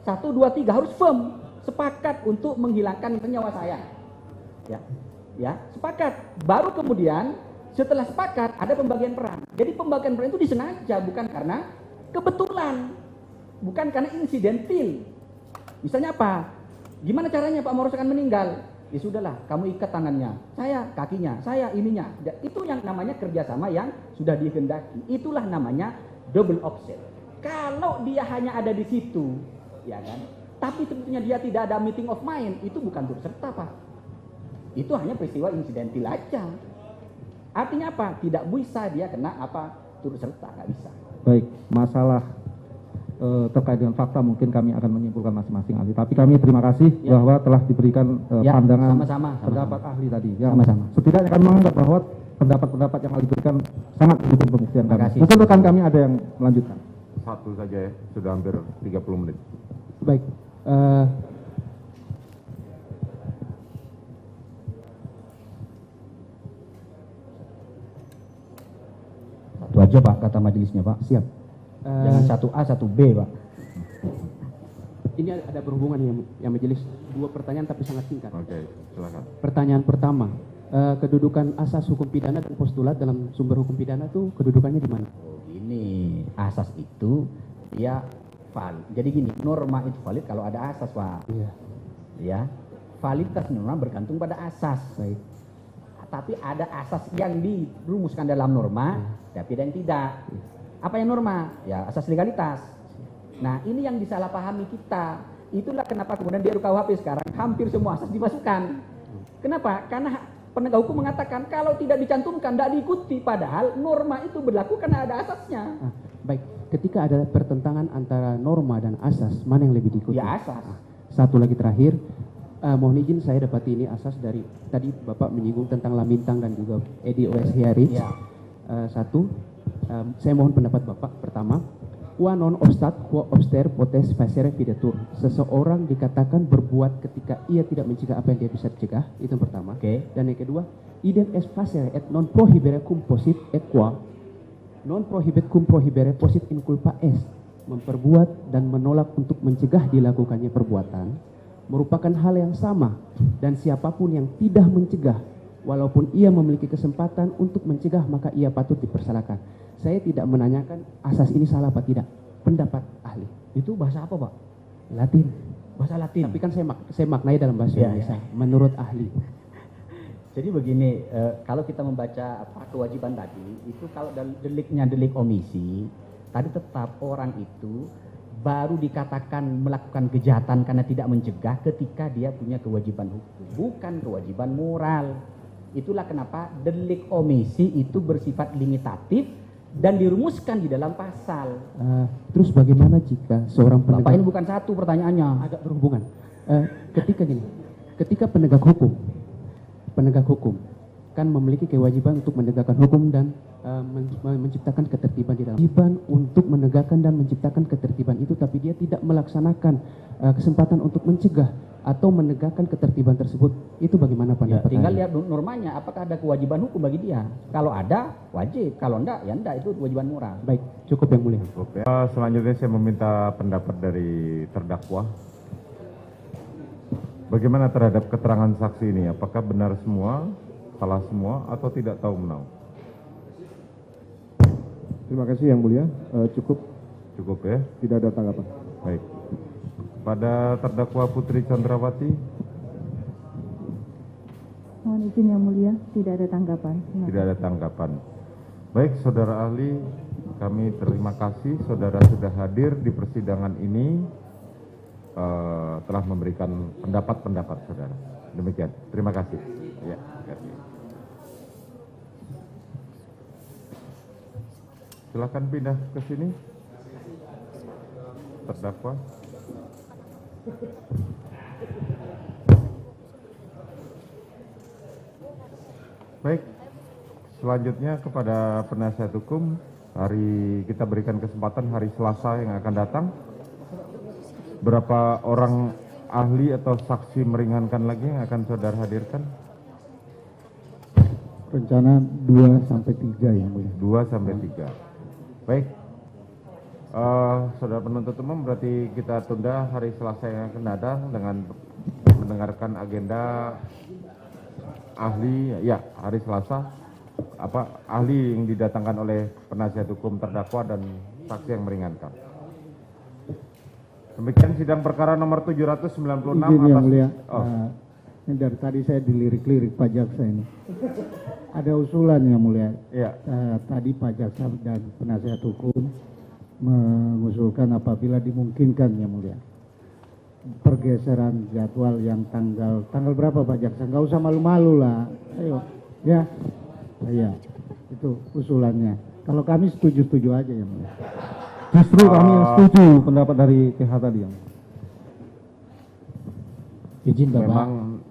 1, 2, 3 harus firm. Sepakat untuk menghilangkan nyawa saya. Ya, sepakat. Baru kemudian setelah sepakat ada pembagian peran. Jadi pembagian peran itu disengaja, bukan karena kebetulan. Bukan karena insidentil. Misalnya apa? Gimana caranya Pak Mahrus akan meninggal? Ya sudahlah, kamu ikat tangannya, saya kakinya, saya ininya. Itu yang namanya kerjasama yang sudah dikehendaki. Itulah namanya double offset. Kalau dia hanya ada di situ, ya kan? Tapi sebetulnya dia tidak ada meeting of mind, itu bukan turut serta, Pak. Itu hanya peristiwa insidental aja. Artinya apa? Tidak bisa dia kena apa turut serta, nggak bisa. Baik, masalah terkait dengan fakta mungkin kami akan menyimpulkan masing-masing ahli. Tapi kami terima kasih bahwa telah diberikan pandangan pendapat ahli tadi. Sama-sama. Setidaknya kami menganggap bahwa pendapat-pendapat yang ahli berikan sangat mendukung pembuktian kami. Mungkin rekan kami ada yang melanjutkan. Satu saja ya, sudah hampir 30 menit. Baik. Satu aja Pak, kata majelisnya Pak. Siap. Jangan 1A, 1B Pak. Ini ada berhubungan yang majelis. 2 pertanyaan tapi sangat singkat. Oke, silakan. Pertanyaan pertama, kedudukan asas hukum pidana dan postulat dalam sumber hukum pidana itu kedudukannya di mana? Oh gini, asas itu dia valid. Jadi gini, norma itu valid kalau ada asas Pak. Iya. Ya, validitas norma bergantung pada asas. Baik. Tapi ada asas yang dirumuskan dalam norma, tapi ada yang tidak. Apa yang norma? Ya asas legalitas. Nah ini yang disalahpahami kita. Itulah kenapa kemudian di RUKUHP sekarang hampir semua asas dimasukkan. Kenapa? Karena penegak hukum mengatakan kalau tidak dicantumkan, tidak diikuti. Padahal norma itu berlaku karena ada asasnya. Baik, ketika ada pertentangan antara norma dan asas, mana yang lebih diikuti? Ya asas. Satu lagi terakhir, mohon izin saya dapati ini asas dari tadi Bapak menyinggung tentang Lamintang dan juga EDOS Hiarich. Ya. Saya mohon pendapat Bapak. Pertama, qua non obstat quo obster potes facere videtur. Seseorang dikatakan berbuat ketika ia tidak mencegah apa yang dia bisa cegah. Itu yang pertama. Dan yang kedua, idem est facere et non prohibere cum posit et qua non prohibit cum prohibere posit in culpa est. Memperbuat dan menolak untuk mencegah dilakukannya perbuatan merupakan hal yang sama, dan siapapun yang tidak mencegah walaupun ia memiliki kesempatan untuk mencegah maka ia patut dipersalahkan. Saya tidak menanyakan asas ini salah apa tidak, pendapat ahli. Itu bahasa apa Pak? Latin. Bahasa Latin. Tapi kan saya maknai dalam bahasa Indonesia. Menurut ahli. Jadi begini, kalau kita membaca kewajiban tadi, itu kalau deliknya delik omisi, tadi tetap orang itu baru dikatakan melakukan kejahatan karena tidak mencegah ketika dia punya kewajiban hukum, bukan kewajiban moral. Itulah kenapa delik omisi itu bersifat limitatif dan dirumuskan di dalam pasal. Terus bagaimana jika seorang Bapak penegak ini bukan satu pertanyaannya. agak berhubungan? Ketika penegak hukum kan memiliki kewajiban untuk menegakkan hukum dan menciptakan ketertiban di dalam. Kewajiban untuk menegakkan dan menciptakan ketertiban itu, tapi dia tidak melaksanakan kesempatan untuk mencegah atau menegakkan ketertiban tersebut. Itu bagaimana Ya, pendapat tinggal Anda? lihat normanya, apakah ada kewajiban hukum bagi dia. Kalau ada, wajib. Kalau enggak, ya enggak, itu kewajiban moral. Baik, cukup yang mulia. Cukup ya. Selanjutnya saya meminta pendapat dari terdakwa. Bagaimana terhadap keterangan saksi ini? Apakah benar semua, salah semua, atau tidak tahu menau? Terima kasih Yang Mulia. Cukup, Cukup ya. tidak ada tanggapan. Baik. Pada terdakwa Putri Chandrawati, Mohon izin Yang Mulia, tidak ada tanggapan. tidak ada tanggapan. Baik, saudara ahli, kami terima kasih saudara sudah hadir di persidangan ini, telah memberikan pendapat-pendapat saudara. Demikian, terima kasih. Ya, terima kasih. Silakan pindah ke sini, terdakwa. Baik, selanjutnya kepada penasihat hukum, kita berikan kesempatan hari Selasa yang akan datang. Berapa orang ahli atau saksi meringankan lagi yang akan saudara hadirkan? Rencana 2 sampai 3 Yang Mulia. 2 sampai 3. Baik, saudara penuntut umum, berarti kita tunda hari Selasa yang akan datang dengan mendengarkan agenda ahli. Ya, hari Selasa ahli yang didatangkan oleh penasihat hukum terdakwa dan saksi yang meringankan. Demikian sidang perkara nomor 796 Izin Yang atas Mulia. Ini dari tadi saya dilirik-lirik Pak Jaksa ini. Ada usulan Yang Mulia. ya. Tadi Pak Jaksa dan penasihat hukum mengusulkan apabila dimungkinkan Yang Mulia, pergeseran jadwal yang tanggal berapa Pak Jaksa? Nggak usah malu-malu lah. Ayo, ya. Iya, itu usulannya. Kalau kami setuju-setuju aja Yang Mulia. Justru kami yang setuju pendapat dari TH tadi yang. Izin Bapak, Memang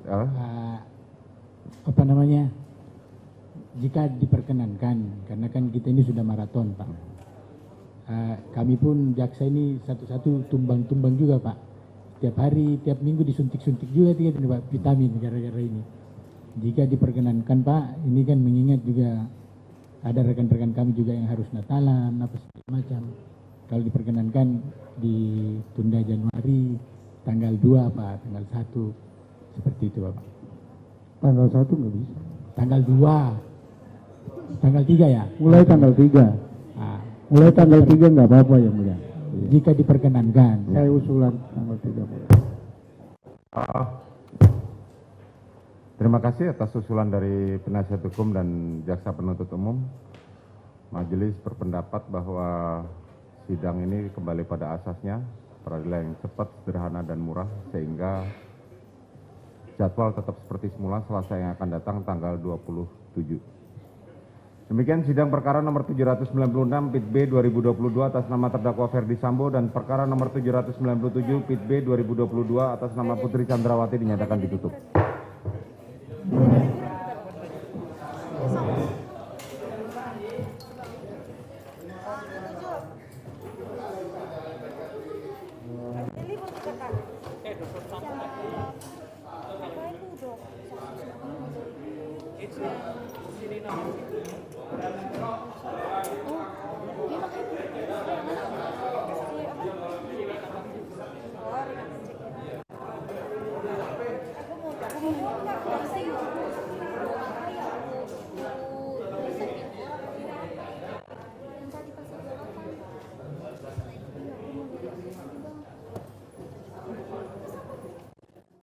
jika diperkenankan, karena kan kita ini sudah maraton Pak. Kami pun jaksa ini satu-satu tumbang-tumbang juga Pak. Tiap hari, tiap minggu disuntik-suntik juga Pak, vitamin gara-gara ini. Jika diperkenankan Pak, ini kan mengingat juga ada rekan-rekan kami juga yang harus Natalan, apa segala macam. Kalau diperkenankan ditunda Januari, tanggal 2 Pak, tanggal 1. Seperti itu Bapak. Tanggal 1 nggak bisa. Tanggal 2. Tanggal 3 ya? Mulai tanggal 3. Mulai tanggal 3 nggak apa-apa Yang Mulia. Jika diperkenankan. Saya usulan tanggal 3. Terima kasih atas usulan dari penasihat hukum dan jaksa penuntut umum. Majelis berpendapat bahwa sidang ini kembali pada asasnya, peradilan yang cepat, sederhana, dan murah, sehingga jadwal tetap seperti semula Selasa yang akan datang tanggal 27. Demikian sidang perkara nomor 796 PIT B 2022 atas nama terdakwa Ferdi Sambo dan perkara nomor 797 PIT B 2022 atas nama Putri Chandrawati dinyatakan ditutup. Sini